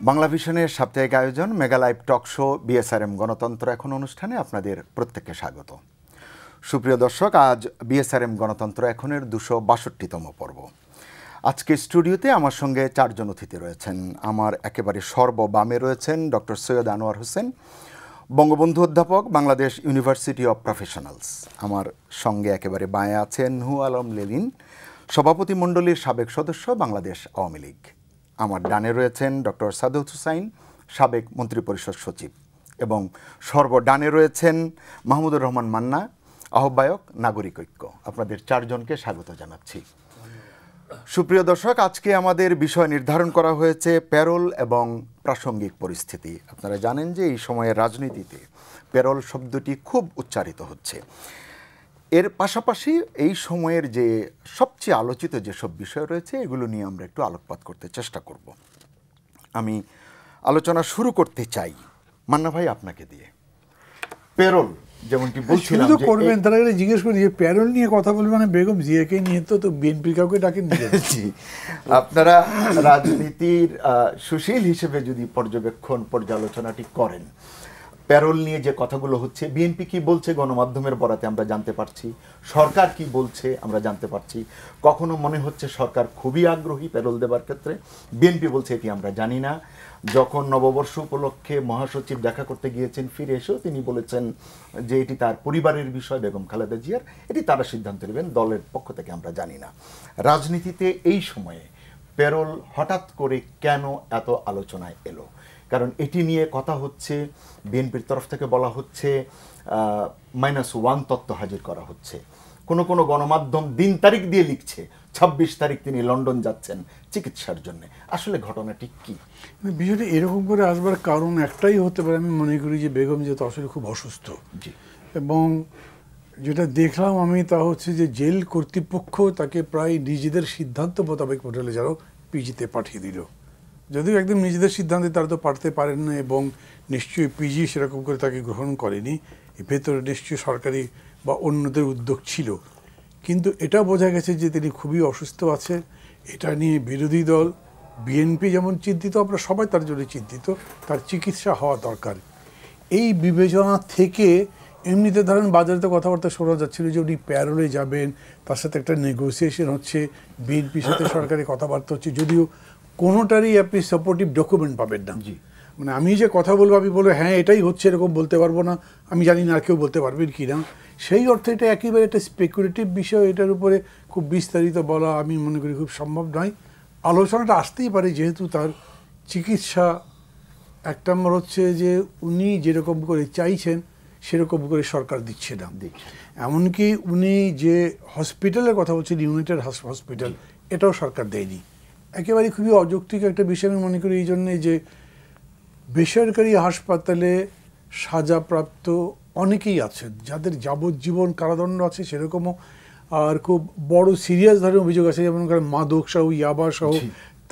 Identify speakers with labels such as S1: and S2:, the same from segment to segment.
S1: বাংলা ভিশনের সাপ্তাহিক আয়োজন mega live talk show BSRM গণতন্ত্র এখন অনুষ্ঠানে আপনাদের প্রত্যেককে স্বাগত। সুপ্রিয় দর্শক, আজ বিএসআরএম গণতন্ত্র এখনের 262তম পর্ব। আজকে স্টুডিওতে আমার সঙ্গে চারজন অতিথি রয়েছেন। আমার একেবারে সর্ববামে রয়েছেন ডক্টর সৈয়দ আনোয়ার হোসেন, বঙ্গবন্ধু অধ্যাপক, বাংলাদেশ ইউনিভার্সিটি অব প্রফেশনালস। আমার সঙ্গে একেবারে বাঁয়ে আছেন নুহু আলম লেলিন, সভাপতি মণ্ডলীর সাবেক সদস্য, বাংলাদেশ আওয়ামী লীগ। আমার ডানে রয়েছেন ডক্টর সাদত হুসাইন, সাবেক মন্ত্রিপরিষদ সচিব, এবং সর্বডানে রয়েছেন মাহমুদুর রহমান মান্না, আহ্বায়ক, নাগরিক ঐক্য। আপনাদের চারজনকে স্বাগত জানাচ্ছি। সুপ্রিয় দর্শক, আজকে আমাদের বিষয় নির্ধারণ করা হয়েছে প্যারোল এবং প্রাসঙ্গিক পরিস্থিতি। আপনারা জানেন যে এই সময়ের রাজনীতিতে প্যারোল শব্দটি খুব উচ্চারিত হচ্ছে। এর পাশাপাশি এই সময়ের যে সবচেয়ে আলোচিত যেসব বিষয় রয়েছে এগুলো নিয়ে আমরা একটু আলোকপাত করতে চেষ্টা করব। আমি আলোচনা শুরু করতে চাই মান্না ভাই আপনাকে দিয়ে। প্যারোল যেমনটি বলছিলাম
S2: যে করবেন, তারা জিজ্ঞেস করি যে প্যারোল নিয়ে কথা বলবে মানে বেগম জিয়াকে নিয়ে, তো বিএনপির কাউকে ডাকেন।
S1: জি, আপনারা রাজনীতির সুশীল হিসেবে যদি পর্যালোচনাটি করেন, প্যারোল নিয়ে যে কথাগুলো হচ্ছে, বিএনপি কি বলছে গণমাধ্যমের বরাতে আমরা জানতে পারছি, সরকার কি বলছে আমরা জানতে পারছি। কখনো মনে হচ্ছে সরকার খুবই আগ্রহী প্যারোল দেবার ক্ষেত্রে, বিএনপি বলছে এটি আমরা জানি না। যখন নববর্ষ উপলক্ষে মহাসচিব দেখা করতে গিয়েছেন, ফিরে এসেও তিনি বলেছেন যে এটি তার পরিবারের বিষয়, বেগম খালেদা জিয়ার, এটি তারা সিদ্ধান্ত নেবেন, দলের পক্ষ থেকে আমরা জানি না। রাজনীতিতে এই সময়ে প্যারোল হঠাৎ করে কেন এত আলোচনায় এলো? কারণ এটি নিয়ে কথা হচ্ছে, বিএনপির তরফ থেকে বলা হচ্ছে -1 তত্ত্ব হাজির করা হচ্ছে। কোনো কোনো গণমাধ্যম দিন তারিখ দিয়ে লিখছে 26 তারিখ তিনি লন্ডন যাচ্ছেন চিকিৎসার জন্য। আসলে ঘটনাটি কি?
S2: বিষয়টি এরকম করে আসবার কারণ একটাই হতে পারে, আমি মনে করি যে বেগম যেহেতু আসলে খুব অসুস্থ, এবং যেটা দেখলাম আমি তা হচ্ছে যে জেল কর্তৃপক্ষ তাকে প্রায় নিজেদের সিদ্ধান্ত মোতাবেক হোটেলে যারা পিজিতে পাঠিয়ে দিল। যদিও একদম নিজেদের সিদ্ধান্তে তারা তো পারতে পারেন না, এবং নিশ্চয়ই পিজি সেরকম করে তাকে গ্রহণ করেনি। ভেতরে নিশ্চয়ই সরকারি বা অন্যদের উদ্যোগ ছিল, কিন্তু এটা বোঝা গেছে যে তিনি খুবই অসুস্থ আছে। এটা নিয়ে বিরোধী দল বিএনপি যেমন চিন্তিত, আমরা সবাই তার জন্য চিন্তিত, তার চিকিৎসা হওয়া দরকার। এই বিবেচনা থেকে এমনিতে ধরেন বাজারে তো কথাবার্তা শোনা যাচ্ছিল যে উনি প্যারোলে যাবেন, তার সাথে একটা নেগোসিয়েশন হচ্ছে, বিএনপির সাথে সরকারি কথাবার্তা হচ্ছে, যদিও কোনোটারই আপনি সাপোর্টিভ ডকুমেন্ট পাবেন না। মানে আমি যে কথা বলবো, আমি বলবো হ্যাঁ এটাই হচ্ছে, এরকম বলতে পারবো না। আমি জানি না আর কেউ বলতে পারবেন কি না। সেই অর্থে এটা একেবারে একটা স্পেকুলেটিভ বিষয়, এটার উপরে খুব বিস্তারিত বলা আমি মনে করি খুব সম্ভব নয়। আলোচনাটা আসতেই পারে যেহেতু তার চিকিৎসা, এক নম্বর হচ্ছে যে উনি যেরকম করে চাইছেন সেরকম করে সরকার দিচ্ছে না। এমনকি উনি যে হসপিটালের কথা বলছেন, ইউনাইটেড হসপিটাল, এটাও সরকার দেয়নি। একেবারে খুবই অযৌক্তিক একটা বিষয় আমি মনে করি এই জন্যে যে বেসরকারি হাসপাতালে সাজাপ্রাপ্ত অনেকেই আছেন যাদের যাবজ্জীবন কারাদণ্ড আছে সেরকমও, আর খুব বড় সিরিয়াস ধরনের অভিযোগ আছে, যেমন মাদক সহ, ইয়াবা সহ,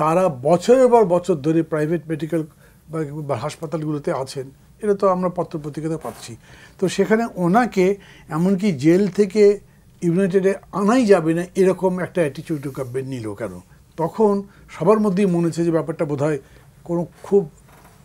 S2: তারা বছরের পর বছর ধরে প্রাইভেট মেডিকেল বা হাসপাতালগুলোতে আছেন। এটা তো আমরা পত্রপত্রিকাতে পাচ্ছি। তো সেখানে ওনাকে এমনকি জেল থেকে ইউনাইটেডে আনাই যাবে না এরকম একটা অ্যাটিটিউড গভর্নমেন্ট নিল কেন? তখন সবার মধ্যেই মনে হচ্ছে যে ব্যাপারটা বোধহয় কোনো খুব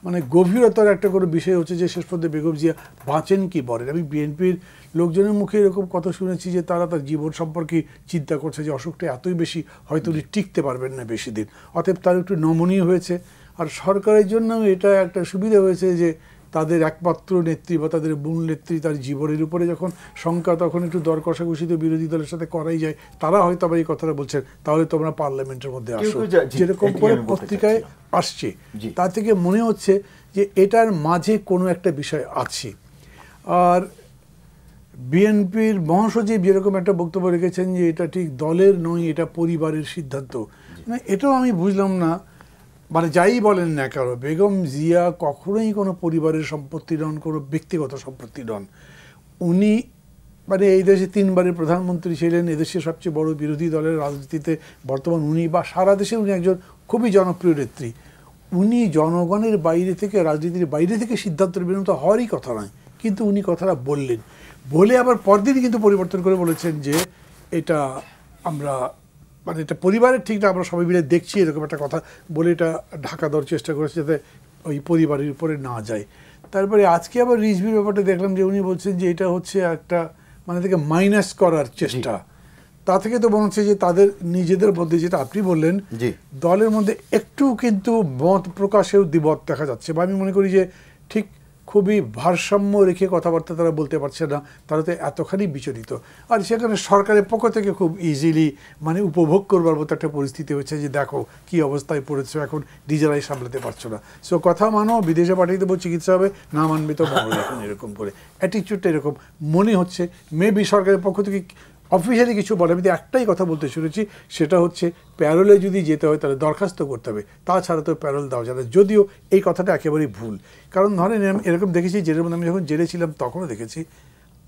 S2: মানে গভীরতার একটা কোনো বিষয় হচ্ছে যে শেষ পর্যন্ত বেগম জিয়া বাঁচেন কি বলেন। আমি বিএনপির লোকজনের মুখে এরকম কথা শুনেছি যে তারা তার জীবন সম্পর্কে চিন্তা করছে যে অসুখটা এতই বেশি, হয়তো উনি টিকতে পারবেন না বেশি দিন, অতএব তার একটু নমনীয় হয়েছে। আর সরকারের জন্য এটা একটা সুবিধা হয়েছে যে তাদের একমাত্র নেত্রী বা তাদের মূল নেত্রী তার জীবনের উপরে যখন শঙ্কা, তখন একটু দর কষাকষি তো বিরোধী দলের সাথে করাই যায়। তারা হয়তো আবার এই কথাটা বলছেন তাহলে তোমরা পার্লামেন্টের মধ্যে আসো, যেরকম করে পত্রিকায় আসছে, তা থেকে মনে হচ্ছে যে এটার মাঝে কোনো একটা বিষয় আছে। আর বিএনপির মহাসচিব যেরকম একটা বক্তব্য রেখেছেন যে এটা ঠিক দলের নয়, এটা পরিবারের সিদ্ধান্ত, মানে এটাও আমি বুঝলাম না। মানে যাই বলেন না কেন, বেগম জিয়া কখনোই কোনো পরিবারের সম্পত্তি নন, কোনো ব্যক্তিগত সম্পত্তি নন। উনি মানে এই দেশে 3 বারের প্রধানমন্ত্রী ছিলেন, এদেশের সবচেয়ে বড় বিরোধী দলের রাজনীতিতে বর্তমান উনি, বা সারা দেশে উনি একজন খুবই জনপ্রিয় নেত্রী। উনি জনগণের বাইরে থেকে, রাজনীতির বাইরে থেকে সিদ্ধান্ত নেবেন তো হওয়ারই কথা নয়, কিন্তু উনি কথাটা বললেন, বলে আবার পরদিনই কিন্তু পরিবর্তন করে বলেছেন যে এটা আমরা মানে এটা পরিবারের ঠিক না, আমরা সবাই মিলে দেখছি এরকম একটা কথা বলে এটা ঢাকা দেওয়ার চেষ্টা করেছে যাতে ওই পরিবারের উপরে না যায়। তারপরে আজকে আবার রিজভির ব্যাপারটা দেখলাম যে উনি বলছেন যে এটা হচ্ছে একটা মানে থেকে মাইনাস করার চেষ্টা। তা থেকে তো মনে হচ্ছে যে তাদের নিজেদের মধ্যে, যেটা আপনি বললেন, দলের মধ্যে একটু কিন্তু মত প্রকাশেও দ্বিমত দেখা যাচ্ছে, বা আমি মনে করি যে ঠিক খুবই ভারসাম্য রেখে কথাবার্তা তারা বলতে পারছে না, তারা তো এতখানি বিচলিত। আর সেখানে সরকারের পক্ষ থেকে খুব ইজিলি মানে উপভোগ করবার মতো একটা পরিস্থিতি হচ্ছে যে দেখো কি অবস্থায় পড়েছে, এখন নিজেরাই সামলাতে পারছো না, সো কথা মানো, বিদেশে পাঠিয়ে দেবো, চিকিৎসা হবে, না মানবে তো মরো, এখন এরকম করে অ্যাটিচিউডটা এরকম মনে হচ্ছে। মেবি সরকারের পক্ষ থেকে অফিসিয়ালি কিছু বলে, আমি তো একটাই কথা বলতে শুনেছি, সেটা হচ্ছে প্যারোলে যদি যেতে হয় তাহলে দরখাস্ত করতে হবে, তাছাড়া তো প্যারোল দেওয়া যাবে। যদিও এই কথাটা একেবারেই ভুল, কারণ ধরেন এরকম দেখেছি জেলের মধ্যে, আমি যখন জেলে ছিলাম তখনও দেখেছি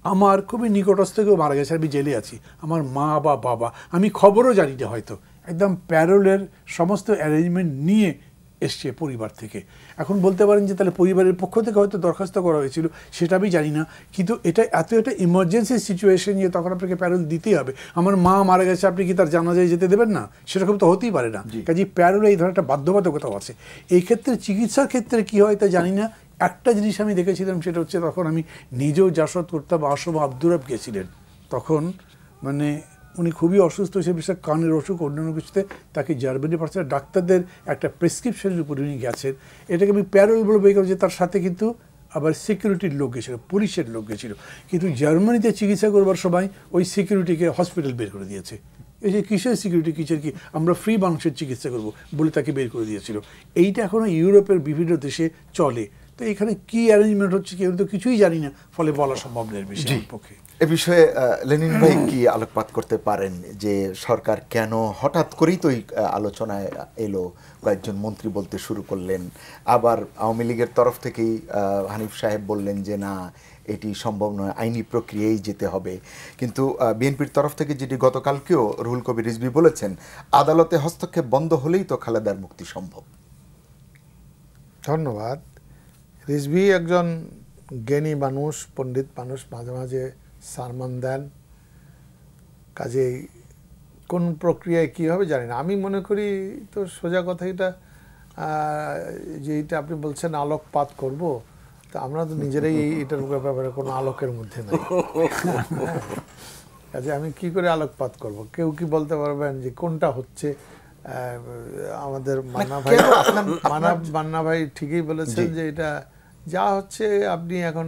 S2: আমার খুবই নিকটস্থ কেউ মারা গেছে, আমি জেলে আছি, আমার মা বা বাবা, আমি খবরও জানি না হয়তো, একদম প্যারোলের সমস্ত অ্যারেঞ্জমেন্ট নিয়ে এসছে পরিবার থেকে। এখন বলতে পারেন যে তাহলে পরিবারের পক্ষ থেকে হয়তো দরখাস্ত করা হয়েছিল, সেটা আমি জানি না, কিন্তু এটা এত একটা ইমার্জেন্সি সিচুয়েশন যে তখন আপনাকে প্যারোল দিতেই হবে। আমার মা মারা গেছে, আপনি কি তার জানাজায় যেতে দেবেন না? সেরকম তো হতেই পারে না, কাজে প্যারোলে এই ধরনের একটা বাধ্যবাধকতাও আছে। এই ক্ষেত্রে চিকিৎসার ক্ষেত্রে কী হয় তা জানি না। একটা জিনিস আমি দেখেছিলাম, সেটা হচ্ছে তখন আমি নিজেও জাসদ করতাম, আসম আব্দুর রব গেছিলেন তখন, মানে উনি খুবই অসুস্থ, সে বিষয়ে কানের অসুখ অন্যান্য কিছুতে, তাকে জার্মানি পাঠাচ্ছে, ডাক্তারদের একটা প্রেসক্রিপশনের উপর উনি গেছেন। এটাকে আমি প্যারোল বলবো এই কারণে যে তার সাথে কিন্তু আবার সিকিউরিটির লোক গেছিল, পুলিশের লোক গেছিল, কিন্তু জার্মানিতে চিকিৎসা করবার সময় ওই সিকিউরিটিকে হসপিটাল বের করে দিয়েছে। এই যে কিসের সিকিউরিটি, কিসের কি, আমরা ফ্রি মানুষের চিকিৎসা করবো বলে তাকে বের করে দিয়েছিল। এইটা এখনও ইউরোপের বিভিন্ন দেশে চলে। তো এখানে কি অ্যারেঞ্জমেন্ট হচ্ছে কেউ তো কিছুই জানি না, ফলে বলা সম্ভব নয় বিষয়ের পক্ষে।
S1: এ বিষয়ে লেনিন ভাই কি আলোকপাত করতে পারেন যে সরকার কেন হঠাৎ করেই তো এই আলোচনায় এলো, কয়েকজন মন্ত্রী বলতে শুরু করলেন, আবার আওয়ামী লীগের তরফ থেকেই হানিফ সাহেব বললেন যে না এটি সম্ভব নয়, আইনি প্রক্রিয়ায় যেতে হবে, কিন্তু বিএনপির তরফ থেকে যেটি গতকালকেও রুহুল কবির রিজভী বলেছেন, আদালতে হস্তক্ষেপ বন্ধ হলেই তো খালেদার মুক্তি সম্ভব।
S3: ধন্যবাদ। রিজভী একজন জ্ঞানী মানুষ, পণ্ডিত মানুষ, মাঝে মাঝে সারমান দেন, কাজেই কোন প্রক্রিয়ায় কী হবে জানি না। আমি মনে করি তো সোজা কথা, এটা যে এটা আপনি বলছেন আলোকপাত করব, তা আমরা তো নিজেরাই এটার ব্যাপারে কোনো আলোকের মধ্যে নাই। কাজে আমি কি করে আলোকপাত করব? কেউ কি বলতে পারবেন যে কোনটা হচ্ছে? আমাদের মান্না ভাই ঠিকই বলেছেন যে এটা যা হচ্ছে আপনি এখন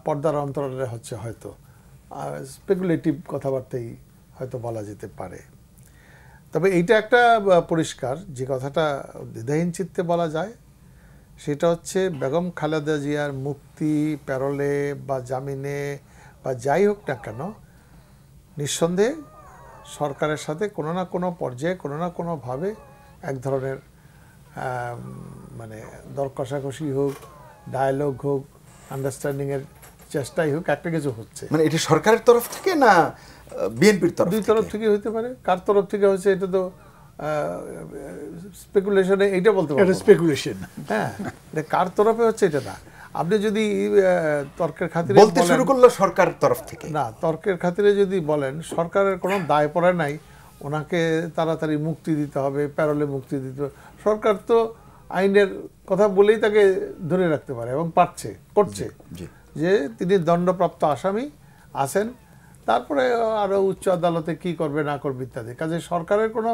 S3: পর্দার অন্তরালে হচ্ছে, হয়তো স্পেকুলেটিভ কথাবার্তাই হয়তো বলা যেতে পারে। তবে এইটা একটা পরিষ্কার যে কথাটা দ্বিধাহীন চিত্তে বলা যায়, সেটা হচ্ছে বেগম খালেদা জিয়ার মুক্তি প্যারোলে বা জামিনে বা যাই হোক না কেন, নিঃসন্দেহে সরকারের সাথে কোনো না কোনো পর্যায়ে কোনো না কোনোভাবে এক ধরনের মানে দর কষাকষি হোক, ডায়ালগ হোক, আন্ডারস্ট্যান্ডিংয়ের চেষ্টাই হোক, একটা কিছু হচ্ছে।
S1: মানে এটি সরকারের তরফ থেকে না বিএনপির তরফ?
S3: দুই তরফ থেকে হতে পারে। কার তরফ থেকে হচ্ছে এটা তো স্পেকুলেশনে, এইটা বলতে পারবো,
S2: স্পেকুলেশন।
S3: হ্যাঁ, কার তরফে হচ্ছে এটা না। আপনি যদি তর্কের খাতিরে
S1: বলতে শুরু করলো সরকারের তরফ থেকে,
S3: না, তর্কের খাতিরে যদি বলেন সরকারের কোনো দায় পড়ে নাই, ওনাকে তাড়াতাড়ি মুক্তি দিতে হবে, প্যারোলে মুক্তি দিতে হবে, সরকার তো আইনের কথা বলেই তাকে ধরে রাখতে পারে এবং পারছে, করছে, যে তিনি দণ্ডপ্রাপ্ত আসামি আছেন, তারপরে আরও উচ্চ আদালতে কি করবে না করবে ইত্যাদি। কাজে সরকারের কোনো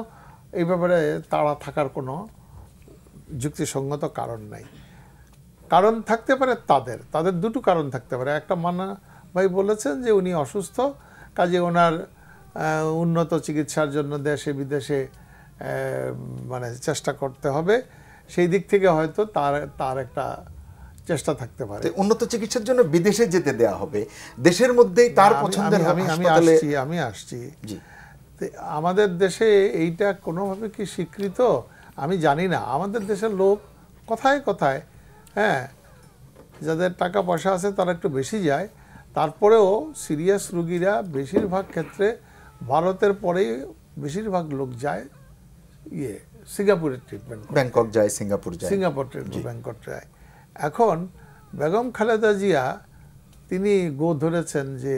S3: এই ব্যাপারে তাড়া থাকার কোনো যুক্তিসঙ্গত কারণ নাই। কারণ থাকতে পারে তাদের দুটো কারণ থাকতে পারে। একটা মান্না ভাই বলেছেন যে উনি অসুস্থ, কাজে ওনার উন্নত চিকিৎসার জন্য দেশে বিদেশে মানে চেষ্টা করতে হবে, সেই দিক থেকে হয়তো তার একটা চেষ্টা থাকতে পারে।
S1: উন্নত চিকিৎসার জন্য বিদেশে যেতে দেওয়া হবে, দেশের মধ্যেই তার পছন্দের
S3: আমি আসছি। আমাদের দেশে এইটা কোনোভাবে কি স্বীকৃত আমি জানি না। আমাদের দেশের লোক কথায় কথায়, হ্যাঁ, যাদের টাকা পয়সা আছে তারা একটু বেশি যায়, তারপরেও সিরিয়াস রুগীরা বেশিরভাগ ক্ষেত্রে ভারতের পরেই বেশিরভাগ লোক যায় সিঙ্গাপুরের ট্রিটমেন্ট,
S1: ব্যাংকক যায়, সিঙ্গাপুর
S3: ব্যাংকক যায়। এখন বেগম খালেদা জিয়া তিনি গো ধরেছেন যে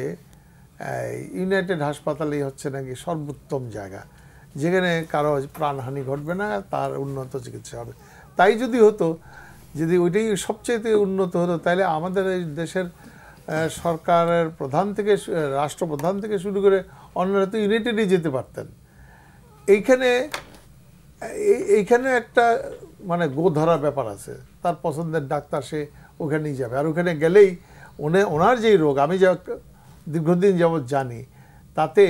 S3: ইউনাইটেড হাসপাতালেই হচ্ছে নাকি সর্বোত্তম জায়গা। যেখানে কারো প্রাণহানি ঘটবে না, তার উন্নত চিকিৎসা হবে। তাই যদি হতো, যদি ওইটাই সবচেয়ে উন্নত হতো, তাহলে আমাদের এই দেশের সরকারের প্রধান থেকে, রাষ্ট্রপ্রধান থেকে শুরু করে অন্যরা তো ইউনাইটেডই যেতে পারতেন। এইখানে একটা মানে গো ধরার ব্যাপার আছে, তার পছন্দের ডাক্তার সে ওখানেই যাবে। আর ওখানে গেলেই ওনার যেই রোগ আমি যা দীর্ঘদিন যাবৎ জানি, তাতে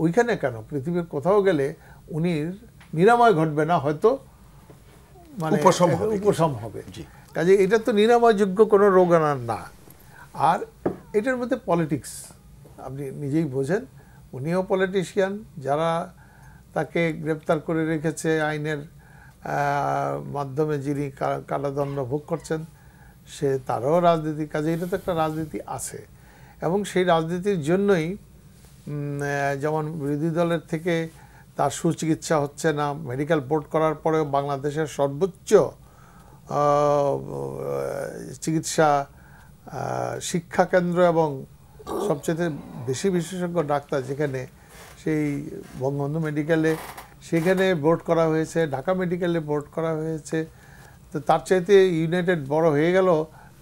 S3: ওইখানে কেন পৃথিবীর কোথাও গেলে উনি নিরাময় ঘটবে না, হয়তো মানে উপশম হবে। কাজে এটা তো নিরাময়যোগ্য কোনো রোগ না। আর এটার মধ্যে পলিটিক্স আপনি নিজেই বোঝেন, উনিও পলিটিশিয়ান, যারা তাকে গ্রেপ্তার করে রেখেছে আইনের মাধ্যমে, যিনি কারাদণ্ড ভোগ করছেন, তারও রাজনীতি। কাজে এটা তো একটা রাজনীতি আছে, এবং সেই রাজনীতির জন্যই যেমন বিরোধী দলের থেকে তার সুচিকিৎসা হচ্ছে না, মেডিকেল বোর্ড করার পরেও বাংলাদেশের সর্বোচ্চ চিকিৎসা শিক্ষা কেন্দ্র এবং সবচেয়ে বেশি বিশেষজ্ঞ ডাক্তার যেখানে, সেই বঙ্গবন্ধু মেডিকেলে, সেখানে বোর্ড করা হয়েছে, ঢাকা মেডিকেলে বোর্ড করা হয়েছে। তো তার চাইতে ইউনাইটেড বড় হয়ে গেল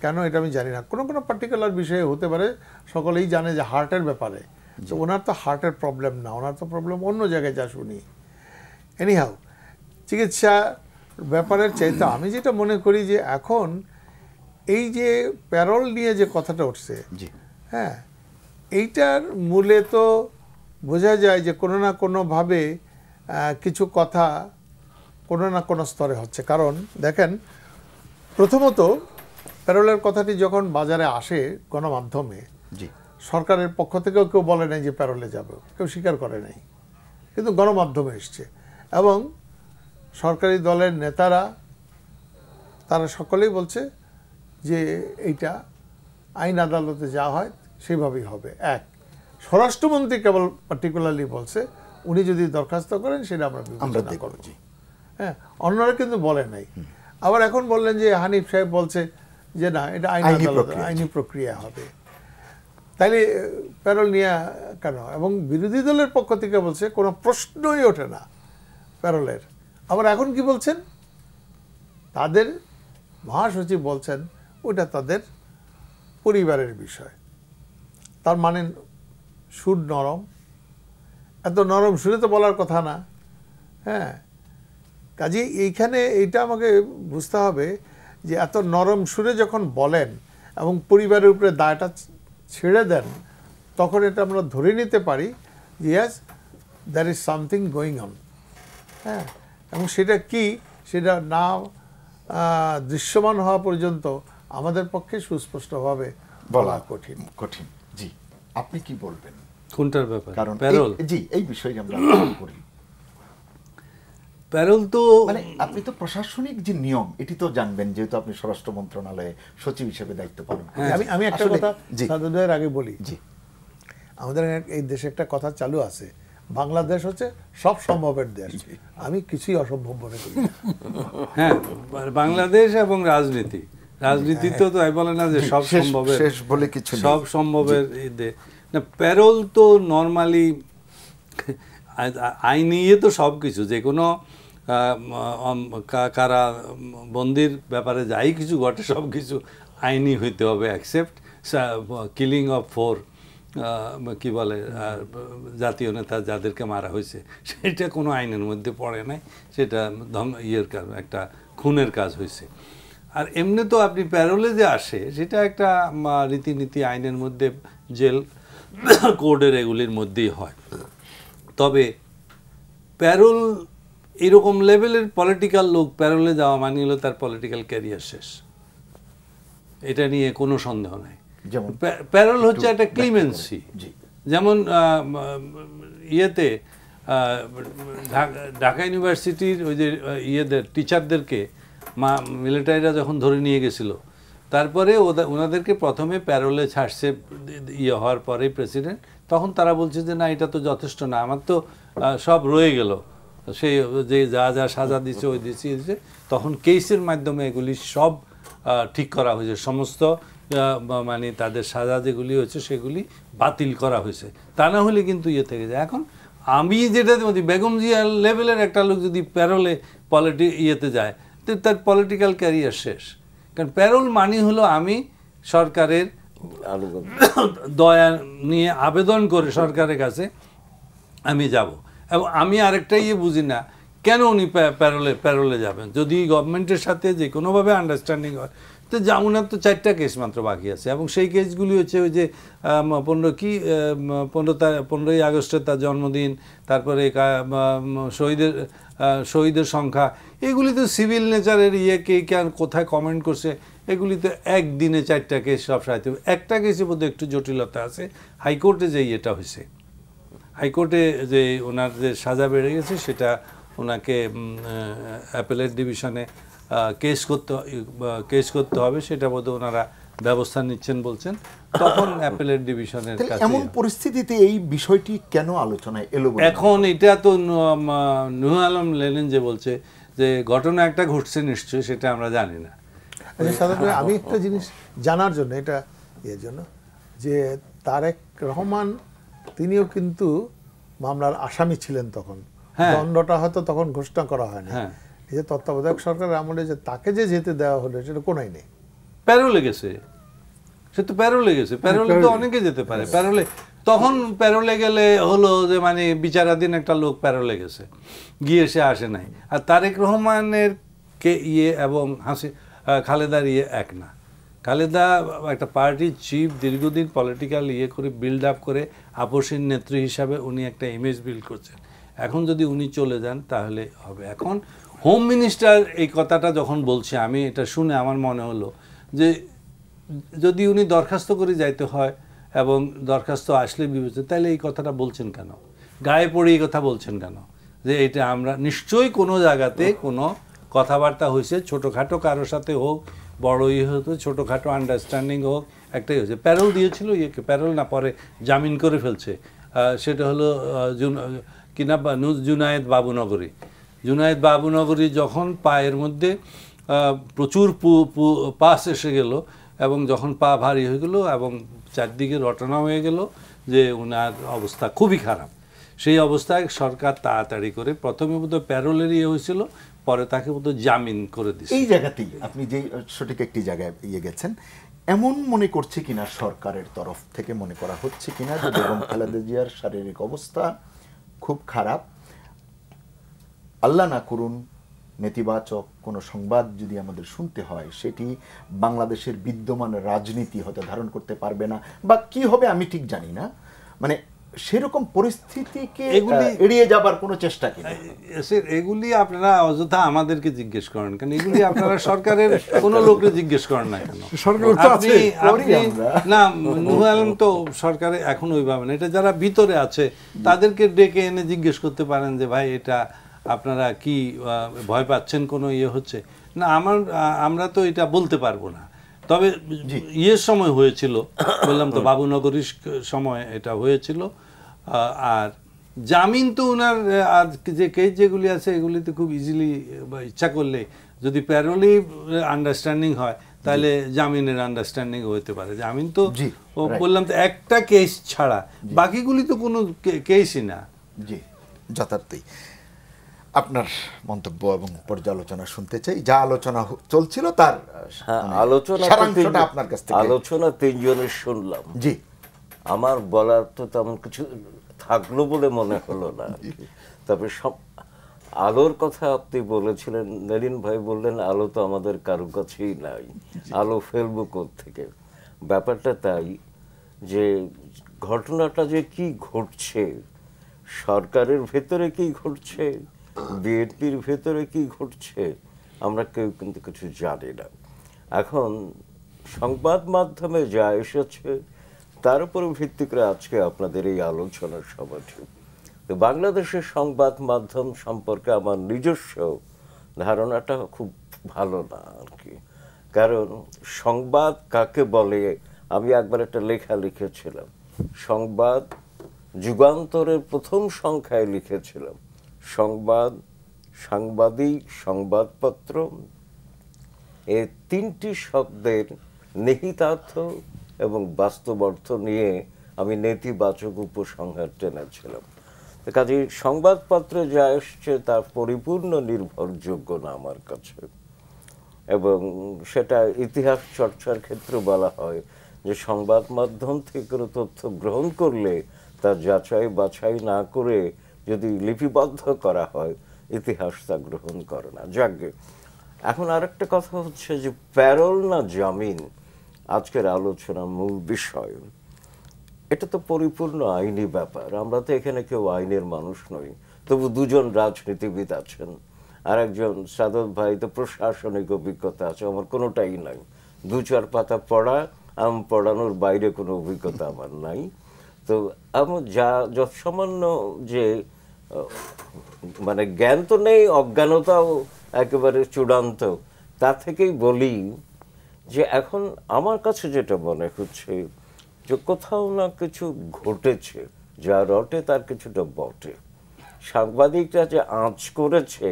S3: কেন, এটা আমি জানি না। কোনো পার্টিকুলার বিষয়ে হতে পারে, সকলেই জানে যে হার্টের ব্যাপারে, তো ওনার তো হার্টের প্রবলেম না, ওনার তো প্রবলেম অন্য জায়গায়, যা শুনি। এনিহাউ, চিকিৎসা ব্যাপারের চাইতে আমি যেটা মনে করি যে এখন এই যে প্যারোল নিয়ে যে কথাটা উঠছে, হ্যাঁ, এইটার মূলে তো বোঝা যায় যে কোনো না কোনোভাবে কিছু কথা কোনো না কোনো স্তরে হচ্ছে। কারণ দেখেন, প্রথমত প্যারোলের কথাটি যখন বাজারে আসে গণমাধ্যমে, সরকারের পক্ষ থেকেও কেউ বলে নাই যে প্যারোলে যাবে, কেউ স্বীকার করে নাই, কিন্তু গণমাধ্যমে এসছে। এবং সরকারি দলের নেতারা তারা সকলেই বলছে যে এইটা আইন আদালতে যা হয় সেভাবেই হবে। এক, স্বরাষ্ট্রমন্ত্রী কেবল পার্টিকুলারলি বলছে উনি যদি দরখাস্ত করেন সেটা আমরা বিবেচনা করব। হ্যাঁ, অন্যরা কিন্তু বলে নাই। আবার এখন বললেন যে হানিফ সাহেব বলছে যে না, এটা আইনি প্রক্রিয়া হবে, তাইলে প্যারোল নিয়ে কেন? এবং বিরোধী দলের পক্ষ থেকে বলছে কোনো প্রশ্নই ওঠে না প্যারোলের। আবার এখন কি বলছেন, তাদের মহাসচিব বলছেন ওটা তাদের পরিবারের বিষয়। তার মানে সুর নরম, এত নরম সুরে তো বলার কথা না। হ্যাঁ, কাজে এইখানে এইটা আমাকে বুঝতে হবে যে এত নরম সুরে যখন বলেন এবং পরিবারের উপরে দায়টা ছেড়ে দেন, তখন এটা আমরা ধরে নিতে পারি যে yes, there is something going on. হ্যাঁ, এবং সেটা কি, সেটা না দৃশ্যমান হওয়া পর্যন্ত আমাদের পক্ষে সুস্পষ্টভাবে বলা
S1: কঠিন। জি, আপনি কি বলবেন
S4: কোনটার ব্যাপারে?
S1: কারণ
S4: প্যারোল,
S1: জি, এই বিষয়ে আমরা করি।
S4: প্যারোল তো
S1: মানে আপনি তো প্রশাসনিক যে নিয়ম এটি তো জানবেন, যেহেতু আপনি স্বরাষ্ট্র মন্ত্রণালয়ে সচিব হিসেবে দায়িত্ব পালন করেন।
S3: আমি একটা কথা সাদুদের আগে বলি। জি, আমাদের এই দেশে একটা কথা চালু আছে, বাংলাদেশ হচ্ছে সব সম্ভবের দেশ। আমি কিছুই অসম্ভব মনে করি।
S4: হ্যাঁ, বাংলাদেশ এবং রাজনীতি তো তাই বলে না যে সব সম্ভবের
S1: শেষ বলে কিছু,
S4: সব সম্ভবের না। প্যারোল তো নর্মালি আইনি তো সব কিছু, যে কোনো কারা বন্দির ব্যাপারে যাই কিছু ঘটে সব কিছু আইনি হইতে হবে, অ্যাকসেপ্ট কিলিং অফ 4 কি বলে জাতীয় নেতা যাদেরকে মারা হয়েছে, সেটা কোনো আইনের মধ্যে পড়ে নাই, সেটা কাজ, একটা খুনের কাজ হয়েছে। আর এমনি তো আপনি প্যারোলে যে আসে সেটা একটা রীতিনীতি আইনের মধ্যে, জেল কোডের এগুলির মধ্যেই হয়। তবে প্যারোল এরকম লেভেলের পলিটিক্যাল লোক প্যারোলে যাওয়া মানে হলো তার পলিটিক্যাল ক্যারিয়ার শেষ, এটা নিয়ে কোনো সন্দেহ নাই। প্যারোল হচ্ছে একটা ক্লিমেন্সি, যেমন ইয়েতে ঢাকা ইউনিভার্সিটির ওই যে ইয়েদের টিচারদেরকে মিলিটারিরা যখন ধরে নিয়ে গেছিল, তারপরে ওনাদেরকে প্রথমে প্যারোলে ছাড়ছে ইয়ে হওয়ার পরে প্রেসিডেন্ট, তখন তারা বলছে যে না, এটা তো যথেষ্ট না, আমার তো সব রয়ে গেল, সেই যে যা যা সাজা দিচ্ছে ওই দিচ্ছে। তখন কেসের মাধ্যমে এগুলি সব ঠিক করা হয়েছে, সমস্ত মানে তাদের সাজা যেগুলি হয়েছে সেগুলি বাতিল করা হয়েছে, তা না হলে কিন্তু ইয়ে থেকে যায়। এখন আমি যেটা বলছি, বেগম জিয়া লেভেলের একটা লোক যদি প্যারোলে ইয়েতে যায় তো তার পলিটিক্যাল ক্যারিয়ার শেষ। কারণ প্যারোল মানি হলো আমি সরকারের দয়া নিয়ে আবেদন করে সরকারের কাছে আমি যাব। এবং আমি আরেকটা বুঝি না কেন উনি প্যারোলে যাবেন। যদি গভর্নমেন্টের সাথে যে কোনোভাবে আন্ডারস্ট্যান্ডিং হয় তো জামুনার তো 4টা কেস মাত্র বাকি আছে, এবং সেই কেসগুলি হচ্ছে ওই যে 15ই আগস্টের তার জন্মদিন, তারপরে শহীদের সংখ্যা, এগুলি তো সিভিল নেচারের কে কোথায় কমেন্ট করছে, এগুলি তো একদিনে 4টা কেস সব সাহিত্য। একটা কেসে বোধহয় একটু জটিলতা আছে, হাইকোর্টে যে ইয়েটা হয়েছে, হাইকোর্টে যে ওনার যে সাজা বেড়ে গেছে সেটা ওনাকে অ্যাপেলেট ডিভিশনে কেস করতে হবে, সেটা বোধহয় ওনারা ব্যবস্থা নিচ্ছেন বলছেন, তখন অ্যাপেলেট ডিভিশনের কাছে।
S1: এমন পরিস্থিতিতে এই বিষয়টি কেন আলোচনায় এলো?
S4: এখন এটা তো নূহ আলম লেলেন যে বলছে যে ঘটনা একটা ঘটছে নিশ্চয়ই, সেটা আমরা জানি না।
S3: সাধারণত আমি একটা জিনিস জানার জন্য, এটা এর জন্য যে তারেক রহমান তিনিও কিন্তু মামলার আসামি ছিলেন তখন, দণ্ডটা হয়তো তখন ঘোষণা করা হয়নি। এই যে তত্ত্বাবধায়ক সরকারের আমলে যে তাকে যে যেতে দেওয়া হলো সেটা কোন আইনে?
S4: প্যারোলে গেছে, সে তো প্যারোলে গেছে, প্যারোলে তো অনেকে যেতে পারে। প্যারোলে তখন প্যারোলে গেলে হলো যে মানে বিচারাধীন একটা লোক প্যারোলে গেছে, গিয়ে সে আসে নাই। আর তারেক রহমানের এবং খালেদার এক না। খালেদা একটা পার্টির চিফ, দীর্ঘদিন পলিটিক্যাল করে বিল্ড আপ করে আপসীন নেত্রী হিসাবে উনি একটা ইমেজ বিল্ড করছেন। এখন যদি উনি চলে যান তাহলে হবে। এখন হোম মিনিস্টার এই কথাটা যখন বলছে, আমি এটা শুনে আমার মনে হলো যে যদি উনি দরখাস্ত করে যাইতে হয় এবং দরখাস্ত আসলে বিবেচিত, তাহলে এই কথাটা বলছেন কেন? গায়ে পড়ে এই কথা বলছেন কেন? যে এটা আমরা নিশ্চয়ই কোনো জায়গাতে কোনো কথাবার্তা হয়েছে, ছোটোখাটো কারোর সাথে হোক, বড় হতো, ছোটোখাটো আন্ডারস্ট্যান্ডিং হোক, একটাই হয়েছে। প্যারোল দিয়েছিল, প্যারোল না, পরে জামিন করে ফেলছে। সেটা হলো কিনা জুনায়েদ বাবুনগরী। জুনায়েদ বাবুনগরী যখন পায়ের মধ্যে প্রচুর পাস এসে গেল এবং যখন পা ভারী হয়ে গেল এবং চারদিকে রটনা হয়ে গেল যে ওনার অবস্থা খুবই খারাপ, সেই অবস্থায় সরকার তাড়াতাড়ি করে প্রথমে বোধহয় প্যারোলের হয়েছিল, পরে তাকে বোধহয় জামিন করে দিয়েছে।
S1: এই জায়গাতেই আপনি যে সঠিক একটি জায়গায় গেছেন, এমন মনে করছে কিনা সরকারের তরফ থেকে, মনে করা হচ্ছে কিনা যে বেগম খালেদা জিয়ার শারীরিক অবস্থা খুব খারাপ, আল্লাহ না করুন নেতিবাচক কোনো সংবাদ যদি আমাদের শুনতে হয়, সেটি বাংলাদেশের বিদ্যমান রাজনীতি হয়তো ধারণ করতে পারবে না, বা কি হবে আমি ঠিক জানি না, মানে সেরকম পরিস্থিতিকে এড়িয়ে যাবার কোনো চেষ্টা কিনা?
S4: এগুলি আপনারা অযথা আমাদেরকে জিজ্ঞেস করেন কেন? এগুলি আপনারা সরকারের কোনো লোককে জিজ্ঞেস করেন না কেন? না, নূহ আলম তো সরকারে এখন ওইভাবে না, এটা যারা ভিতরে আছে তাদেরকে ডেকে এনে জিজ্ঞেস করতে পারেন যে ভাই এটা আপনারা কি ভয় পাচ্ছেন, কোনো হচ্ছে না? আমরা তো এটা বলতে পারবো না। তবে সময় হয়েছিল, বললাম তো বাবুনগরীর সময় এটা হয়েছিল। আর জামিন তো ওনার আর যে কেস যেগুলি আছে এগুলিতে খুব ইজিলি ইচ্ছা করলে যদি প্যারোলি আন্ডারস্ট্যান্ডিং হয় তাহলে জামিনের আন্ডারস্ট্যান্ডিং হতে পারে। জামিন তো বললাম তো একটা কেস ছাড়া, বাকিগুলি তো কোনো কেসই না।
S1: জি, যথার্থই। আপনার মন্তব্য এবং পর্যালোচনা শুনতে চাই। যা আলোচনা চলছিল তার সারাংশটা আপনার কাছ থেকে।
S5: আলোচনা তিনজনের শুনলাম।
S1: জি,
S5: আমার বলার তো তেমন কিছু থাকলো বলে মনে হলো না। তবে সব আলোর কথা আপনি বলেছিলেন, নলিন ভাই বললেন আলো তো আমাদের কারো কাছেই নাই, আলো ফেলবো কোত্থেকে? ব্যাপারটা তাই যে ঘটনাটা যে কি ঘটছে, সরকারের ভেতরে কি ঘটছে, বিএনপির ভেতরে কি ঘটছে, আমরা কেউ কিন্তু কিছু জানি না। এখন সংবাদ মাধ্যমে যা এসেছে তার উপর ভিত্তি করে আজকে আপনাদের এই আলোচনার সভাটি। তো বাংলাদেশের সংবাদ মাধ্যম সম্পর্কে আমার নিজস্ব ধারণাটা খুব ভালো না আর কি। কারণ সংবাদ কাকে বলে, আমি একবার একটা লেখা লিখেছিলাম, সংবাদ যুগান্তরের প্রথম সংখ্যায় লিখেছিলাম, সংবাদ, সাংবাদিক, সংবাদপত্র, এই তিনটি শব্দের নিহিতার্থ এবং বাস্তব অর্থ নিয়ে আমি নেতিবাচক উপসংহার টেনেছিলাম। কাজে সংবাদপত্রে যা এসছে তা পরিপূর্ণ নির্ভরযোগ্য না আমার কাছে, এবং সেটা ইতিহাস চর্চার ক্ষেত্রে বলা হয় যে সংবাদ মাধ্যম থেকে কোনো তথ্য গ্রহণ করলে তার যাচাই বাছাই না করে যদি লিপিবদ্ধ করা হয়, ইতিহাস তা গ্রহণ করে না। যাকে এখন আরেকটা কথা হচ্ছে যে প্যারোল না জামিন আজকের আলোচনার মূল বিষয়। এটা তো পরিপূর্ণ আইনি ব্যাপার, আমরা তো এখানে কেউ আইনের মানুষ নই। তবু দুজন রাজনীতিবিদ আছেন, আর একজন সাদত ভাই তো প্রশাসনিক অভিজ্ঞতা আছে, আমার কোনোটাই নাই। 2-4 পাতা পড়া, পড়ানোর বাইরে কোনো অভিজ্ঞতা আমার নাই। তো আমার যা যৎসামান্য যে মানে জ্ঞান তো নেই, অজ্ঞানতাও একেবারে চূড়ান্ত, তা থেকেই বলি যে এখন আমার কাছে যেটা মনে হচ্ছে যে কোথাও না কিছু ঘটেছে, যা রটে তার কিছুটা বটে। সাংবাদিকরা যে আঁচ করেছে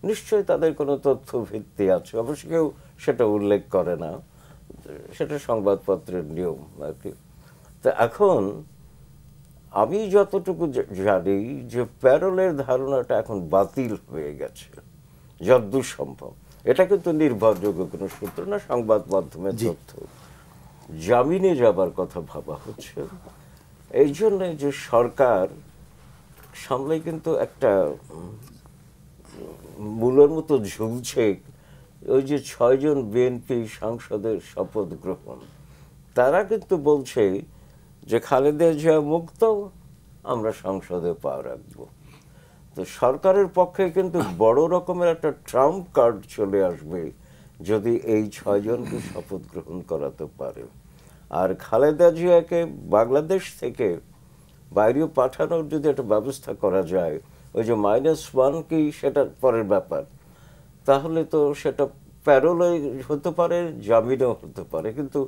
S5: নিশ্চয়ই তাদের কোনো তথ্য ভিত্তি আছে, অবশ্য কেউ সেটা উল্লেখ করে না, সেটা সংবাদপত্রের নিয়ম আর কি। তো এখন আমি যতটুকু জানি যে প্যারোলের ধারণাটা এখন বাতিল হয়ে গেছে যতদূর সম্ভব। এটা কিন্তু নির্ভরযোগ্য কোনো সূত্র না, সংবাদ মাধ্যমের তথ্য। জামিনে যাবার কথা ভাবা হচ্ছে, এই জন্য যে সরকার সামনে কিন্তু একটা মূলের মতো ঝুলছে। ওই যে 6 জন বিএনপি সাংসদের শপথ গ্রহণ, তারা কিন্তু বলছে যে খালেদা জিয়া মুক্ত, আমরা সংসদে পা রাখবো। তো সরকারের পক্ষে কিন্তু বড় রকমের একটা ট্রাম্প কার্ড চলে আসবে যদি এই 6 জনকে শপথ গ্রহণ করাতে পারে। আর খালেদা জিয়াকে বাংলাদেশ থেকে বাইরেও পাঠানোর যদি একটা ব্যবস্থা করা যায়, ওই যে -1 কি সেটা পরের ব্যাপার, তাহলে তো সেটা প্যারোলে হতে পারে, জামিনও হতে পারে। কিন্তু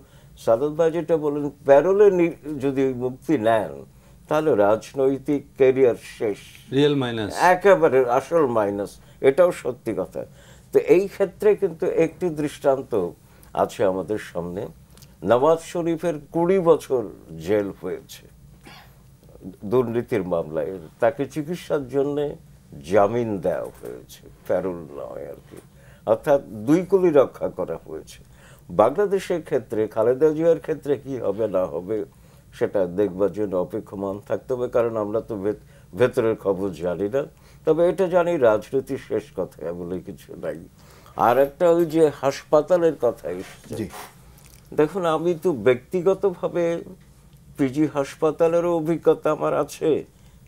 S5: সাদত ভাই যেটা বলেন, প্যারোলে যদি মুক্তি নেন তাহলে রাজনৈতিক ক্যারিয়ার শেষ,
S4: রিয়েল মাইনাস,
S5: একেবারে আসল মাইনাস, এটাও সত্যি কথা। তো এই ক্ষেত্রে কিন্তু একটি দৃষ্টান্ত আছে আমাদের সামনে। নওয়াজ শরীফের 20 বছর জেল হয়েছে দুর্নীতির মামলায়, তাকে চিকিৎসার জন্য জামিন দেওয়া হয়েছে, প্যারোল নয় আর কি, অর্থাৎ 2 কলি রক্ষা করা হয়েছে। বাংলাদেশের ক্ষেত্রে খালেদা জিয়ার ক্ষেত্রে কি হবে না হবে সেটা দেখবার জন্য অপেক্ষমান থাকতে হবে, কারণ আমরা তো ভেতরের খবর জানি না। তবে এটা জানি রাজনীতি শেষ কথা বলে কিছু নাই। আর একটা ওই যে হাসপাতালের কথা এসেছে, দেখুন আমি তো ব্যক্তিগতভাবে পিজি হাসপাতালেরও অভিজ্ঞতা আমার আছে,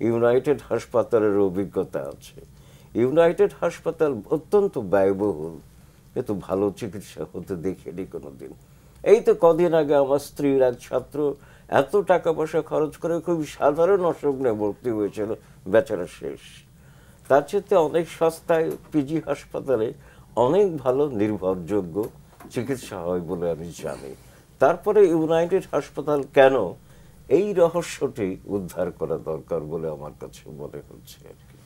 S5: ইউনাইটেড হাসপাতালেরও অভিজ্ঞতা আছে। ইউনাইটেড হাসপাতাল অত্যন্ত ব্যয়বহুল, কিন্তু ভালো চিকিৎসা হতে দেখিনি কোনোদিন। এই তো কদিন আগে আমার স্ত্রীর এক ছাত্র এত টাকা পয়সা খরচ করে খুব সাধারণ অসুখ নিয়ে ভর্তি হয়েছিল, বেচারা শেষ। তার চেয়ে অনেক সস্তায় পিজি হাসপাতালে অনেক ভালো নির্ভরযোগ্য চিকিৎসা হয় বলে আমি জানি। তারপরে ইউনাইটেড হাসপাতাল কেন, এই রহস্যটি উদ্ধার করা দরকার বলে আমার কাছে মনে হচ্ছে আর কি।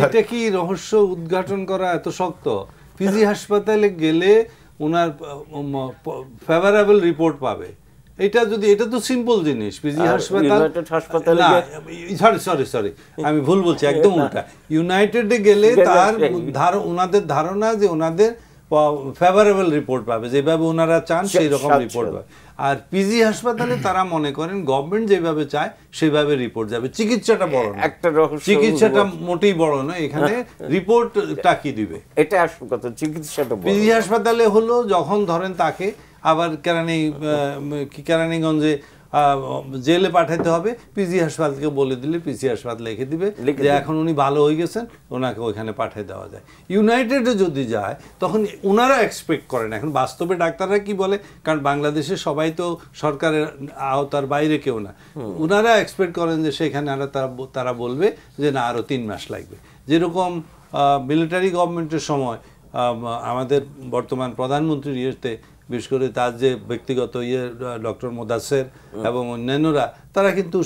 S4: এটা কি রহস্য উদ্ঘাটন করা এত শক্ত? পিজি হাসপাতালে গেলে ওনার ফেভারেবল রিপোর্ট পাবে, এটা যদি, এটা তো সিম্পল জিনিস। পিজি হাসপাতাল না, সরি আমি ভুল বলছি, একদম উল্টা। ইউনাইটেডে গেলে তার ওনাদের ধারণা যে ওনাদের ফেভারেবল রিপোর্ট পাবে, যেভাবে ওনারা চান সেই রকম রিপোর্ট পাবে। আর পিজি হাসপাতালে তারা মনে করেন গভর্নমেন্ট যেভাবে চায় সেভাবে রিপোর্ট যাবে। চিকিৎসাটা বড় না, চিকিৎসাটা মোটেই বড় নয়, এখানে রিপোর্টটা কি দিবে
S5: এটা আসল কথা। চিকিৎসাটা
S4: পিজি হাসপাতালে হলো যখন ধরেন তাকে আবার কেরানীগঞ্জে জেলে পাঠাতে হবে, পিজি হাসপাতালকে বলে দিলে পিজি হাসপাতাল লিখে দিবে যে এখন উনি ভালো হয়ে গেছেন, ওনাকে ওইখানে পাঠিয়ে দেওয়া যায়। ইউনাইটেডে যদি যায় তখন ওনারা এক্সপেক্ট করেন, এখন বাস্তবে ডাক্তাররা কি বলে, কারণ বাংলাদেশে সবাই তো সরকারের আওতার বাইরে কেউ না, ওনারা এক্সপেক্ট করেন যে সেখানে তারা বলবে যে না আরও 3 মাস লাগবে। যেরকম মিলিটারি গভর্নমেন্টের সময় আমাদের বর্তমান প্রধানমন্ত্রীর ইয়েতে, বিশেষ করে তার যে ব্যক্তিগত ডক্টর মোদাসের এবং অন্যান্যরা, তারা কিন্তু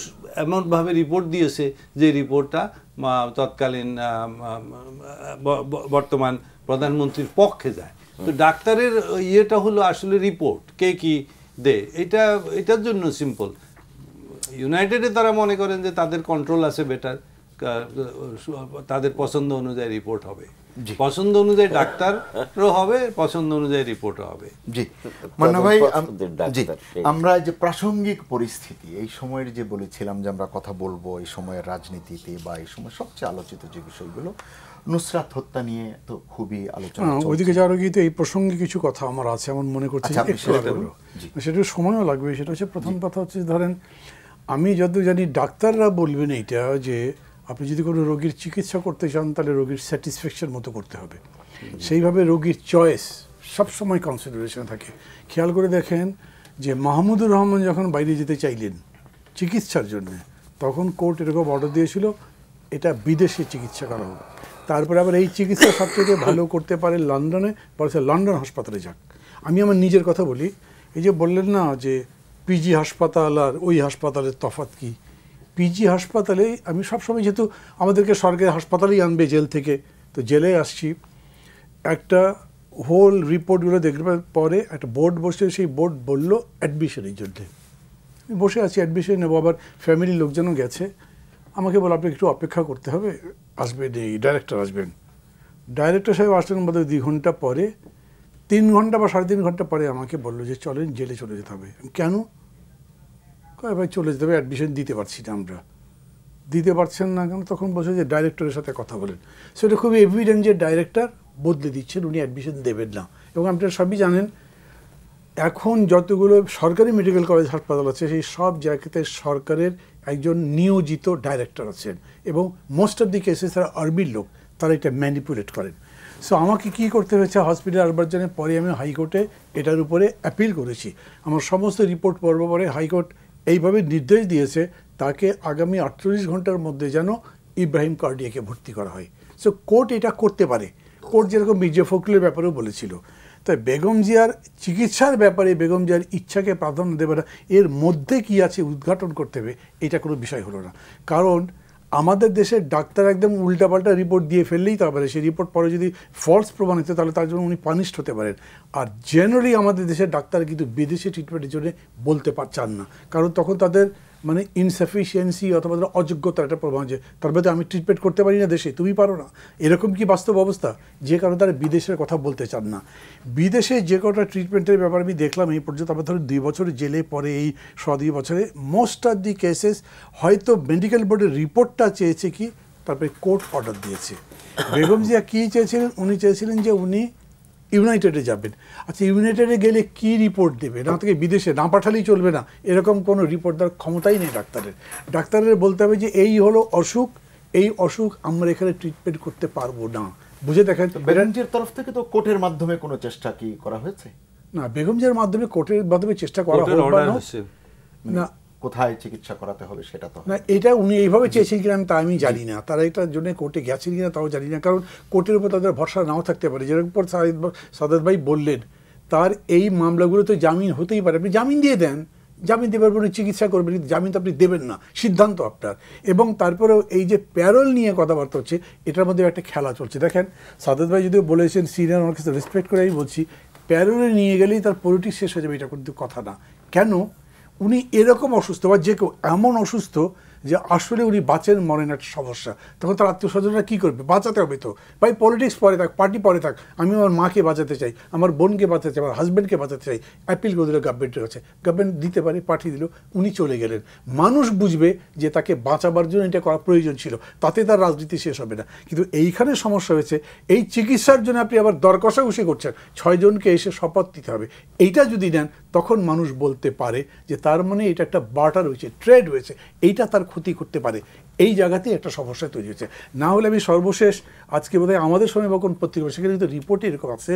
S4: এমনভাবে রিপোর্ট দিয়েছে যে রিপোর্টটা তৎকালীন বর্তমান প্রধানমন্ত্রীর পক্ষে যায়। তো ডাক্তারের ইয়েটা হলো আসলে রিপোর্ট কে কি দে, এটার জন্য সিম্পল। ইউনাইটেডে তারা মনে করেন যে তাদের কন্ট্রোল আছে বেটার, তাদের পছন্দ অনুযায়ী রিপোর্ট হবে, পছন্দ অনুযায়ী ডাক্তারও হবে, পছন্দ অনুযায়ী রিপোর্টও হবে।
S1: জি মান্না ভাই, জি আমরা যে প্রাসঙ্গিক পরিস্থিতি এই সময়ের যে বলেছিলাম যে আমরা কথা বলবো এই সময়ের রাজনীতিতে বা এই সময় সবচেয়ে আলোচিত যে বিষয়গুলো, নুসরাত হত্যা নিয়ে তো খুবই আলোচনা চলছে।
S2: ওইদিকে যাওয়ার আগে তো এই প্রসঙ্গে কিছু কথা আমার আছে এমন মনে করছি, সেটা সময়ও লাগবে। সেটা হচ্ছে প্রথম কথা হচ্ছে, ধরেন আমি যত জানি ডাক্তাররা বলবেন এইটা যে আপনি যদি কোনো রোগীর চিকিৎসা করতে চান তাহলে রোগীর স্যাটিসফ্যাকশন মতো করতে হবে, সেইভাবে রোগীর চয়েস সবসময় কনসিডারেশন থাকে। খেয়াল করে দেখেন যে মাহমুদুর রহমান যখন বাইরে যেতে চাইলেন চিকিৎসার জন্য, তখন কোর্ট এরকম অর্ডার দিয়েছিল এটা বিদেশে চিকিৎসা করা হোক। তারপরে আবার এই চিকিৎসা সবচেয়ে ভালো করতে পারে লন্ডনে, বলেছে লন্ডন হাসপাতালে যাক। আমি আমার নিজের কথা বলি, এই যে বললেন না যে পিজি হাসপাতাল আর ওই হাসপাতালের তফাৎ কি, পিজি হাসপাতালে আমি সবসময়, যেহেতু আমাদেরকে সরকারি হাসপাতালেই আনবে জেল থেকে, তো জেলে আসছি, একটা হোল রিপোর্টগুলো দেখবার পরে একটা বোর্ড বসে, সেই বোর্ড বললো অ্যাডমিশনের জন্যে। আমি বসে আছি, অ্যাডমিশন নেবো, আবার ফ্যামিলির লোকজনও গেছে, আমাকে বলো আপনি একটু অপেক্ষা করতে হবে, আসবেন এই ডাইরেক্টর আসবেন। ডাইরেক্টর সাহেব আসলেন বোধহয় 2 ঘন্টা পরে, 3 ঘন্টা বা 3.5 ঘন্টা পরে আমাকে বললো যে চলেন জেলে চলে যেতে হবে। কেন? কয় ভাই চলে যেতে হবে, অ্যাডমিশন দিতে পারছি না আমরা। দিতে পারছেন না কেন? তখন বলছে যে ডাইরেক্টরের সাথে কথা বলেন। সেটা খুবই এভিডেন্ট যে ডাইরেক্টর বদলে দিচ্ছেন, উনি অ্যাডমিশন দেবেন না। এবং আপনারা সবই জানেন এখন যতগুলো সরকারি মেডিকেল কলেজ হাসপাতাল আছে সেই সব জায়গাতে সরকারের একজন নিয়োজিত ডাইরেক্টর আছেন, এবং মোস্ট অফ দি কেসেস তারা আর্মির লোক, তারা এটা ম্যানিপুলেট করেন। সো আমাকে কী করতে হয়েছে, হসপিটাল আসবার জন্য পরে আমি হাইকোর্টে এটার উপরে অ্যাপিল করেছি। আমার সমস্ত রিপোর্ট পড়ব পরে হাইকোর্ট এইভাবে নির্দেশ দিয়েছে তাকে আগামী 48 ঘন্টার মধ্যে যেন ইব্রাহিম কার্ডিয়াকে ভর্তি করা হয়। সো কোর্ট এটা করতে পারে। কোর্ট যেরকম মির্জা ফখরুলের ব্যাপারেও বলেছিল। তাই বেগম জিয়ার চিকিৎসার ব্যাপারে বেগম জিয়ার ইচ্ছাকে প্রাধান্য দেবে না, এর মধ্যে কি আছে উদ্ঘাটন করতে হবে, এটা কোনো বিষয় হলো না। কারণ আমাদের দেশের ডাক্তার একদম উল্টাপাল্টা রিপোর্ট দিয়ে ফেললেই তারপরে সেই রিপোর্ট পরে যদি ফলস প্রমাণিত তাহলে তার জন্য উনি পানিশড হতে পারেন। আর জেনারেলি আমাদের দেশের ডাক্তার কিন্তু বিদেশি ট্রিটমেন্টের জন্য বলতে চান না, কারণ তখন তাদের মানে ইনসাফিসিয়েন্সি অথবা অযোগ্যতার একটা প্রমাণ, যে তার মধ্যে আমি ট্রিটমেন্ট করতে পারি না দেশে, তুমি পারো না, এরকম কি বাস্তব অবস্থা? যে কারণে তারা বিদেশের কথা বলতে চান না। বিদেশে যে কটা ট্রিটমেন্টের ব্যাপারে আমি দেখলাম এই পর্যন্ত, আমার ধরো 2 বছর জেলে পরে, এই 2 বছরে মোস্ট অফ দি কেসেস হয়তো মেডিকেল বোর্ডের রিপোর্টটা চেয়েছে কি, তারপরে কোর্ট অর্ডার দিয়েছে। বেগম জিয়া কী চেয়েছিলেন? উনি চেয়েছিলেন যে উনি ইউনাইটেডে যাবেন। আচ্ছা, ইউনাইটেডে গেলে কি রিপোর্ট দেবে? না থেকে বিদেশে না পাঠালেই চলবে না, এরকম কোনো রিপোর্ট দেওয়ার ক্ষমতাই নেই ডাক্তারের। ডাক্তারের বলতে হবে যে এই হলো অসুখ, এই অসুখ আমরা এখানে ট্রিটমেন্ট করতে পারবো না। বুঝে দেখেন,
S1: বেগম জিয়ার তরফ থেকে তো কোর্টের মাধ্যমে কোনো চেষ্টা কি করা হয়েছে?
S2: না, বেগম জিয়ার মাধ্যমে কোর্টের মাধ্যমে চেষ্টা করা হবে না,
S1: কোথায় চিকিৎসা করাতে হবে সেটা তো
S2: না। এটা উনি এইভাবে চেয়েছেন কিনা তা আমি জানি না, তারা এটার জন্য কোর্টে গেছেন কিনা তাও জানি না, কারণ কোর্টের উপর তাদের ভরসা নাও থাকতে পারে। যেরকম সাদাত ভাই বললেন, তার এই মামলাগুলো তো জামিন হতেই পারে, আপনি জামিন দিয়ে দেন, জামিন দেবার পরে চিকিৎসা করবেন, কিন্তু জামিন তো আপনি দেবেন না, সিদ্ধান্ত আপনার। এবং তারপরেও এই যে প্যারোল নিয়ে কথাবার্তা হচ্ছে, এটার মধ্যে একটা খেলা চলছে। দেখেন, সাদাত ভাই যদিও বলেছেন সিনিয়র, আমার কাছে রেসপেক্ট করে আমি বলছি, প্যারোলে নিয়ে গেলেই তার পলিটিক্স শেষ হয়ে যাবে, এটা কিন্তু কথা না। কেন? উনি এরকম অসুস্থ বা যে কেউ এমন অসুস্থ যে আসলে উনি বাঁচেন মরেন একটা সমস্যা, তখন তার আত্মীয় স্বজনরা কী করবে? বাঁচাতে হবে তো ভাই, পলিটিক্স পরে থাক, পার্টি পরে থাক, আমি আমার মাকে বাঁচাতে চাই, আমার বোনকে বাঁচাতে চাই, আমার হাজব্যান্ডকে বাঁচাতে চাই। অ্যাপিল করে দিল গভর্নমেন্টের কাছে, গভর্নমেন্ট দিতে পারে, পাঠিয়ে দিল, উনি চলে গেলেন। মানুষ বুঝবে যে তাকে বাঁচাবার জন্য এটা করা প্রয়োজন ছিল, তাতে তার রাজনীতি শেষ হবে না। কিন্তু এইখানে সমস্যা হয়েছে, এই চিকিৎসার জন্য আপনি আবার দর কষাকষি করছেন, 6 জনকে এসে শপথ দিতে হবে। এইটা যদি নেন তখন মানুষ বলতে পারে যে তার মানে এটা একটা বার্টার হয়েছে, ট্রেড হয়েছে, এইটা তার ক্ষতি করতে পারে। এই জায়গাতেই একটা সমস্যা তৈরি হয়েছে। না হলে আমি সর্বশেষ আজকে বোধহয় আমাদের সময় বা কোন পত্রিকা, সেখানে কিন্তু রিপোর্টে এরকম আছে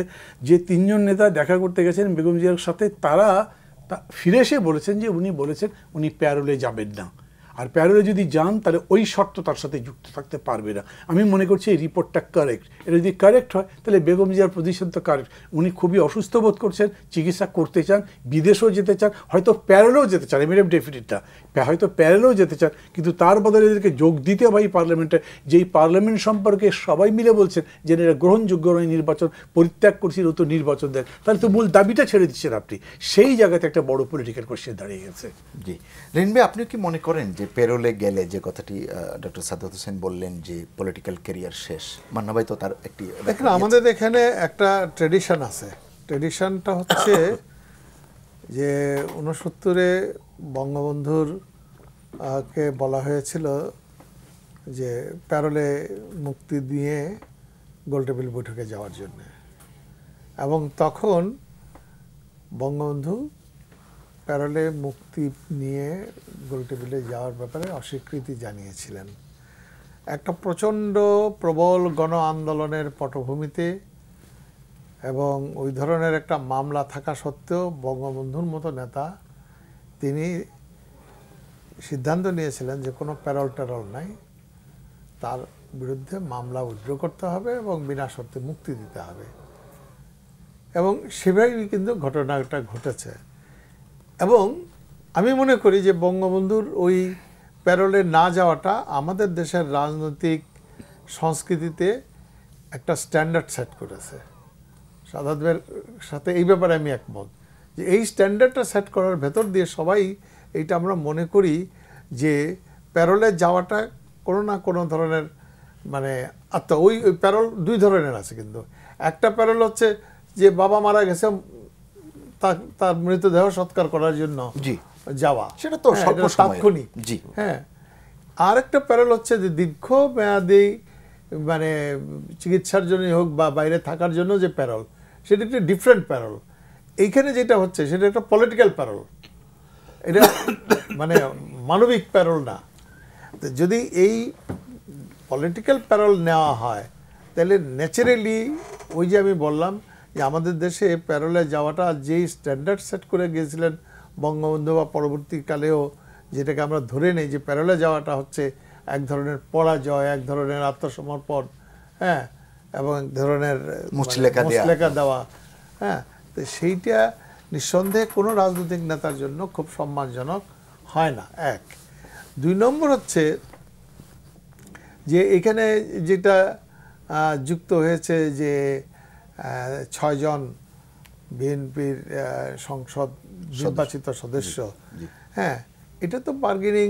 S2: যে 3 জন নেতা দেখা করতে গেছেন বেগম জিয়ার সাথে, তারা ফিরে এসে বলেছেন যে উনি বলেছেন উনি প্যারোলে যাবেন না, আর প্যারোলে যদি যান তাহলে ওই শর্ত তার সাথে যুক্ত থাকতে পারবে না। আমি মনে করছি এই রিপোর্টটা কারেক্ট। এটা যদি কারেক্ট হয় তাহলে বেগম জিয়ার পজিশন তো কারেক্ট। উনি খুবই অসুস্থ বোধ করছেন, চিকিৎসা করতে চান, বিদেশেও যেতে চান, হয়তো প্যারোলেও যেতে চান, এমএলএফ ডেফিনিটটা হয়তো প্যারোলেও যেতে চান, কিন্তু তার বদলে এদেরকে যোগ দিতে হবে পার্লামেন্টে, যেই পার্লামেন্ট সম্পর্কে সবাই মিলে বলছেন যে এটা গ্রহণযোগ্য নয়, নির্বাচন পরিত্যাগ করছি, নতুন নির্বাচন দেন, তাহলে তো মূল দাবিটা ছেড়ে দিচ্ছেন আপনি। সেই জায়গাতে একটা বড় পলিটিক্যাল কোয়েশ্চেন দাঁড়িয়ে গেছে।
S1: জি, রেন ভাই, আপনি কি মনে করেন যে যে পেরোলে গেলে যে কথাটি ডক্টর সাদাত হোসেন বললেন যে পলিটিক্যাল ক্যারিয়ার শেষ, মান্না ভাই তো তার একটি
S3: দেখেন আমাদের এখানে একটা ট্রেডিশন আছে। ট্রেডিশনটা হচ্ছে যে 69-এ বঙ্গবন্ধুর কে বলা হয়েছিল যে প্যারোলে মুক্তি দিয়ে গোলটেবিল বৈঠকে যাওয়ার জন্য, এবং তখন বঙ্গবন্ধু প্যারোলে মুক্তি নিয়ে গোলটেবিলে যাওয়ার ব্যাপারে অস্বীকৃতি জানিয়েছিলেন। একটা প্রচণ্ড প্রবল গণ আন্দোলনের পটভূমিতে এবং ওই ধরনের একটা মামলা থাকা সত্ত্বেও বঙ্গবন্ধুর মতো নেতা তিনি সিদ্ধান্ত নিয়েছিলেন যে কোনো প্যারোল ট্যারোল নাই, তার বিরুদ্ধে মামলা উইথড্র করতে হবে এবং বিনা শর্তে মুক্তি দিতে হবে, এবং সেভাবেই কিন্তু ঘটনাটা ঘটেছে। এবং আমি মনে করি যে বঙ্গবন্ধুর ওই প্যারোলে না যাওয়াটা আমাদের দেশের রাজনৈতিক সংস্কৃতিতে একটা স্ট্যান্ডার্ড সেট করেছে। সাদাতের সাথে এই ব্যাপারে আমি একমত যে এই স্ট্যান্ডার্ডটা সেট করার ভেতর দিয়ে সবাই এইটা আমরা মনে করি যে প্যারোলে যাওয়াটা কোনো না কোনো ধরনের মানে ওই প্যারোল দুই ধরনের আছে, কিন্তু একটা প্যারোল হচ্ছে যে বাবা মারা গেছে তার মৃতদেহ সৎকার করার জন্য যাওয়া,
S1: সেটা তো
S3: তাৎক্ষণিক। হ্যাঁ, আর একটা প্যারোল হচ্ছে যে দীর্ঘ মেয়াদী মানে চিকিৎসার জন্য হোক বা বাইরে থাকার জন্য যে প্যারোল, সেটা একটা ডিফারেন্ট প্যারোল। এইখানে যেটা হচ্ছে সেটা একটা পলিটিক্যাল প্যারোল, এটা মানে মানবিক প্যারোল না। তো যদি এই পলিটিক্যাল প্যারোল নেওয়া হয় তাহলে ন্যাচারালি ওই যে আমি বললাম যে আমাদের দেশে প্যারোলে যাওয়াটা যেই স্ট্যান্ডার্ড সেট করে গিয়েছিলেন বঙ্গবন্ধু বা পরবর্তীকালেও, যেটাকে আমরা ধরে নেই যে প্যারোলে যাওয়াটা হচ্ছে এক ধরনের পরাজয়, এক ধরনের আত্মসমর্পণ, হ্যাঁ, এবং এক ধরনের মুচলেকা দেওয়া, হ্যাঁ, তো সেইটা নিঃসন্দেহে কোনো রাজনৈতিক নেতার জন্য খুব সম্মানজনক হয় না। এক, দুই নম্বর হচ্ছে যে এখানে যেটা যুক্ত হয়েছে যে 6 জন বিএনপির সংসদ নির্বাচিত সদস্য, হ্যাঁ, এটা তো বার্গেনিং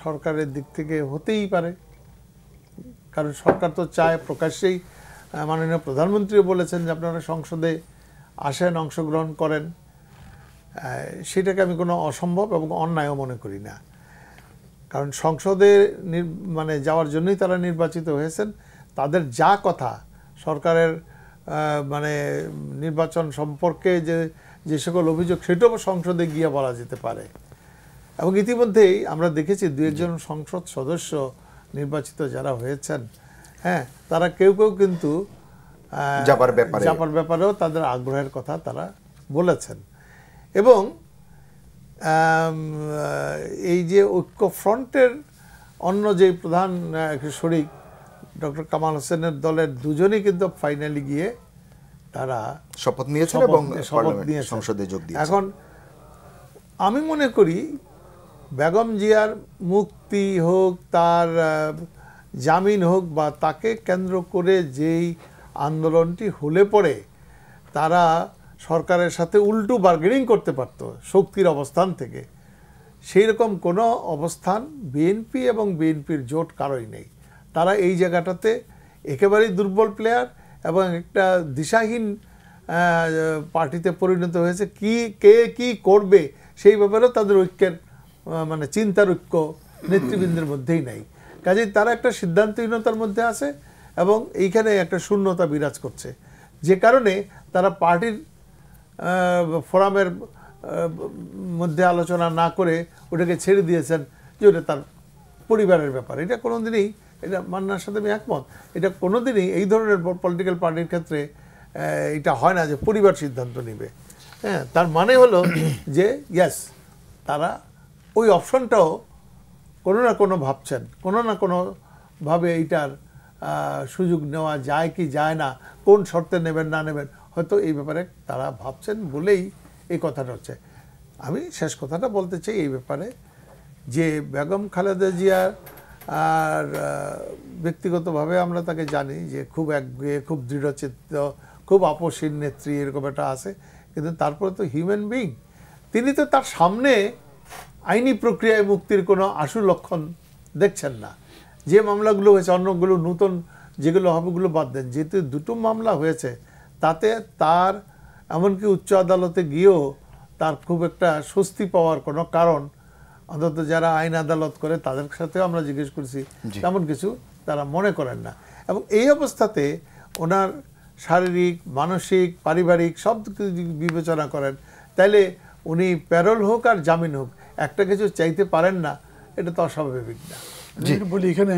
S3: সরকারের দিক থেকে হতেই পারে, কারণ সরকার তো চায় প্রকাশ্যেই, মাননীয় প্রধানমন্ত্রীও বলেছেন যে আপনারা সংসদে আসেন, অংশগ্রহণ করেন, সেটাকে আমি কোনো অসম্ভব এবং অন্যায়ও মনে করি না। কারণ সংসদে মানে যাওয়ার জন্যই তারা নির্বাচিত হয়েছেন, তাদের যা কথা সরকারের মানে নির্বাচন সম্পর্কে যে সকল অভিযোগ সেটাও সংসদে গিয়ে বলা যেতে পারে। এবং ইতিমধ্যেই আমরা দেখেছি 2-1 সংসদ সদস্য নির্বাচিত যারা হয়েছেন, হ্যাঁ, তারা কেউ কেউ কিন্তু যাবার ব্যাপারেও তাদের আগ্রহের কথা তারা বলেছেন। এবং এই যে ঐক্য ফ্রন্টের অন্য যে প্রধান শরিক ডক্টর কামাল হোসেনের দলের দুজনই কিন্তু ফাইনালি গিয়ে তারা
S1: শপথ নিয়েছেন এবং সংসদে যোগ দিয়েছেন।
S3: এখন আমি মনে করি বেগম জিয়ার মুক্তি হোক, তার জামিন হোক, বা তাকে কেন্দ্র করে যেই আন্দোলনটি হলে পরে তারা সরকারের সাথে উল্টো বার্গেনিং করতে পারত শক্তির অবস্থান থেকে, সেই রকম কোনো অবস্থান বিএনপি এবং বিএনপির জোট কারোই নেই। তারা এই জায়গাটাতে একেবারেই দুর্বল প্লেয়ার এবং একটা দিশাহীন পার্টিতে পরিণত হয়েছে। কে কি করবে সেই ব্যাপারেও তাদের ঐক্যের মানে চিন্তার ঐক্য নেতৃবৃন্দের মধ্যেই নাই। কাজেই তারা একটা সিদ্ধান্তহীনতার মধ্যে আছে এবং এইখানে একটা শূন্যতা বিরাজ করছে, যে কারণে তারা পার্টির ফোরামের মধ্যে আলোচনা না করে ওটাকে ছেড়ে দিয়েছেন যে ওটা তার পরিবারের ব্যাপার। এটা কোনোদিনই, এটা মান্নার সাথে আমি একমত, এটা কোনোদিনই এই ধরনের পলিটিক্যাল পার্টির ক্ষেত্রে এটা হয় না যে পরিবার সিদ্ধান্ত নেবে। হ্যাঁ, তার মানে হলো যে ইয়েস, তারা ওই অপশনটাও কোনো না কোনো ভাবছেন, কোনো না কোনোভাবে এইটার সুযোগ নেওয়া যায় কি যায় না, কোন শর্তে নেবেন না নেবেন, হয়তো এই ব্যাপারে তারা ভাবছেন বলেই এই কথাটা হচ্ছে। আমি শেষ কথাটা বলতে চাই এই ব্যাপারে যে বেগম খালেদা জিয়া আর ব্যক্তিগতভাবে আমরা তাকে জানি যে খুব একগুঁয়ে, খুব দৃঢ়চিত্ত, খুব আপসীন নেত্রী, এরকম একটা আছে, কিন্তু তারপরে তো হিউম্যান বিং। তিনি তো তার সামনে আইনি প্রক্রিয়ায় মুক্তির কোনো আশু লক্ষণ দেখছেন না। যে মামলাগুলো হয়েছে, অন্যগুলো নতুন যেগুলো হবে ওগুলো বাদ দেন, যেহেতু দুটো মামলা হয়েছে তাতে তার এমনকি উচ্চ আদালতে গিয়েও তার খুব একটা স্বস্তি পাওয়ার কোনো কারণ, অন্তত যারা আইন আদালত করে তাদের সাথেও আমরা জিজ্ঞেস করছি, তেমন কিছু তারা মনে করেন না। এবং এই অবস্থাতে ওনার শারীরিক, মানসিক, পারিবারিক সব কিছু বিবেচনা করেন, তাইলে উনি প্যারোল হোক আর জামিন হোক একটা কিছু চাইতে পারেন না, এটা তো অস্বাভাবিক না।
S2: বলি এখানে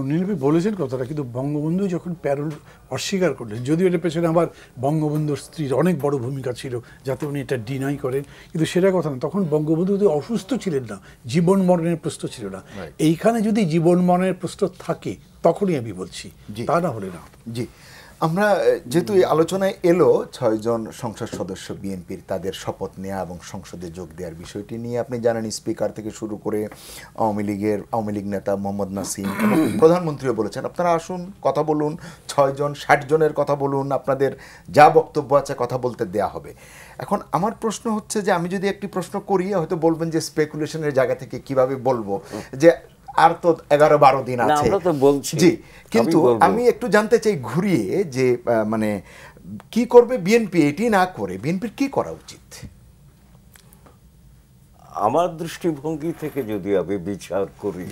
S2: নীলভাই বলেছেন কথাটা, কিন্তু বঙ্গবন্ধু যখন প্যারোল অস্বীকার করলেন, যদিও এটার পেছনে আবার বঙ্গবন্ধুর স্ত্রীর অনেক বড় ভূমিকা ছিল যাতে উনি এটা ডিনাই করেন, কিন্তু সেটা কথা না। তখন বঙ্গবন্ধু যদি অসুস্থ ছিলেন না, জীবন মরণের প্রশ্ন ছিল না। এইখানে যদি জীবন মরণের প্রশ্ন থাকে তখনই আমি বলছি, তা না হলে না।
S1: জি, আমরা যেহেতু এই আলোচনায় এলো 6 জন সংসদ সদস্য বিএনপির তাদের শপথ নেওয়া এবং সংসদে যোগ দেওয়ার বিষয়টি নিয়ে, আপনি জানেন স্পিকার থেকে শুরু করে আওয়ামী লীগ নেতা মোহাম্মদ নাসিম এবং প্রধানমন্ত্রীও বলেছেন আপনারা আসুন কথা বলুন, 6 জন 60 জনের কথা বলুন, আপনাদের যা বক্তব্য আছে কথা বলতে দেয়া হবে। এখন আমার প্রশ্ন হচ্ছে যে আমি যদি একটি প্রশ্ন করি হয়তো বলবেন যে স্পেকুলেশনের জায়গা থেকে কিভাবে বলবো যে আর তো 11-12 দিন আছে। জি, কিন্তু আমি একটু জানতে চাই ঘুরিয়ে যে মানে কি করবে বিএনপি, এটি না করে বিএনপির কি করা উচিত?
S5: আমার দৃষ্টিভঙ্গি থেকে যদি আমি বিচার করি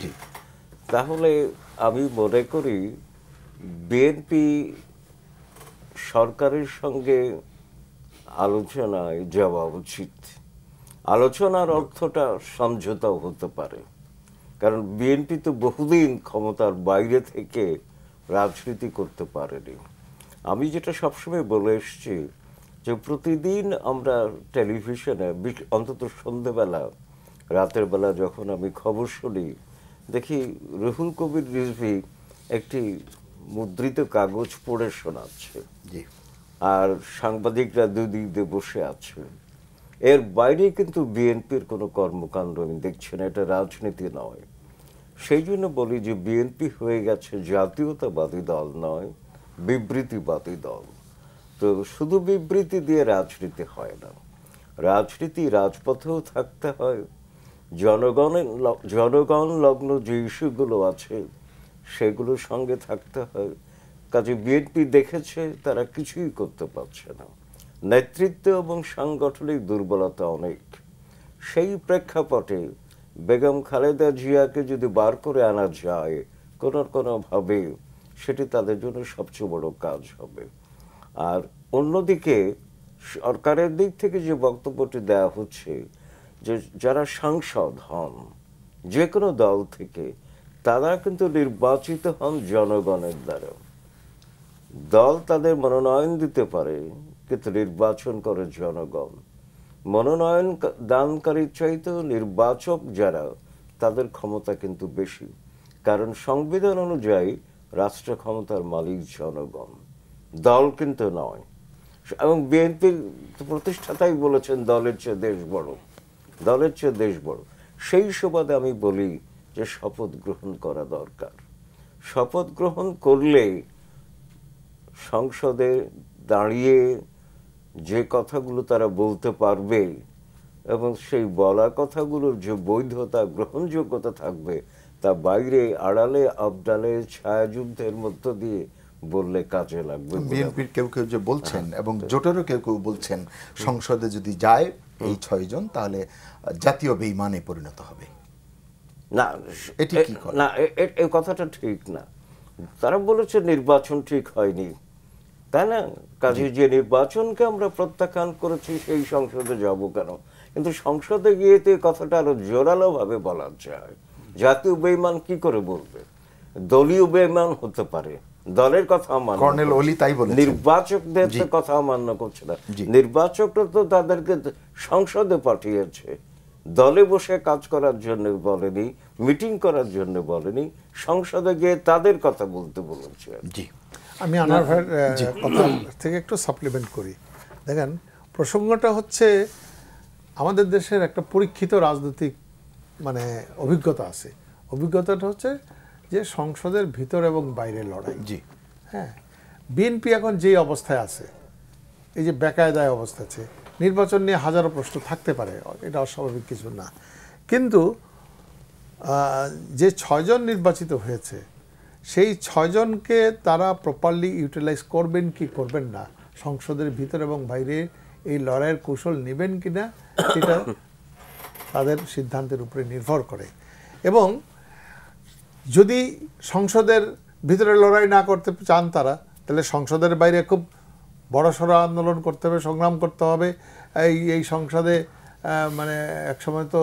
S5: তাহলে আমি মনে করি বিএনপি সরকারের সঙ্গে আলোচনায় যাওয়া উচিত। আলোচনার অর্থটা সমঝোতাও হতে পারে, কারণ বিএনপি তো বহুদিন ক্ষমতার বাইরে থেকে রাজনীতি করতে পারেনি। আমি যেটা সবসময় বলে এসছি যে প্রতিদিন আমরা টেলিভিশনে অন্তত সন্ধ্যেবেলা, রাতের বেলা যখন আমি খবর শুনি, দেখি রুহুল কবির রিজভী একটি মুদ্রিত কাগজ পড়ে শোনাচ্ছে আর সাংবাদিকরা দুদিক দিয়ে বসে আছে। এর বাইরে কিন্তু বিএনপির কোনো কর্মকাণ্ড আমি দেখছি না, এটা রাজনীতি নয়। সেই জন্য বলি যে বিএনপি হয়ে গেছে জাতীয়তাবাদী দল নয়, বিবৃতিবাদী দল। তো শুধু বিবৃতি দিয়ে রাজনীতি হয় না, রাজনীতি রাজপথেও থাকতে হয়, জনগণ লগ্ন যে ইস্যুগুলো আছে সেগুলোর সঙ্গে থাকতে হয়। কাজে বিএনপি দেখেছে তারা কিছুই করতে পারছে না, নেতৃত্ব এবং সাংগঠনিক দুর্বলতা অনেক। সেই প্রেক্ষাপটে বেগম খালেদা জিয়াকে যদি বার করে আনা যায় কোনোভাবে, সেটি তাদের জন্য সবচেয়ে বড় কাজ হবে। আর অন্যদিকে সরকারের দিক থেকে যে বক্তব্যটি দেওয়া হচ্ছে যে যারা সাংসদ হন যে কোনো দল থেকে, তারা কিন্তু নির্বাচিত হন জনগণের দ্বারা। দল তাদের মনোনয়ন দিতে পারে, কিন্তু নির্বাচন করে জনগণ। মনোনয়ন দানকারীর চাইতেও নির্বাচক যারা, তাদের ক্ষমতা কিন্তু বেশি, কারণ সংবিধান অনুযায়ী রাষ্ট্র ক্ষমতার মালিক জনগণ, দল কিন্তু নয়। এবং বিএনপির প্রতিষ্ঠাতাই বলেছেন দলের চেয়ে দেশ বড়, দলের চেয়ে দেশ বড়। সেই সুবাদে আমি বলি যে শপথ গ্রহণ করা দরকার। শপথ গ্রহণ করলে সংসদে দাঁড়িয়ে যে কথাগুলো তারা বলতে পারবে এবং সেই বলা কথাগুলোর যে বৈধতা, গ্রহণযোগ্যতা থাকবে, তা বাইরে আড়ালে আবডালে ছায়াযুদ্ধের মধ্য দিয়ে বললে কাজে লাগবে।
S1: বিএনপির কেউ কেউ যে বলছেন এবং জোটেরও কেউ কেউ বলছেন সংসদে যদি যায় এই 6 জন তাহলে জাতীয় বেঈমানে পরিণত হবে।
S5: না,
S1: এটি কি করে?
S5: না, এই কথাটা ঠিক না। তারা বলেছে নির্বাচন ঠিক হয়নি, তাই না? কাজে যে নির্বাচনকে আমরা প্রত্যাখ্যান করেছি সেই সংসদে যাব কেন? কিন্তু সংসদে গিয়ে তো এই কথাটা আরো জোরালো ভাবে বলা যায়। জাতীয় বেঈমান কি করে বলবে? দলীয় বেঈমান হতে পারে, দলের কথা মান্য,
S1: কর্নেল ওলি তাই বলেছেন,
S5: নির্বাচকদের কথা মান্য করছে না। নির্বাচকরা তো তাদেরকে সংসদে পাঠিয়েছে, দলে বসে কাজ করার জন্য বলেনি, মিটিং করার জন্য বলেনি, সংসদে গিয়ে তাদের কথা বলতে বলেছে।
S1: জি,
S3: আমি আনোয়ার ভাইয়ের কথা থেকে একটু সাপ্লিমেন্ট করি। দেখেন, প্রসঙ্গটা হচ্ছে আমাদের দেশের একটা পরীক্ষিত রাজনৈতিক মানে অভিজ্ঞতা আছে। অভিজ্ঞতাটা হচ্ছে যে সংসদের ভিতর এবং বাইরের লড়াই।
S1: জি,
S3: হ্যাঁ, বিএনপি এখন যে অবস্থায় আছে, এই যে বেকায়দায় অবস্থা আছে, নির্বাচন নিয়ে হাজারো প্রশ্ন থাকতে পারে, এটা অস্বাভাবিক কিছু না, কিন্তু যে 6 জন নির্বাচিত হয়েছে সেই 6 জনকে তারা প্রপারলি ইউটিলাইজ করবেন কি করবেন না, সংসদের ভিতর এবং বাইরে এই লড়াইয়ের কৌশল নেবেন কিনা সেটা তাদের সিদ্ধান্তের উপরে নির্ভর করে। এবং যদি সংসদের ভিতরে লড়াই না করতে চান তারা, তাহলে সংসদের বাইরে খুব বড়সড় আন্দোলন করতে হবে, সংগ্রাম করতে হবে। এই সংসদে মানে একসময় তো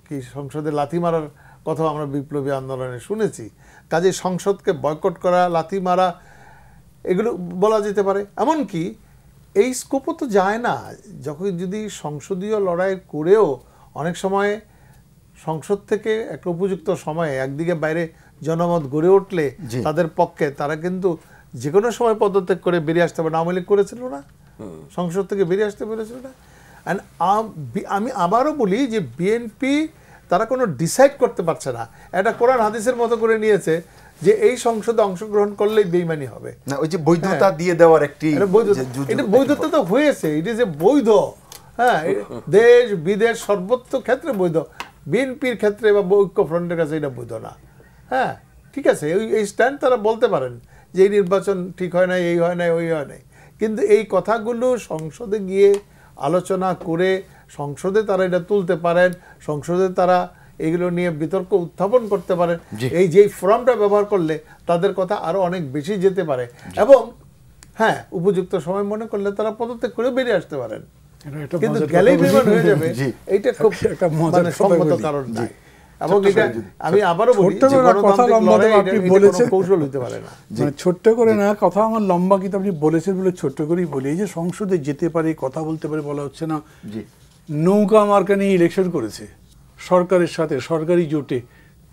S3: কি সংসদে লাথি মারার কথা আমরা বিপ্লবী আন্দোলনে শুনেছি। কাজে সংসদকে বয়কট করা, লাথি মারা, এগুলো বলা যেতে পারে। এমনকি এই স্কোপও তো যায় না, যখন যদি সংসদীয় লড়াই করেও অনেক সময় সংসদ থেকে একটা উপযুক্ত সময়ে একদিকে বাইরে জনমত গড়ে উঠলে তাদের পক্ষে তারা কিন্তু যে কোনো সময় পদত্যাগ করে বেরিয়ে আসতে পারে। আওয়ামী লীগ করেছিল না, সংসদ থেকে বেরিয়ে আসতে পেরেছিল না। অ্যান্ড আমি আবারও বলি যে বিএনপি তারা কোনো ডিসাইড করতে পারছে না, এটা কোরআন হাদিসের মতো করে নিয়েছে যে এই সংসদে অংশগ্রহণ করলেই বেইমানি হবে
S1: না, ওই যে বৈধতা দিয়ে দেওয়ার একটি
S3: এটা বৈধতা তো হয়েছে, ইট ইজ এ বৈধ, হ্যাঁ, দেশ বিদেশ সর্বত্র ক্ষেত্রে বৈধ, বিএনপির ক্ষেত্রে বা ঐক্যফ্রন্টের কাছে এটা বৈধ না। হ্যাঁ, ঠিক আছে, এই স্ট্যান্ড তারা বলতে পারেন যে এই নির্বাচন ঠিক হয় না, এই হয় না, ওই হয় না, কিন্তু এই কথাগুলো সংসদে গিয়ে আলোচনা করে সংসদে তারা এটা তুলতে পারেন, সংসদে তারা এগুলো নিয়ে বিতর্ক উত্থাপন করতে পারেন। এই যে ফোরামটা ব্যবহার করলে তাদের কথা আরো অনেক বেশি যেতে পারে এবং হ্যাঁ উপযুক্ত সময় মনে করলে তারা পদত্যাগ করে বেরিয়ে আসতে পারেন। কিন্তু গেলেই বিমান হয়ে যাবে, এইটা খুব মানে সঙ্গত কারণ নাই। এবং এটা আমি আবারও বলি যে গণতান্ত্রিক লড়াই আপনি বলেছেন কৌশল হতে পারে না,
S2: মানে ছোট্ট করে না কথা আমার লম্বা, কিন্তু আপনি বলেছেন বলে ছোট্ট করেই বলি, এই যে সংসদে যেতে পারে, কথা বলতে পারে বলা হচ্ছে না। নৌকা মার্কা নিয়ে ইলেকশন করেছে সরকারের সাথে, সরকারি জোটে,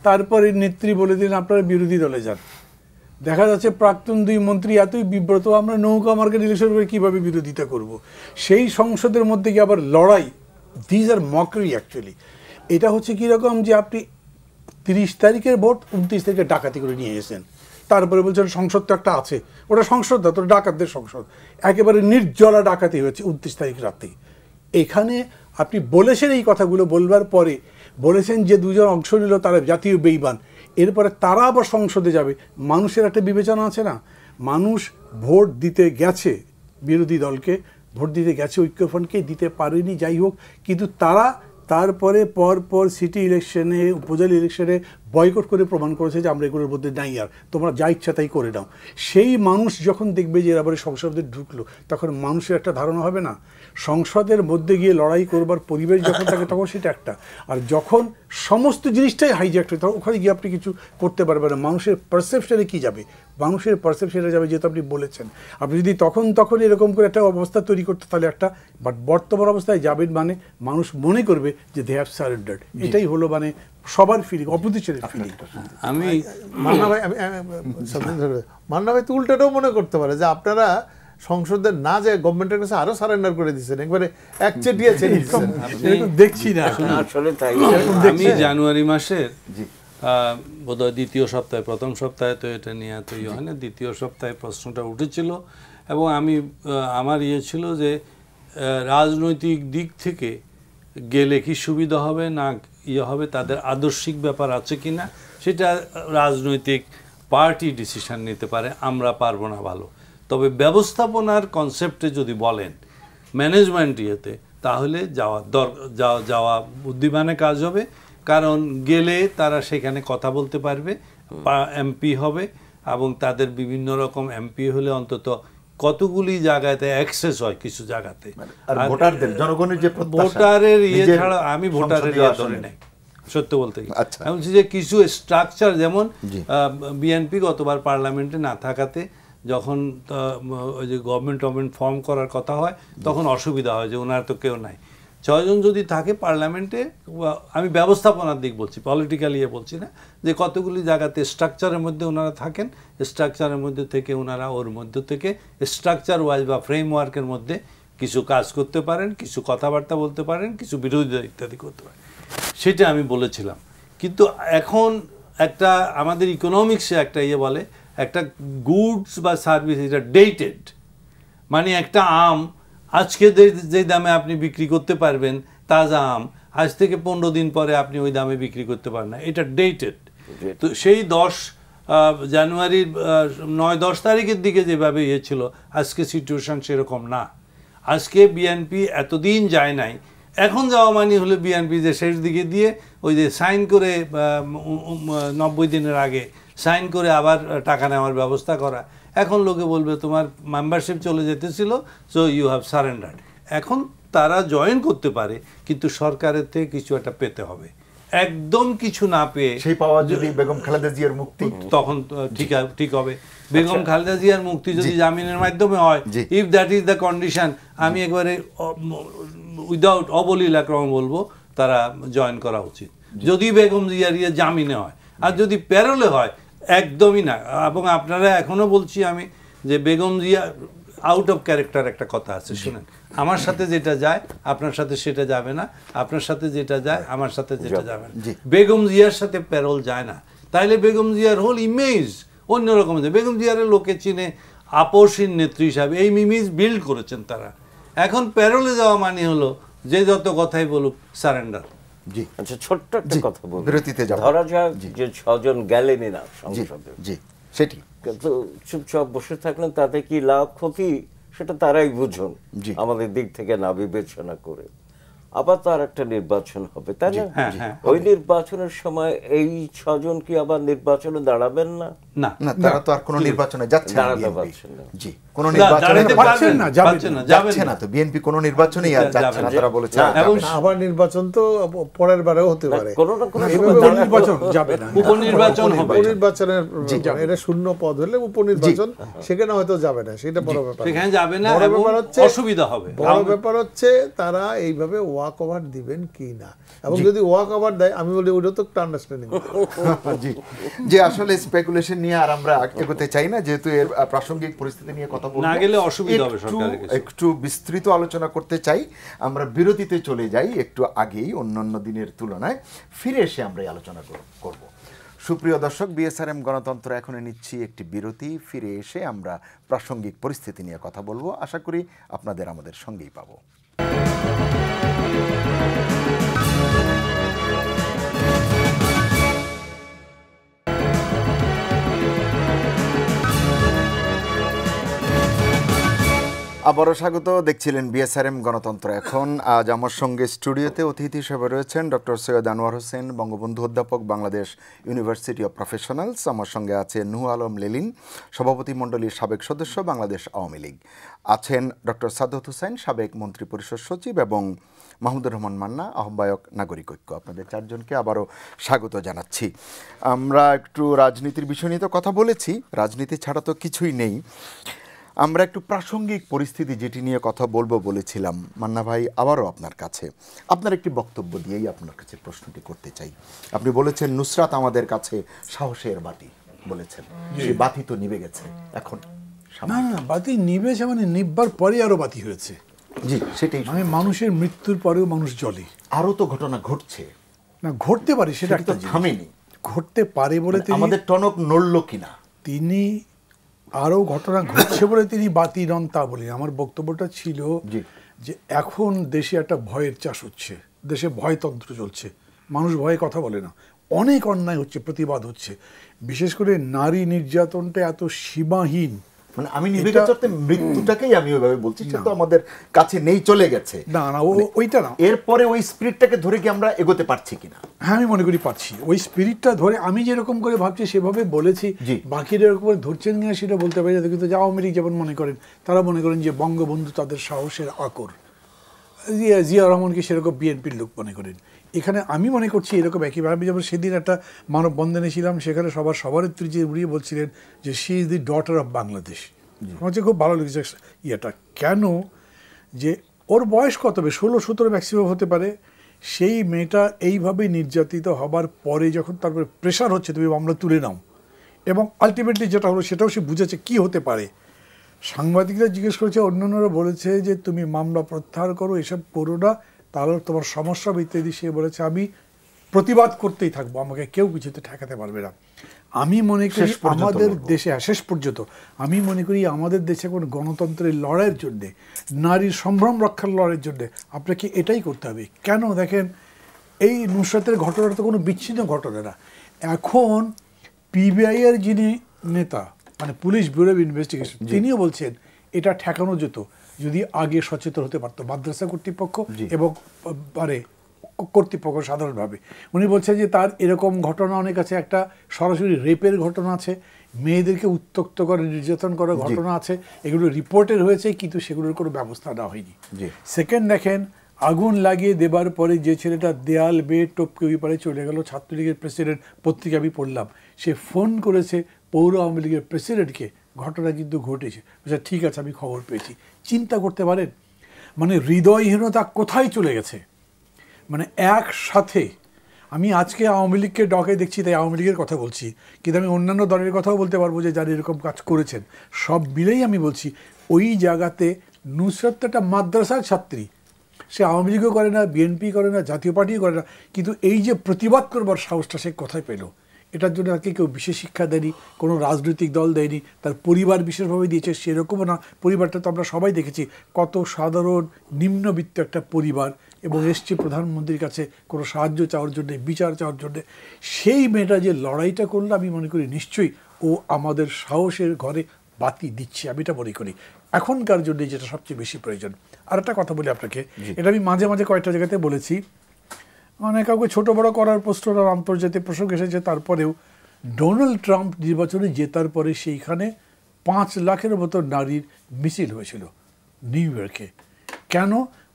S2: তারপরে নেত্রী বলে দিন আপনারা বিরোধী দলে যান। দেখা যাচ্ছে প্রাক্তন 2 মন্ত্রী এতই বিব্রত, আমরা নৌকা মার্কেট ইলেকশন করে কীভাবে বিরোধিতা করব। সেই সংসদের মধ্যে গিয়ে আবার লড়াই, দিজ আর মকরি অ্যাকচুয়ালি। এটা হচ্ছে কীরকম যে আপনি 30 তারিখের ভোট 29 তারিখে ডাকাতি করে নিয়ে এসেছেন, তারপরে বলছেন সংসদ তো একটা আছে, ওটা সংসদ না, তো ডাকাতদের সংসদ। একেবারে নির্জলা ডাকাতি হয়েছে 29 তারিখ রাতে। এখানে আপনি বলেছেন এই কথাগুলো বলবার পরে বলেছেন যে 2 জন অংশ নিল তারা জাতীয় বেঈমান, এরপরে তারা আবার সংসদে যাবে। মানুষের একটা বিবেচনা আছে না, মানুষ ভোট দিতে গেছে, বিরোধী দলকে ভোট দিতে গেছে, ঐক্যফ্রন্টকে দিতে পারেনি, যাই হোক, কিন্তু তারা তারপরে পর সিটি ইলেকশনে, উপজেলা ইলেকশনে বয়কট করে প্রমাণ করেছে যে আমরা এগুলোর মধ্যে নাই, আর তোমরা যা ইচ্ছা তাই করে নাও। সেই মানুষ যখন দেখবে যে এবারে সংসদে ঢুকলো, তখন মানুষের একটা ধারণা হবে না, সংসদের মধ্যে গিয়ে লড়াই করবার পরিবেশ যখন থাকে তখন সেটা একটা, আর যখন সমস্ত জিনিসটাই হাইজ্যাক্ট হয় তখন ওখানে গিয়ে আপনি কিছু করতে পারবেন না। মানুষের পারসেপশনে কী যাবে, মানুষের পারসেপশনে যাবে, যেহেতু আপনি বলেছেন, আপনি যদি তখন এরকম করে একটা অবস্থা তৈরি করতে, তাহলে একটা, বাট বর্তমান অবস্থায় যাবেন মানে মানুষ মনে করবে যে দে হ্যাভ সারেন্ডার্ড, এটাই হলো মানে সবার ফিলিং, অপোজিশনের ফিলিং।
S3: আমি মান্না ভাই তো উল্টাটাও মনে করতে পারে যে আপনারা সংসদের না যায় গভর্নমেন্টের কাছে আরো সারেন্ডার করে দিচ্ছেন, একবারে একচেটিয়া ছেড়ে দিচ্ছেন।
S2: দেখছি না
S5: আসলে তাই।
S4: আমি জানুয়ারি মাসের বোধহয় 2য় সপ্তাহে, প্রথম সপ্তাহে তো এটা নিয়ে এত হয় না, 2য় সপ্তাহে প্রশ্নটা উঠেছিল এবং আমি আমার ছিল যে রাজনৈতিক দিক থেকে গেলে কি সুবিধা হবে না হবে, তাদের আদর্শিক ব্যাপার আছে কিনা সেটা রাজনৈতিক পার্টি ডিসিশন নিতে পারে, আমরা পারবো না ভালো। তবে ব্যবস্থাপনার কনসেপ্টে যদি বলেন ম্যানেজমেন্ট ইয়েতে, তাহলে যাওয়া বুদ্ধিমানের কাজ হবে, কারণ গেলে তারা সেখানে কথা বলতে পারবে, এমপি হবে এবং তাদের বিভিন্ন রকম এমপি হলে অন্তত কতগুলি জায়গাতে অ্যাক্সেস হয়, কিছু জায়গাতে
S1: ভোটারদের জনগণের যে
S4: ভোটারের ছাড়া আমি ভোটারের ধরে নেই সত্য বলতে গেলে। আমি বলছি যে কিছু স্ট্রাকচার, যেমন বিএনপি গতবার পার্লামেন্টে না থাকাতে যখন ওই যে গভর্নমেন্ট ফর্ম করার কথা হয় তখন অসুবিধা হয় যে ওনার তো কেউ নাই। 6 জন যদি থাকে পার্লামেন্টে, আমি ব্যবস্থাপনার দিক বলছি, পলিটিক্যাল বলছি না, যে কতগুলি জায়গাতে স্ট্রাকচারের মধ্যে ওনারা থাকেন, স্ট্রাকচারের মধ্যে থেকে ওনারা ওর মধ্যে থেকে স্ট্রাকচার ওয়াইজ বা ফ্রেমওয়ার্কের মধ্যে কিছু কাজ করতে পারেন, কিছু কথাবার্তা বলতে পারেন, কিছু বিরোধিতা ইত্যাদি করতে পারেন, সেটা আমি বলেছিলাম। কিন্তু এখন একটা আমাদের ইকোনমিক্সে একটা বলে, একটা গুডস বা সার্ভিস, এটা ডেটেড, মানে একটা আম আজকে যে দামে আপনি বিক্রি করতে পারবেন তাজা আম, আজ থেকে 15 দিন পরে আপনি ওই দামে বিক্রি করতে পারেন না, এটা ডেটেড। তো সেই 10 জানুয়ারির 9-10 তারিখের দিকে যেভাবে ইয়ে ছিল, আজকে সিচুয়েশন সেরকম না। আজকে বিএনপি এতদিন যায় নাই, এখন যাওয়া মানে হলো বিএনপি যে শেষ দিকে দিয়ে ওই যে সাইন করে 90 দিনের আগে সাইন করে আবার টাকা নেওয়ার ব্যবস্থা করা। এখন লোকে বলবে তোমার মেম্বারশিপ চলে যেতেছিল, সো ইউ হ্যাভ সারেন্ডার্ড। এখন তারা জয়েন করতে পারে, কিন্তু সরকারের থেকে কিছু একটা পেতে হবে। একদম কিছু না পেয়ে
S1: সেই পাওয়া যদি বেগম খালেদা জিয়ার মুক্তি,
S4: তখন ঠিক হবে। বেগম খালেদা জিয়ার মুক্তি যদি জামিনের মাধ্যমে হয়, if that is the condition, আমি একবারে উইদাউট অবলীলাক্রমে বলবো তারা জয়েন করা উচিত, যদি বেগম জিয়ার জামিনে হয়। আর যদি প্যারোলে হয় একদমই না। এবং আপনারা এখনো বলছি আমি যে Begum Zia out of character একটা কথা আছে, শুনেন, আমার সাথে যেটা যায় আপনার সাথে সেটা যাবে না, আপনার সাথে যেটা যায় আমার সাথে যেটা যাবে না। বেগম জিয়ার সাথে প্যারোল যায় না, তাইলে বেগম জিয়ার হোল ইমেজ অন্যরকম। বেগম জিয়ার লোকে চিনে আপসীন নেত্রী হিসাবে, এই ইমেজ বিল্ড করেছেন তারা। এখন প্যারোলে যাওয়া মানে হলো যে যত কথাই বলুক সারেন্ডার।
S5: জি, আচ্ছা, ছোট্ট একটা কথা বলবো,
S1: বিরতিতে যাব।
S5: ধরা যাক যে 6 জন গেলেনই না সংসদে,
S1: জি সেটি,
S5: কিন্তু চুপচাপ বসে থাকলেন, তাতে কি লাভ ক্ষতি সেটা তারাই বুঝুন, আমাদের দিক থেকে না বিবেচনা করে। আবার তার একটা নির্বাচন হবে, তাই না? ওই নির্বাচনের সময় এই 6 জন কি আবার নির্বাচনে দাঁড়াবেন না?
S1: না, তারা তো আর কোনো নির্বাচনে যাচ্ছে না।
S5: দাঁড়াতে পারছেন না।
S1: জি, কোনো নির্বাচনে যাচ্ছে না, তো বিএনপি কোনো নির্বাচনেই আর যাচ্ছে না, তারা বলেছে।
S3: এবং আবার নির্বাচন তো পরের বারেও হতে পারে,
S5: কোনো না কোনো
S2: নির্বাচন যাবে না,
S4: উপনির্বাচন হবে।
S3: উপনির্বাচনের এটা শূন্য পদ হলে উপনির্বাচন, সেখানে হয়তো যাবে না, সেটা বড় ব্যাপার।
S4: সেখানে যাবে না,
S3: বড় ব্যাপার হচ্ছে
S4: অসুবিধা হবে।
S3: বড় ব্যাপার হচ্ছে তারা এইভাবে ওয়াক ওভার দিবেন কি না, এবং যদি ওয়াক ওভার দেয় আমি বলি ওটা তো একটা আন্ডারস্ট্যান্ডিং।
S1: জি, যে আসলে স্পেকুলেশন নিয়ে আর আমরা এগোতে চাই না, যেহেতু এর প্রাসঙ্গিক পরিস্থিতি নিয়ে কথা বলবো,
S4: না গেলে অসুবিধা হবে সরকারের কাছে।
S1: একটু বিস্তৃত আলোচনা করতে চাই। আমরা বিরতিতে চলে যাই একটু আগেই, অন্যান্য দিনের তুলনায়। ফিরে এসে আমরা এই আলোচনা করব। সুপ্রিয় দর্শক, বিএসআরএম গণতন্ত্র এখন নিচ্ছি একটি বিরতি। ফিরে এসে আমরা প্রাসঙ্গিক পরিস্থিতি নিয়ে কথা বলবো। আশা করি আপনাদের আমাদের সঙ্গেই পাবো। আবারও স্বাগত। দেখছিলেন বিএসআরএম গণতন্ত্র এখন। আজ আমার সঙ্গে স্টুডিওতে অতিথি হিসেবে রয়েছেন ডক্টর সৈয়দ আনোয়ার হোসেন, বঙ্গবন্ধু অধ্যাপক, বাংলাদেশ ইউনিভার্সিটি অব প্রফেশনালস। আমার সঙ্গে আছে নূহ আলম লেলিন, সভাপতি মণ্ডলীর সাবেক সদস্য, বাংলাদেশ আওয়ামী লীগ। আছেন ডক্টর সাদত হোসেন, সাবেক মন্ত্রী পরিষদ সচিব, এবং মাহমুদুর রহমান মান্না, আহ্বায়ক, নাগরিক ঐক্য। আপনাদের চারজনকে আবারও স্বাগত জানাচ্ছি। আমরা একটু রাজনীতির বিষয় নিয়ে তো কথা বলেছি, রাজনীতি ছাড়া তো কিছুই নেই। আমরা একটু প্রাসঙ্গিক পরিস্থিতি যেটি নিয়ে কথা বলবো বলেছিলাম। মান্না ভাই, আবারও আপনার কাছে আপনার একটি বক্তব্য দিয়েই আপনার কাছে প্রশ্নটি করতে চাই। আপনি বলেছেন নুসরাত আমাদের কাছে সাহসের বাতি বলেছেন, সেই বাতি তো নিভে গেছে এখন।
S2: না না, বাতি নিভেছে মানে নিভবার পরে আরো বাতি হয়েছে।
S1: জি, সেটাই।
S2: মানে মানুষের মৃত্যুর পরেও মানুষ জ্বলে।
S1: আরো তো ঘটনা ঘটছে,
S2: না ঘটতে পারে, সেটা একটা
S1: থামেনি।
S2: ঘটতে পারে বলে
S1: আমাদের টনক নড়ল কিনা,
S2: তিনি আরও ঘটনা ঘটছে বলে তিনি বাতি নন তা বলি। আমার বক্তব্যটা ছিল যে এখন দেশে একটা ভয়ের চাষ হচ্ছে, দেশে ভয়তন্ত্র চলছে, মানুষ ভয়ে কথা বলে না, অনেক অন্যায় হচ্ছে, প্রতিবাদ হচ্ছে। বিশেষ করে নারী নির্যাতনটা এত সীমাহীন,
S1: মানে আমি নিভে গেছে মৃত্যুটাকেই আমি ওইভাবে বলছি, সেটা তো আমাদের কাছে নেই, চলে গেছে।
S2: না না, ওইটা না।
S1: এরপরে ওই স্পিরিটটাকে ধরে কি আমরা এগোতে পারছি কিনা?
S2: হ্যাঁ, আমি মনে করি পারছি। ওই স্পিরিটটা ধরে আমি যেরকম করে ভাবছি সেভাবে বলেছি, বাকিরা এরকম করে ধরছেন কিনা সেটা বলতে পারি না। কিন্তু আওয়ামী লীগ যেমন মনে করেন, তারা মনে করেন যে বঙ্গবন্ধু তাদের সাহসের আকর, জিয়া রহমানকে সেরকম বিএনপির লোক মনে করেন। এখানে আমি মনে করছি এরকম একইভাবে, যেমন সেদিন একটা মানববন্ধনে ছিলাম, সেখানে সভানেত্রী যে উড়িয়ে বলছিলেন যে she is the daughter of Bangladesh. আমার হচ্ছে খুব ভালো লেগেছে ইয়েটা। কেন? যে ওর বয়স কত হবে, 16-17 ম্যাক্সিমাম হতে পারে। সেই মেয়েটা এইভাবে নির্যাতিত হবার পরে যখন তারপরে প্রেশার হচ্ছে তুমি মামলা তুলে নাও, এবং আলটিমেটলি যেটা হলো সেটাও সে বুঝেছে কী হতে পারে। সাংবাদিকরা জিজ্ঞেস করেছে, অন্যান্যরা বলেছে যে তুমি মামলা প্রত্যাহার করো, এসব করো না, তাহলে তোমার সমস্যা ইত্যাদি। সে বলেছে আমি প্রতিবাদ করতেই থাকবো, আমাকে কেউ কিছুতে ঠেকাতে পারবে না। আমি মনে করি
S1: শেষ পর্যন্ত
S2: আমাদের
S1: লড়বো।
S2: দেশে শেষ পর্যন্ত আমি মনে করি আমাদের দেশে এখন গণতন্ত্রের লড়াইয়ের জন্যে, নারীর সম্ভ্রম রক্ষার লড়াইয়ের জন্যে আপনাকে এটাই করতে হবে। কেন দেখেন, এই নুসরাতের ঘটনাটা তো কোনো বিচ্ছিন্ন ঘটনা না। এখন পিবিআই এর যিনি নেতা, মানে পুলিশ ব্যুরো অফ ইনভেস্টিগেশন, তিনিও বলছেন এটা ঠেকানো যেত যদি আগে সচেতন হতে পারতো মাদ্রাসা কর্তৃপক্ষ এবং মানে কর্তৃপক্ষ সাধারণভাবে। উনি বলছেন যে তার এরকম ঘটনা অনেক আছে, একটা সরাসরি রেপের ঘটনা আছে, মেয়েদেরকে উত্ত্যক্ত করে নির্যাতন করার ঘটনা আছে, এগুলো রিপোর্টেড হয়েছে কিন্তু সেগুলোর কোনো ব্যবস্থা নেওয়া হয়নি। সেকেন্ড দেখেন, আগুন লাগিয়ে দেবার পরে যে ছেলেটা দেয়াল বেয়ে টপকে ওই পারে চলে গেল, ছাত্রলীগের প্রেসিডেন্ট, পত্রিকা আমি পড়লাম, সে ফোন করেছে পৌর আওয়ামী লীগের প্রেসিডেন্টকে, ঘটনা কিন্তু ঘটেছে, ঠিক আছে আমি খবর পেয়েছি। চিন্তা করতে পারেন মানে হৃদয়হীনতা কোথায় চলে গেছে। মানে একসাথে আমি আজকে আওয়ামী লীগকে ডকে দেখছি তাই আওয়ামী লীগের কথা বলছি, কিন্তু আমি অন্যান্য দলের কথাও বলতে পারবো যে যারা এরকম কাজ করেছেন, সব মিলেই আমি বলছি ওই জায়গাতে নুসরাত তো একটা মাদ্রাসার ছাত্রী, সে আওয়ামী লীগও করে না, বিএনপি করে না, জাতীয় পার্টিও করে না, কিন্তু এই যে প্রতিবাদ করবার সাহসটা সে কোথায় পেল? এটার জন্য তাকে কেউ বিশেষ শিক্ষা দেয়নি, কোনো রাজনৈতিক দল দেয়নি, তার পরিবার বিশেষভাবে দিয়েছে সেরকমও না। পরিবারটা তো আমরা সবাই দেখেছি কত সাধারণ নিম্নবিত্ত একটা পরিবার, এবং এসছে প্রধানমন্ত্রীর কাছে কোনো সাহায্য চাওয়ার জন্যে, বিচার চাওয়ার জন্যে। সেই মেয়েটা যে লড়াইটা করলো, আমি মনে করি নিশ্চয়ই ও আমাদের সাহসের ঘরে বাতি দিচ্ছে, আমি এটা মনে করি এখনকার জন্য যেটা সবচেয়ে বেশি প্রয়োজন। আর একটা কথা বলি আপনাকে, এটা আমি মাঝে মাঝে কয়েকটা জায়গাতে বলেছি, মানে কাউকে ছোট বড় করার প্রশ্ন আর আন্তর্জাতিক প্রসঙ্গ এসেছে, তারপরেও ডোনাল্ড ট্রাম্প নির্বাচনে জেতার পরে সেইখানে 5 লাখের মতো নারীর মিছিল হয়েছিল নিউ ইয়র্কে। কেন?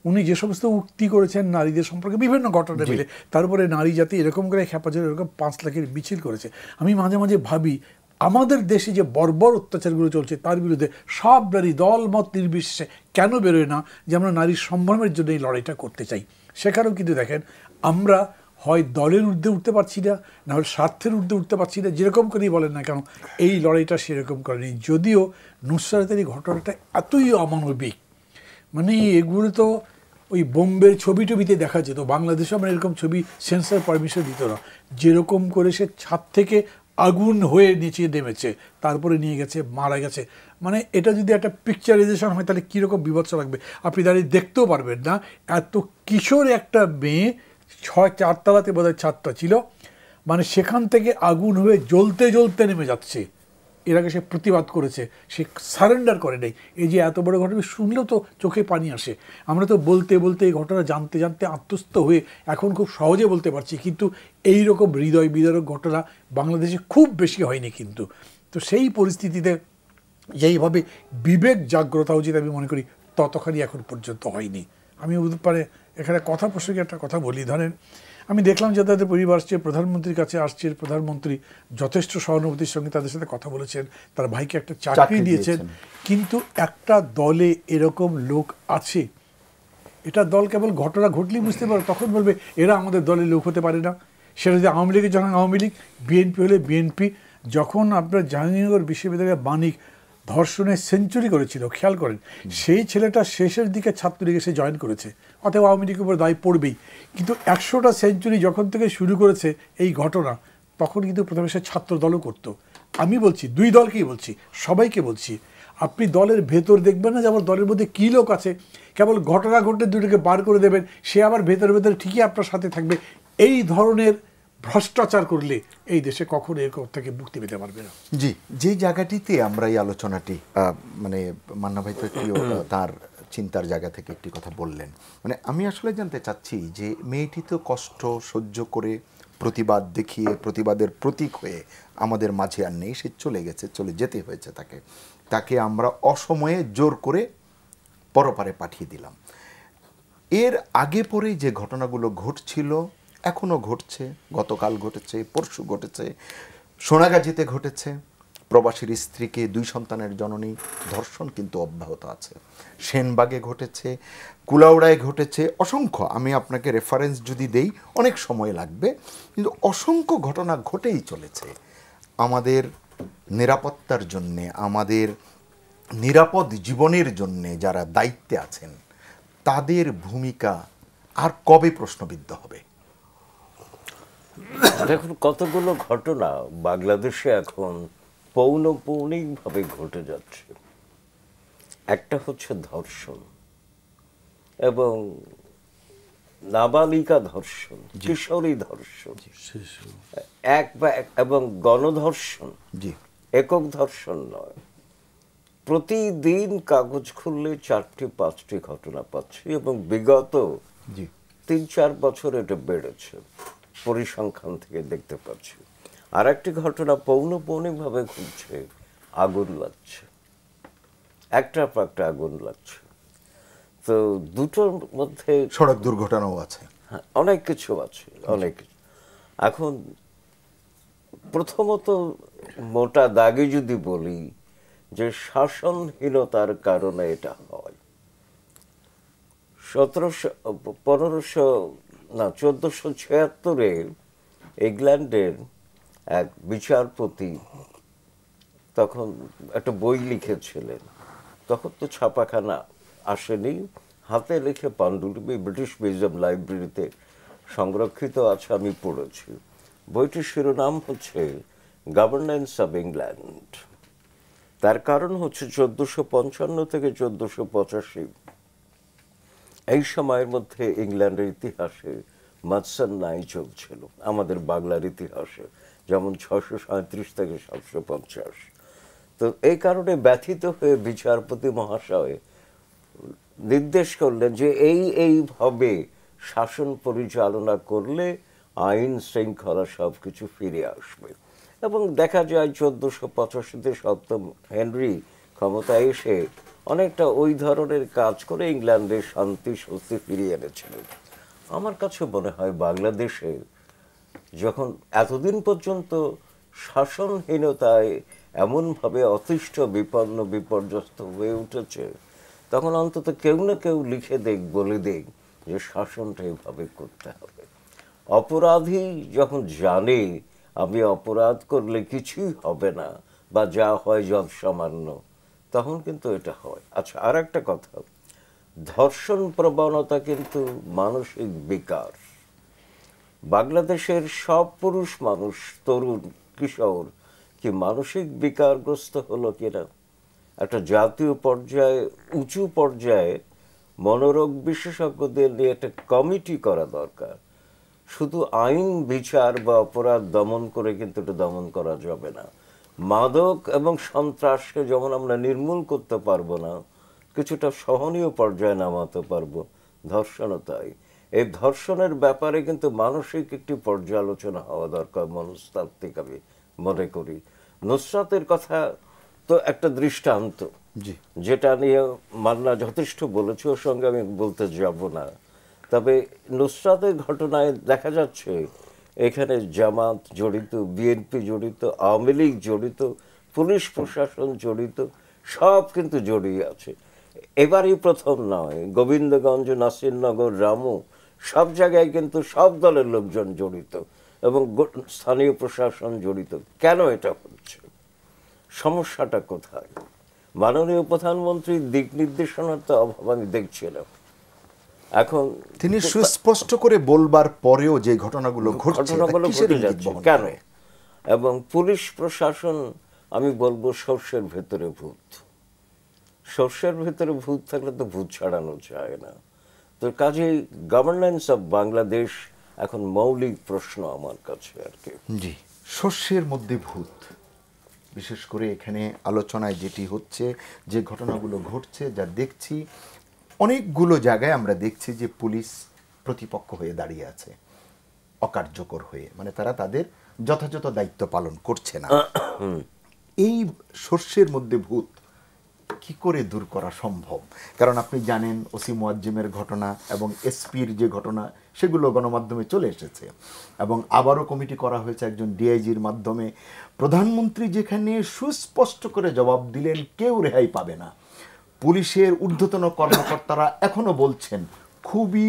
S2: উনি যে সমস্ত উক্তি করেছেন নারীদের সম্পর্কে বিভিন্ন ঘটনা মিলে, তারপরে নারী জাতি এরকম করে খেপাচে এরকম 5 লাখের মিছিল করেছে। আমি মাঝে মাঝে ভাবি আমাদের দেশে যে বর্বর অত্যাচারগুলো চলছে তার বিরুদ্ধে সব নারী দল মত নির্বিশেষে কেন বেরোয় না যে আমরা নারীর সম্ভ্রমের জন্য এই লড়াইটা করতে চাই? সেখানেও কিন্তু দেখেন আমরা হয় দলের ঊর্ধ্বে উঠতে পারছি না, না হলে স্বার্থের ঊর্ধ্বে উঠতে পারছি না, যেরকম করেই বলেন না কেন এই লড়াইটা সেরকম করেনি। যদিও নুসরাতের এই ঘটনাটা এতই অমানবিক, মানে এগুলো তো ওই বোম্বের ছবি টবিতে দেখা যেত, বাংলাদেশে আমরা এরকম ছবি সেন্সর পারমিশন দিত না। যেরকম করে সে ছাদ থেকে আগুন হয়ে নিচে নেমেছে, তারপরে নিয়ে গেছে, মারা গেছে, মানে এটা যদি একটা পিকচারাইজেশন হয় তাহলে কীরকম বিভৎস লাগবে আপনি দাঁড়িয়ে দেখতেও পারবেন না। এত কিশোর একটা মেয়ে, 4 তলাতে বোধহয় ছাদটা ছিল, মানে সেখান থেকে আগুন হয়ে জ্বলতে জ্বলতে নেমে যাচ্ছে। এর আগে সে প্রতিবাদ করেছে, সে সারেন্ডার করে নেই। এই যে এত বড় ঘটনা শুনলেও তো চোখে পানি আসে। আমরা তো বলতে বলতে এই ঘটনা জানতে জানতে আত্মস্থ হয়ে এখন খুব সহজে বলতে পারছি, কিন্তু এই রকম হৃদয় বিদারক ঘটনা বাংলাদেশে খুব বেশি হয়নি। কিন্তু তো সেই পরিস্থিতিতে যেইভাবে বিবেক জাগ্রতা উচিত আমি মনে করি ততখানি এখন পর্যন্ত হয়নি। আমি পারে এখানে কথা প্রসঙ্গে একটা কথা বলি, ধরেন আমি দেখলাম যে তাদের পরিবার আসছে, প্রধানমন্ত্রীর কাছে আসছে, প্রধানমন্ত্রী যথেষ্ট সহানুভূতির সঙ্গে তাদের সাথে কথা বলেছেন, তার ভাইকে একটা চাকরি দিয়েছেন, কিন্তু একটা দলে এরকম লোক আছে, এটা দল কেবল ঘটনা ঘটলেই বুঝতে পারে, তখন বলবে এরা আমাদের দলের লোক হতে পারে না। সেটা যদি আওয়ামী লীগের যখন আওয়ামী লীগ, বিএনপি হলে বিএনপি। যখন আপনার জাহাঙ্গীরনগর বিশ্ববিদ্যালয়ের বাণিক ধর্ষণে সেঞ্চুরি করেছিল, খেয়াল করেন, সেই ছেলেটা শেষের দিকে ছাত্রলীগে সে জয়েন করেছে, অতএব আওয়ামী লীগের উপর দায় পড়বেই। কিন্তু 100টা সেঞ্চুরি যখন থেকে শুরু করেছে এই ঘটনা, তখন কিন্তু প্রথমে সে ছাত্র দলও করতো। আমি বলছি 2 দলকেই বলছি, সবাইকে বলছি, আপনি দলের ভেতর দেখবেন না যে আমার দলের মধ্যে কী লোক আছে, কেবল ঘটনা ঘটলে দুটোকে বার করে দেবেন, সে আবার ভেতরে ভেতরে ঠিকই আপনার সাথে থাকবে। এই ধরনের ভ্রষ্টাচার করলে এই দেশে কখনো এরকম থেকে মুক্তি পেতে পারবে না।
S1: জি, যে জায়গাটিতে আমরা এই আলোচনাটি মানে মান্না ভাই তো একটু তার চিন্তার জায়গা থেকে একটি কথা বললেন, মানে আমি আসলে জানতে চাচ্ছি যে মেয়েটি তো কষ্ট সহ্য করে প্রতিবাদ দেখিয়ে প্রতিবাদের প্রতীক হয়ে আমাদের মাঝে আর নেই, সে চলে গেছে, চলে যেতে হয়েছে তাকে আমরা অসময়ে জোর করে পরপারে পাঠিয়ে দিলাম। এর আগে পরে যে ঘটনাগুলো ঘটছিল, এখনও ঘটছে, গতকাল ঘটেছে, পরশু ঘটেছে, সোনাগাজীতে ঘটেছে, প্রবাসীর স্ত্রীকে 2 সন্তানের জননী ধর্ষণ কিন্তু অব্যাহত আছে, সেনবাগে ঘটেছে, কুলাউড়ায় ঘটেছে, অসংখ্য, আমি আপনাকে রেফারেন্স যদি দেই অনেক সময় লাগবে, কিন্তু অসংখ্য ঘটনা ঘটেই চলেছে। আমাদের নিরাপত্তার জন্যে, আমাদের নিরাপদ জীবনের জন্যে যারা দায়িত্বে আছেন তাদের ভূমিকা আর কবে প্রশ্নবিদ্ধ হবে?
S5: দেখুন কতগুলো ঘটনা বাংলাদেশে এখন পৌনঃপুনিকভাবে ঘটে যাচ্ছে। একটা হচ্ছে ধর্ষণ এবং নাবালিকা ধর্ষণ, কিশোরী ধর্ষণ, এবং গণধর্ষণ, একক ধর্ষণ নয়। প্রতিদিন কাগজ খুললে 4-5টি ঘটনা পাচ্ছি এবং বিগত 3-4 বছর এটা বেড়েছে, পরিসংখ্যান থেকে দেখতে পাচ্ছি। আর একটি ঘটনা পৌনঃপুনিকভাবে ঘটছে, আগুন লাগছে, একটার পর একটা আগুন লাগছে। তো দুটোর মধ্যে
S1: সড়ক দুর্ঘটনাও আছে,
S5: অনেক কিছু আছে, অনেক কিছু। এখন প্রথমত মোটা দাগে যদি বলি যে শাসনহীনতার কারণে এটা হয়। 1476-এ ইংল্যান্ডের এক বিচারপতি তখন একটা বই লিখেছিলেন। তখন তো ছাপাখানা আসেনি, হাতে লিখে পাণ্ডুলিপি ব্রিটিশ মিউজিয়াম লাইব্রেরিতে সংরক্ষিত আছে, আমি পড়েছি। বইটির শিরোনাম হচ্ছে গভর্নেন্স অব ইংল্যান্ড। তার কারণ হচ্ছে 1455 থেকে 1485 এই সময়ের মধ্যে ইংল্যান্ডের ইতিহাসে মাৎসান নাই চলছিল, আমাদের বাংলার ইতিহাসে যেমন 637 থেকে 750। তো এই কারণে ব্যথিত হয়ে বিচারপতি মহাশয় নির্দেশ করলেন যে এইভাবে শাসন পরিচালনা করলে আইন শৃঙ্খলা সবকিছু ফিরে আসবে। এবং দেখা যায় 1485-তে 7ম হেনরি ক্ষমতায় এসে অনেকটা ওই ধরনের কাজ করে ইংল্যান্ডের শান্তি স্বস্তি ফিরিয়ে এনেছিলেন। আমার কাছে মনে হয় বাংলাদেশে যখন এতদিন পর্যন্ত শাসনহীনতায় এমনভাবে অতিষ্ঠ বিপন্ন বিপর্যস্ত হয়ে উঠেছে, তখন অন্তত কেউ না কেউ লিখে দেখ, বলে দেখ যে শাসনটা এভাবে করতে হবে। অপরাধী যখন জানে আমি অপরাধ করলে কিছুই হবে না বা যা হয় যৎ সামান্য, তখন কিন্তু এটা হয়। আচ্ছা, আর একটা কথা, ধর্ষণ প্রবণতা কিন্তু মানসিক বিকার। বাংলাদেশের সব পুরুষ মানুষ, তরুণ, কিশোর কি মানসিক বিকারগ্রস্ত হলো কিনা? একটা জাতীয় পর্যায়ে, উঁচু পর্যায়ে মনোরোগ বিশেষজ্ঞদের নিয়ে একটা কমিটি করা দরকার। শুধু আইন বিচার বা অপরাধ দমন করে কিন্তু এটা দমন করা যাবে না। মাদক এবং সন্ত্রাসকে যেমন আমরা নির্মূল করতে পারবো না, কিছুটা সহনীয় পর্যায়ে নামাতে পারবো, ধর্ষণও তাই। এই ধর্ষণের ব্যাপারে কিন্তু মানসিক একটি পর্যালোচনা হওয়া দরকার, মনস্তাত্ত্বিক আমি মনে করি। নুসরাতের কথা তো একটা দৃষ্টান্ত, যেটা নিয়ে মান্না যথেষ্ট বলেছে, ওর সঙ্গে আমি বলতে যাব না। তবে নুসরাতের ঘটনায় দেখা যাচ্ছে এখানে জামাত জড়িত, বিএনপি জড়িত, আওয়ামী লীগ জড়িত, পুলিশ প্রশাসন জড়িত, সব কিন্তু জড়িয়ে আছে। এবারই প্রথম নয়, গোবিন্দগঞ্জ, নাসিরনগর, রামু, সব জায়গায় কিন্তু সব দলের লোকজন জড়িত এবং স্থানীয় প্রশাসন জড়িত। কেন এটা হচ্ছে? সমস্যাটা কোথায়? মাননীয় প্রধানমন্ত্রীর দিক নির্দেশনার তো অভাব আমি দেখছিলাম। এখন
S1: তিনি সুস্পষ্ট করে বলবার পরেও যে ঘটনাগুলো ঘটছে
S5: কেন? এবং পুলিশ প্রশাসন, আমি বলবো সর্ষের ভেতরে ভূত। সর্ষের ভেতরে ভূত থাকলে তো ভূত ছাড়ানো যায় না। তো কাজেই গভর্নেন্স অফ বাংলাদেশ এখন মৌলিক প্রশ্ন আমার কাছে আর কি।
S1: জি, সর্ষের মধ্যে ভূত, বিশেষ করে এখানে আলোচনায় যেটি হচ্ছে, যে ঘটনাগুলো ঘটছে, যা দেখছি, অনেকগুলো জায়গায় আমরা দেখছি যে পুলিশ প্রতিপক্ষ হয়ে দাঁড়িয়ে আছে, অকার্যকর হয়ে, মানে তারা তাদের যথাযথ দায়িত্ব পালন করছে না। এই সর্ষের মধ্যে ভূত কি করে দূর করা সম্ভব? কারণ আপনি জানেন ওসি মুয়াজ্জেমের ঘটনা এবং এসপির যে ঘটনা, সেগুলো গণমাধ্যমে চলে এসেছে এবং আবারও কমিটি করা হয়েছে একজন ডিআইজির মাধ্যমে। প্রধানমন্ত্রী যেখানে সুস্পষ্ট করে জবাব দিলেন কেউ রেহাই পাবে না, পুলিশের ঊর্ধ্বতন কর্মকর্তারা এখনো বলছেন খুবই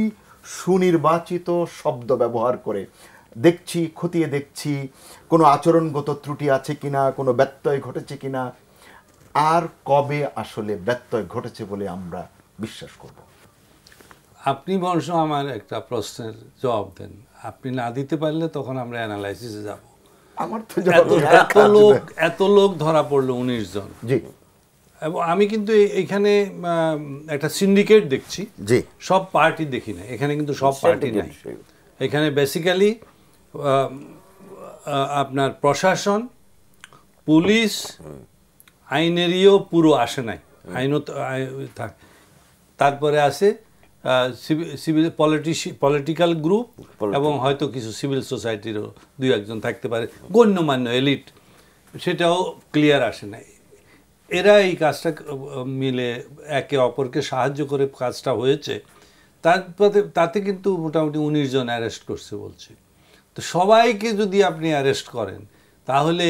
S1: সুনির্বাচিত শব্দ ব্যবহার করে, দেখছি, খতিয়ে দেখছি কোনো আচরণগত ত্রুটি আছে কিনা, কোনো ব্যত্যয় ঘটেছে কিনা। আর কবে আসলে ব্যত্যয় ঘটেছে বলে আমরা বিশ্বাস করব?
S4: আপনি বংশ আমার একটা প্রশ্নের জবাব দেন। আপনি না দিতে পারলে তখন আমরা অ্যানালাইসিসে যাব।
S1: আমার তো
S4: এত লোক ধরা পড়লো 19 জন।
S1: জি,
S4: এবং আমি কিন্তু এখানে একটা সিন্ডিকেট দেখছি,
S1: জি,
S4: সব পার্টি দেখি না এখানে, কিন্তু সব পার্টি নাই এখানে। বেসিক্যালি আপনার প্রশাসন, পুলিশ, আইনেরইও পুরো আসে নাই, আইনও থাক, তারপরে আসে সিভিল পলিটিক্যাল গ্রুপ এবং হয়তো কিছু সিভিল সোসাইটিরও 2-1 থাকতে পারে, গণ্যমান্য এলিট, সেটাও ক্লিয়ার আসে নাই। এরা এই কাজটা মিলে একে অপরকে সাহায্য করে কাজটা হয়েছে। তাতে কিন্তু মোটামুটি 19 জন অ্যারেস্ট করছে বলছে। তো সবাইকে যদি আপনি অ্যারেস্ট করেন তাহলে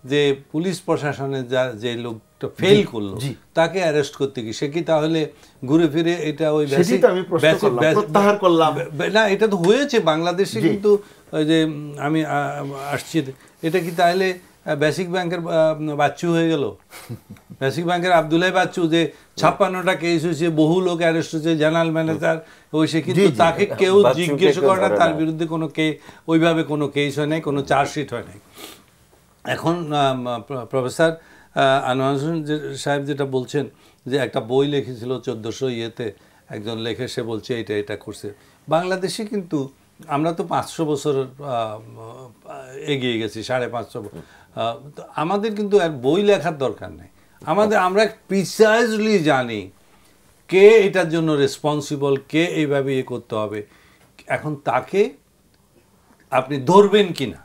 S4: যে পুলিশ প্রশাসনে যে লোকটা ফেল করলো তাকে অ্যারেস্ট করতে কি, সে কি তাহলে ঘুরে ফিরে এটা ওই
S1: প্রত্যাহার করলাম
S4: না? এটা তো হয়েছে বাংলাদেশে, কিন্তু ওই যে আমি আসছি, এটা কি তাহলে বেসিক ব্যাংকের বাচ্চু হয়ে গেল? বেসিক ব্যাংকের আব্দুল্লাহ বাচ্চু যে 56টা কেস হয়েছে, বহু লোক অ্যারেস্ট হয়েছে, জেনারেল ম্যানেজার হয়েছে, কিন্তু তাকে কেউ জিজ্ঞেস করে না, তার বিরুদ্ধে কোনো ওইভাবে কোনো কেস হয় নাই, কোনো চার্জশিট হয় নাই। এখন প্রফেসর আনোয়ার হোসেন সাহেব যেটা বলছেন যে একটা বই লিখেছিল 1400 ইয়েতে, একজন লেখে, সে বলছে এটা করছে। বাংলাদেশে কিন্তু আমরা তো 500 বছর এগিয়ে গেছি, 550। আমাদের কিন্তু আর বই লেখার দরকার নেই। আমরা প্রিসাইজলি জানি কে এটার জন্য রেসপন্সিবল, কে এইভাবে করতে হবে। এখন তাকে আপনি ধরবেন কিনা,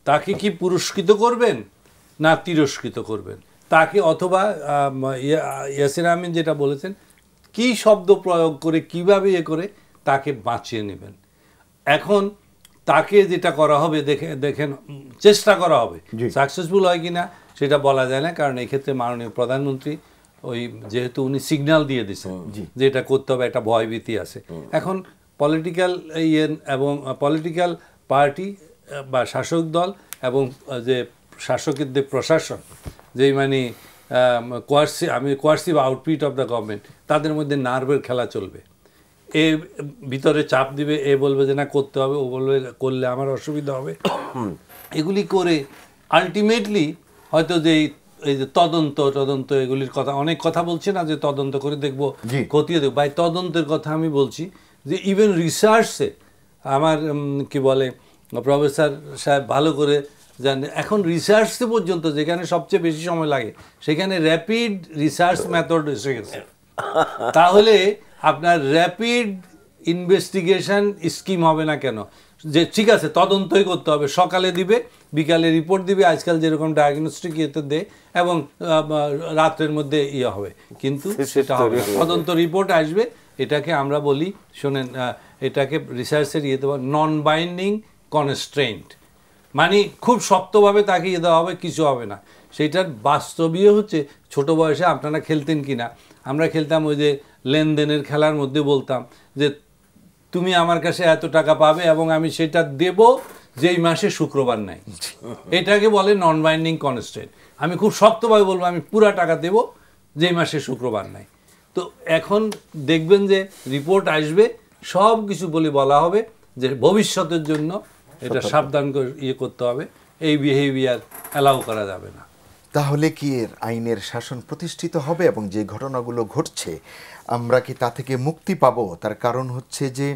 S4: তাকে কি পুরস্কৃত করবেন না তিরস্কৃত করবেন তাকে, অথবা ইয়াসির আহমেদ যেটা বলেছেন, কি শব্দ প্রয়োগ করে কিভাবে করে তাকে বাঁচিয়ে নেবেন। এখন তাকে যেটা করা হবে দেখেন চেষ্টা করা হবে, সাকসেসফুল হয় কিনা সেটা বলা যায় না, কারণ এই ক্ষেত্রে মাননীয় প্রধানমন্ত্রী যেহেতু উনি সিগন্যাল দিয়ে দিচ্ছেন যে এটা করতে হবে, একটা ভয়ভীতি আছে। এখন পলিটিক্যাল এবং পলিটিক্যাল পার্টি বা শাসক দল এবং যে শাসকের যে প্রশাসন, যেই মানে কোয়ার্সিভ আউটপিট অফ দ্য গভর্নমেন্ট, তাদের মধ্যে নার্ভের খেলা চলবে। এ ভিতরে চাপ দিবে, এ বলবে যে না করতে হবে, ও বলবে করলে আমার অসুবিধা হবে। এগুলি করে আলটিমেটলি হয়তো যে এই যে তদন্ত এগুলির কথা অনেক কথা বলছে না, যে তদন্ত করে দেখবো, খতিয়ে দেখবো। ভাই তদন্তের কথা আমি বলছি যে ইভেন রিসার্চে আমার কি বলে প্রফেসর সাহেব ভালো করে জানেন, এখন রিসার্চে পর্যন্ত যেখানে সবচেয়ে বেশি সময় লাগে সেখানে র্যাপিড রিসার্চ মেথড এসে গেছে। তাহলে আপনার র্যাপিড ইনভেস্টিগেশন স্কিম হবে না কেন? যে ঠিক আছে তদন্তই করতে হবে, সকালে দিবে, বিকালে রিপোর্ট দিবে, আজকাল যেরকম ডায়াগনস্টিক ইয়েতে দেয়, এবং রাত্রের মধ্যে ইয়ে হবে, কিন্তু সেটা হবে না। তদন্ত রিপোর্ট আসবে, এটাকে আমরা বলি, শোনেন, এটাকে রিসার্চের ইয়ে দেওয়া নন বাইন্ডিং কনস্ট্রেন্ট, মানে খুব শক্তভাবে তাকে ইয়ে দেওয়া হবে, কিছু হবে না। সেইটার বাস্তবীয় হচ্ছে ছোট বয়সে আপনারা খেলতেন কিনা, আমরা খেলতাম ওই যে লেনদেনের খেলার মধ্যে বলতাম যে তুমি আমার কাছে এত টাকা পাবে এবং আমি সেটা দেব যেই মাসে শুক্রবার নাই। এটাকে বলে নন বাইন্ডিং কনস্ট্রেন্ট। আমি খুব শক্তভাবে বলবো আমি পুরা টাকা দেব যেই মাসে শুক্রবার নাই। তো এখন দেখবেন যে রিপোর্ট আসবে, সব কিছু বলা হবে যে ভবিষ্যতের জন্য এটা সাবধান করে ইয়ে করতে হবে, এই বিহেভিয়ার অ্যালাউ করা যাবে না।
S1: তাহলে কি এর আইনের শাসন প্রতিষ্ঠিত হবে এবং যে ঘটনাগুলো ঘটছে আমরা কি তা থেকে মুক্তি পাবো? তার কারণ হচ্ছে যে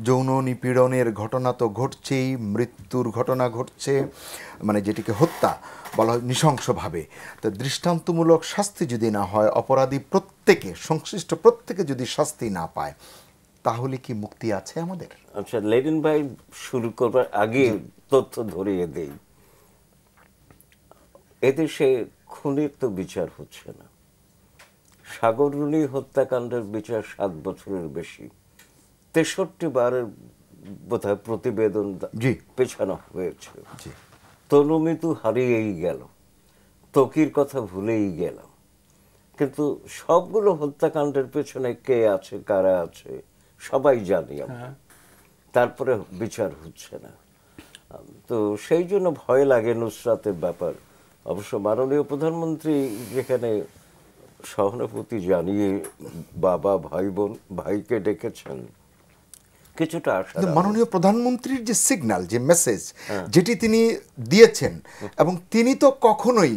S1: যৌন নিপীড়নের ঘটনা তো ঘটছেই, মৃত্যুর ঘটনা ঘটছে, মানে যেটিকে হত্যা বলা হয় নৃশংসভাবে। তো দৃষ্টান্তমূলক শাস্তি যদি না হয়, অপরাধী প্রত্যেকে, সংশ্লিষ্ট প্রত্যেকে যদি শাস্তি না পায়, তাহলে কি মুক্তি আছে আমাদের?
S5: আচ্ছা, লেনিন ভাই শুরু করবার আগে তথ্য ধরিয়ে দেই, এদেশে খুনির তো বিচার হচ্ছে না। সাগররুনি হত্যাকাণ্ডের বিচার 7 বছরের বেশি, 63 বারের বোধহয় প্রতিবেদন পেছানো হয়েছে। তনুমিতু হারিয়েই গেল, ত্বকির কথা ভুলেই গেলাম, কিন্তু সবগুলো হত্যাকাণ্ডের পেছনে কে আছে, কারা আছে সবাই জানি আমরা, তারপরে বিচার হচ্ছে না। তো সেই জন্য ভয় লাগে নুসরাতের ব্যাপার। অবশ্য মাননীয় প্রধানমন্ত্রী যেখানে সহানুভূতি জানিয়ে বাবা, ভাই বোন, ভাইকে ডেকেছেন, কিছুটা আশা।
S1: মাননীয় প্রধানমন্ত্রীর যে সিগন্যাল, যে মেসেজ যেটি তিনি দিয়েছেন, এবং তিনি তো কখনোই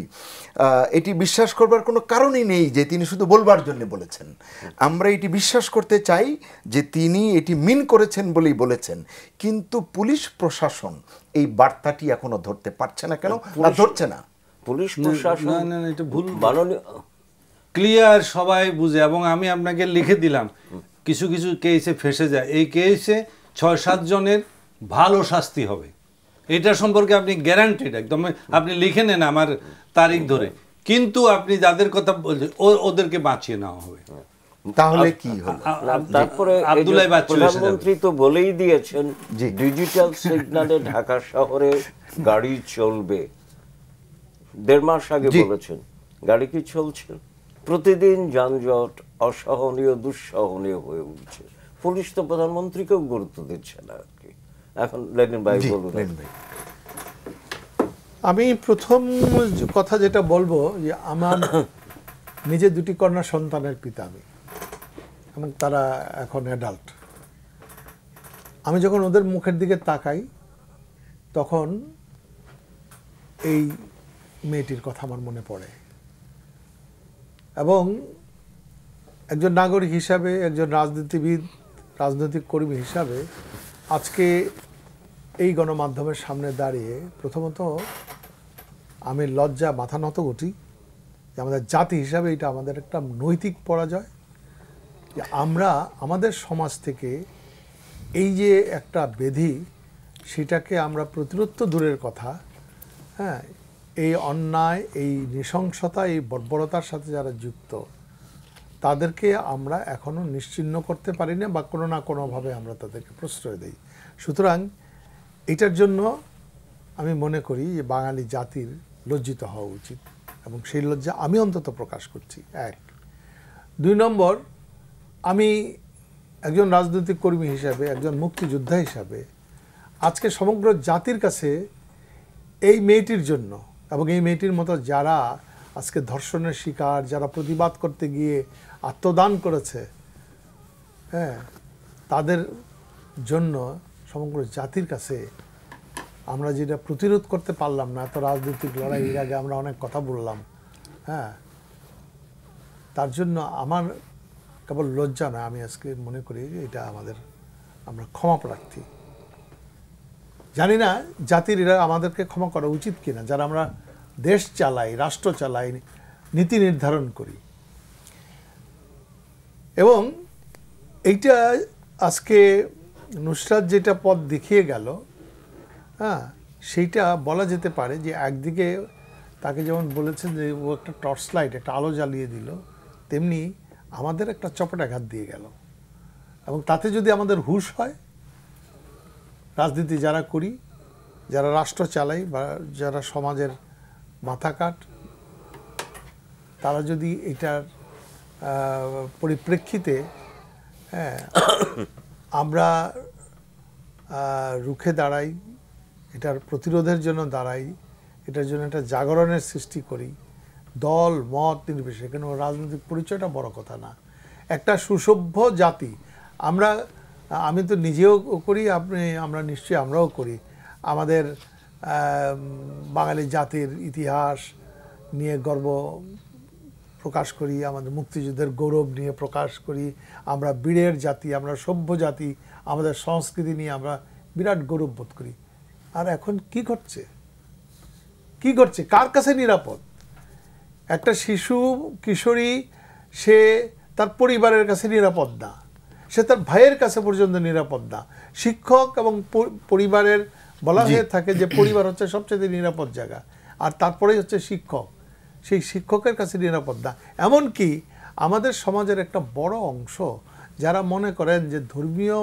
S1: এটি বিশ্বাস করবার কোনো কারণই নেই যে তিনি শুধু বলবার জন্য বলেছেন। আমরা এটি বিশ্বাস করতে চাই যে তিনি এটি মিন করেছেন বলেই বলেছেন, কিন্তু পুলিশ প্রশাসন এই বার্তাটি এখনো ধরতে পারছে না। কেন ধরছে না?
S5: পুলিশ প্রশাসন
S4: না, এটা ভুল, ক্লিয়ার সবাই বুঝে। এবং আমি আপনাকে লিখে দিলাম, কিছু কিছু কেসে ফেসে যায়, এই কেসে 6-7 জনের ভালো শাস্তি হবে, এটা সম্পর্কে আপনি গ্যারান্টিড একদম। আপনি লিখে নেন আমার তারিখ ধরে, কিন্তু আপনি যাদের কথা বলছেন ওদেরকে বাঁচিয়ে নেওয়া হবে।
S1: তাহলে কি হলো?
S5: তারপরে প্রধানমন্ত্রী তো বলেই দিয়েছেন ডিজিটাল সিগন্যালে ঢাকা শহরে গাড়ি চলবে। 1.5 মাস আগে বলেছেন, গাড়ি কি চলছে? প্রতিদিন যানজট অসহনীয়, দুঃসহনীয় হয়ে উঠছে। পুলিশ তো প্রধানমন্ত্রীকেও গুরুত্ব দিচ্ছে না আর কি। এখন লেনিন ভাই বলুন।
S3: আমি প্রথম কথা যেটা বলবো, যে আমার নিজের 2টি কন্যা সন্তানের পিতা আমি, এবং তারা এখন অ্যাডাল্ট। আমি যখন ওদের মুখের দিকে তাকাই, তখন এই মেয়েটির কথা আমার মনে পড়ে। এবং একজন নাগরিক হিসাবে, একজন রাজনীতিবিদ, রাজনৈতিক কর্মী হিসাবে আজকে এই গণমাধ্যমের সামনে দাঁড়িয়ে প্রথমত আমি লজ্জা মাথা নত করি যে আমাদের জাতি হিসাবে এটা আমাদের একটা নৈতিক পরাজয়, যে আমরা আমাদের সমাজ থেকে এই যে একটা ব্যাধি, সেটাকে আমরা প্রতিরোধ তো দূরের কথা, হ্যাঁ, এই অন্যায়, এই নৃশংসতা, এই বর্বরতার সাথে যারা যুক্ত, তাদেরকে আমরা এখনও নিশ্চিহ্ন করতে পারি না, বা কোনো না কোনোভাবে আমরা তাদেরকে প্রশ্রয় দিই। সুতরাং এটার জন্য আমি মনে করি যে বাঙালি জাতির লজ্জিত হওয়া উচিত, এবং সেই লজ্জা আমি অন্তত প্রকাশ করছি। 1। 2 নম্বর, আমি একজন রাজনৈতিক কর্মী হিসাবে, একজন মুক্তিযোদ্ধা হিসাবে আজকে সমগ্র জাতির কাছে এই মেয়েটির জন্য, এবং এই মেয়েটির মতো যারা আজকে ধর্ষণের শিকার, যারা প্রতিবাদ করতে গিয়ে আত্মদান করেছে, হ্যাঁ, তাদের জন্য সমগ্র জাতির কাছে আমরা যেটা প্রতিরোধ করতে পারলাম না, এত রাজনৈতিক লড়াইয়ের আগে আমরা অনেক কথা বললাম, হ্যাঁ, তার জন্য আমার কেবল লজ্জা না, আমি আজকে মনে করি যে এটা আমরা ক্ষমা প্রার্থী। জানি না জাতির এরা আমাদেরকে ক্ষমা করা উচিত কিনা, যারা আমরা দেশ চালাই, রাষ্ট্র চালাই, নীতি নির্ধারণ করি। এবং এইটা আজকে নুসরাত যেটা পথ দেখিয়ে গেল, হ্যাঁ, সেইটা বলা যেতে পারে যে একদিকে তাকে যেমন বলেছেন যে ও একটা টর্চ লাইট, একটা আলো জ্বালিয়ে দিল, তেমনি আমাদের একটা চপেটাঘাত দিয়ে গেল। এবং তাতে যদি আমাদের হুঁশ হয়, রাজনীতি যারা করি, যারা রাষ্ট্র চালাই, বা যারা সমাজের মাথা কাট, তারা যদি এটার পরিপ্রেক্ষিতে, হ্যাঁ, আমরা রুখে দাঁড়াই, এটার প্রতিরোধের জন্য দাঁড়াই, এটার জন্য একটা জাগরণের সৃষ্টি করি, দল মত নির্বিশেষে, কেন রাজনৈতিক পরিচয়টা বড় কথা না। একটা সুসভ্য জাতি আমি তো নিজেও করি, আমরা নিশ্চয়ই আমরাও করি। আমাদের বাঙালি জাতির ইতিহাস নিয়ে গর্ব প্রকাশ করি, আমাদের মুক্তিযুদ্ধের গৌরব নিয়ে প্রকাশ করি, আমরা বীরের জাতি, আমরা সভ্য জাতি, আমাদের সংস্কৃতি নিয়ে আমরা বিরাট গৌরব বোধ করি। আর এখন কি ঘটছে? কার কাছে নিরাপদ? একটা শিশু, কিশোরী, সে তার পরিবারের কাছে নিরাপদ না, সে তার ভাইয়ের কাছে পর্যন্ত নিরাপদ না। শিক্ষক এবং পরিবারের বলা হয়ে থাকে যে পরিবার হচ্ছে সবচেয়ে নিরাপদ জায়গা, আর তারপরেই হচ্ছে শিক্ষক, সেই শিক্ষকের কাছে নিরাপদ না। এমনকি আমাদের সমাজের একটা বড় অংশ যারা মনে করেন যে ধর্মীয়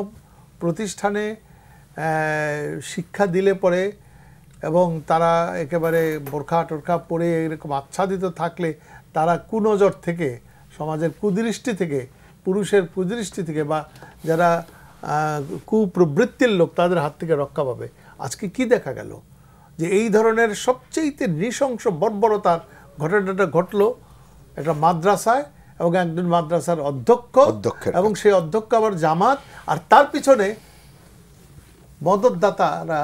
S3: প্রতিষ্ঠানে শিক্ষা দিলে পরে, এবং তারা একেবারে বোরখা টোরখা পরে এরকম আচ্ছাদিত থাকলে তারা কুনজর থেকে, সমাজের কুদৃষ্টি থেকে, পুরুষের কুদৃষ্টি থেকে, বা যারা কুপ্রবৃত্তির লোক, তাদের হাত থেকে রক্ষা পাবে। আজকে কি দেখা গেল? যে এই ধরনের সবচেয়ে নৃশংস বর্বরতার ঘটনাটা ঘটলো একটা মাদ্রাসায়, এবং একজন মাদ্রাসার অধ্যক্ষ, এবং সেই অধ্যক্ষ আবার জামাত, আর তার পিছনে মদতদাতারা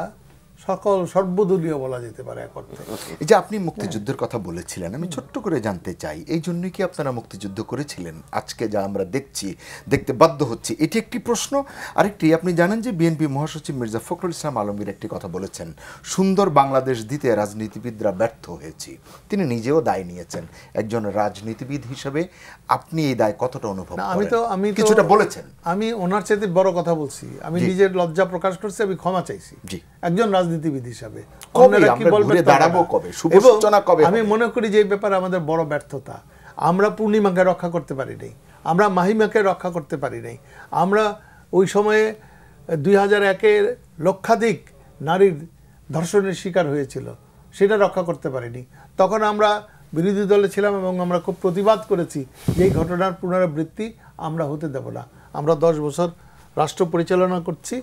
S3: সকল সর্বদলীয় বলা যেতে পারে এক অর্থে।
S1: এই যে আপনি মুক্তিযুদ্ধের কথা বলেছিলেন, আমি ছোট্ট করে জানতে চাই, এই জন্যই কি আপনারা মুক্তিযুদ্ধ করেছিলেন? আজকে যা আমরা দেখতে বাধ্য হচ্ছি, এটি একটি প্রশ্ন। আরেকটি, আপনি জানেন যে বিএনপি মহাসচিব মির্জা ফখরুল ইসলাম আলমগীর একটি কথা বলেছেন, সুন্দর বাংলাদেশ দিতে রাজনীতিবিদরা ব্যর্থ হয়েছি। তিনি নিজেও দায় নিয়েছেন। একজন রাজনীতিবিদ হিসেবে আপনি এই দায় কতটা অনুভব করেন?
S3: আমি
S1: কিছুটা বলেছেন।
S3: আমি ওনার চাইতে বড় কথা বলছি, আমি নিজের লজ্জা প্রকাশ করছি, আমি ক্ষমা চাইছি একজন রাজনীতিবিদ হিসাবে। আমি মনে করি যে এই ব্যাপারে আমাদের বড় ব্যর্থতা। আমরা পূর্ণিমাকে রক্ষা করতে পারি নাই, আমরা মাহিমাকে রক্ষা করতে পারি নাই, আমরা ওই সময়ে 2001-এর লক্ষাধিক নারীর ধর্ষণের শিকার হয়েছিল, সেটা রক্ষা করতে পারিনি। তখন আমরা বিরোধী দলে ছিলাম এবং আমরা খুব প্রতিবাদ করেছি যে এই ঘটনার পুনরাবৃত্তি আমরা হতে দেব না। আমরা 10 বছর রাষ্ট্র পরিচালনা করছি,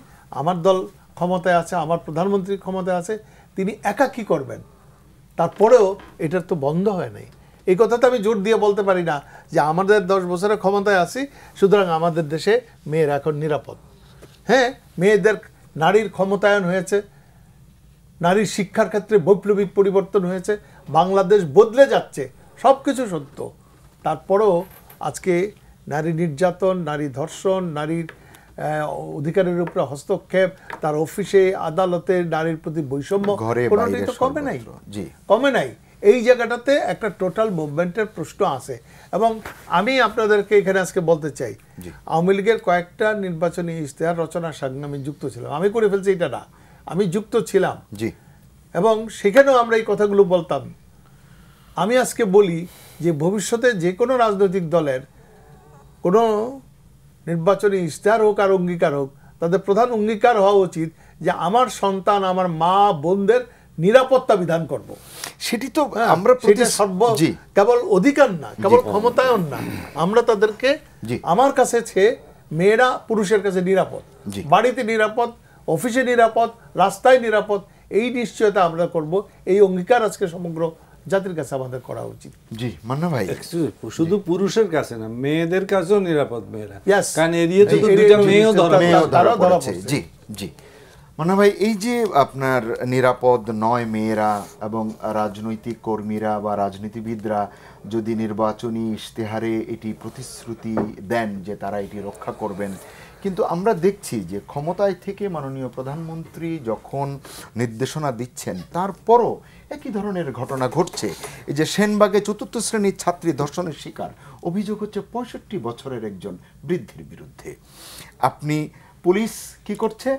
S3: আমার দল ক্ষমতায় আছে, আমার প্রধানমন্ত্রী ক্ষমতায় আছে, তিনি একা কি করবেন? তারপরেও এটার তো বন্ধ হয় নাই। এই কথা তো আমি জোর দিয়ে বলতে পারি না যে আমাদের 10 বছরের ক্ষমতায় আছি সুতরাং আমাদের দেশে মেয়েরা এখন নিরাপদ। হ্যাঁ, মেয়েদের নারীর ক্ষমতায়ন হয়েছে, নারীর শিক্ষার ক্ষেত্রে বৈপ্লবিক পরিবর্তন হয়েছে, বাংলাদেশ বদলে যাচ্ছে, সব কিছু সত্য। তারপরেও আজকে নারী নির্যাতন, নারী ধর্ষণ, নারীর অধিকারের উপরে হস্তক্ষেপ, তার অফিসে আদালতে নারীর প্রতি বৈষম্য কোনোটাই তো কমে নাই। এই জায়গাটাতে একটা টোটাল মুভমেন্টের প্রশ্ন আছে। এবং আমি আপনাদেরকে এখানে আজকে বলতে চাই, আওয়ামী লীগের কয়েকটা নির্বাচনী ইশতেহার রচনার সঙ্গে আমি যুক্ত ছিলাম। আমি করে ফেলছি এটা না, আমি যুক্ত ছিলাম এবং সেখানেও আমরা এই কথাগুলো বলতাম। আমি আজকে বলি যে ভবিষ্যতে যে কোনো রাজনৈতিক দলের কোনো নির্বাচনী ইশতেহার হোক আর অঙ্গীকার হোক, তাদের প্রধান অঙ্গীকার হওয়া উচিত যে আমার সন্তান, আমার মা বোনদের নিরাপত্তা বিধান করব।
S1: সেটি তো আমরা
S3: কেবল অধিকার না, কেবল ক্ষমতায়ন না, আমরা তাদেরকে, আমার কাছে মেয়েরা পুরুষের কাছে নিরাপদ, বাড়িতে নিরাপদ, অফিসে নিরাপদ, রাস্তায় নিরাপদ, এই নিশ্চয়তা আমরা করব। এই অঙ্গীকার আজকে সমগ্র জাতির কাছে আমাদের করা উচিত।
S1: জি মান্না ভাই,
S4: শুধু পুরুষের কাছে না, মেয়েদের কাছেও নিরাপদ মেয়েরা, কারণ এরিয়াতে তো দুইটা মেয়েও ধরা পড়ছে।
S1: জি জি মান্না ভাই, এই যে আপনার নিরাপদ নয় মেয়েরা এবং রাজনৈতিক কর্মীরা বা রাজনীতিবিদরা যদি নির্বাচনী ইশতেহারে এটি প্রতিশ্রুতি দেন যে তারা এটি রক্ষা করবেন, কিন্তু আমরা দেখছি যে ক্ষমতায় থেকে মাননীয় প্রধানমন্ত্রী যখন নির্দেশনা দিচ্ছেন তারপরও একই ধরনের ঘটনা ঘটছে। এই যে সেনবাগে 4র্থ শ্রেণীর ছাত্রী ধর্ষণের শিকার, অভিযোগ হচ্ছে 65 বছরের একজন বৃদ্ধের বিরুদ্ধে। আপনি পুলিশ কি করছে?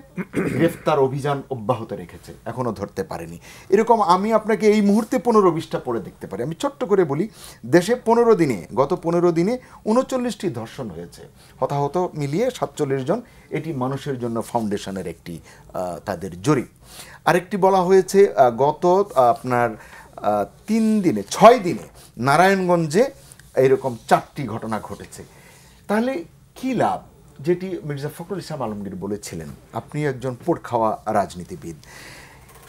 S1: গ্রেফতার অভিযান অব্যাহত রেখেছে, এখনো ধরতে পারেনি। এরকম আমি আপনাকে এই মুহূর্তে 15-20টা পড়ে দেখতে পারি। আমি ছোট্ট করে বলি, দেশে গত 15 দিনে 39টি ধর্ষণ হয়েছে, হতাহত মিলিয়ে 47 জন। এটি মানুষের জন্য ফাউন্ডেশনের একটি তাদের জরিপ। আরেকটি বলা হয়েছে গত আপনার 6 দিনে নারায়ণগঞ্জে এরকম 4টি ঘটনা ঘটেছে। তাহলে কি লাভ? যেটি মির্জা ফখরুল ইসলাম আলমগীর বলেছিলেন, আপনি একজন পোড় খাওয়া রাজনীতিবিদ,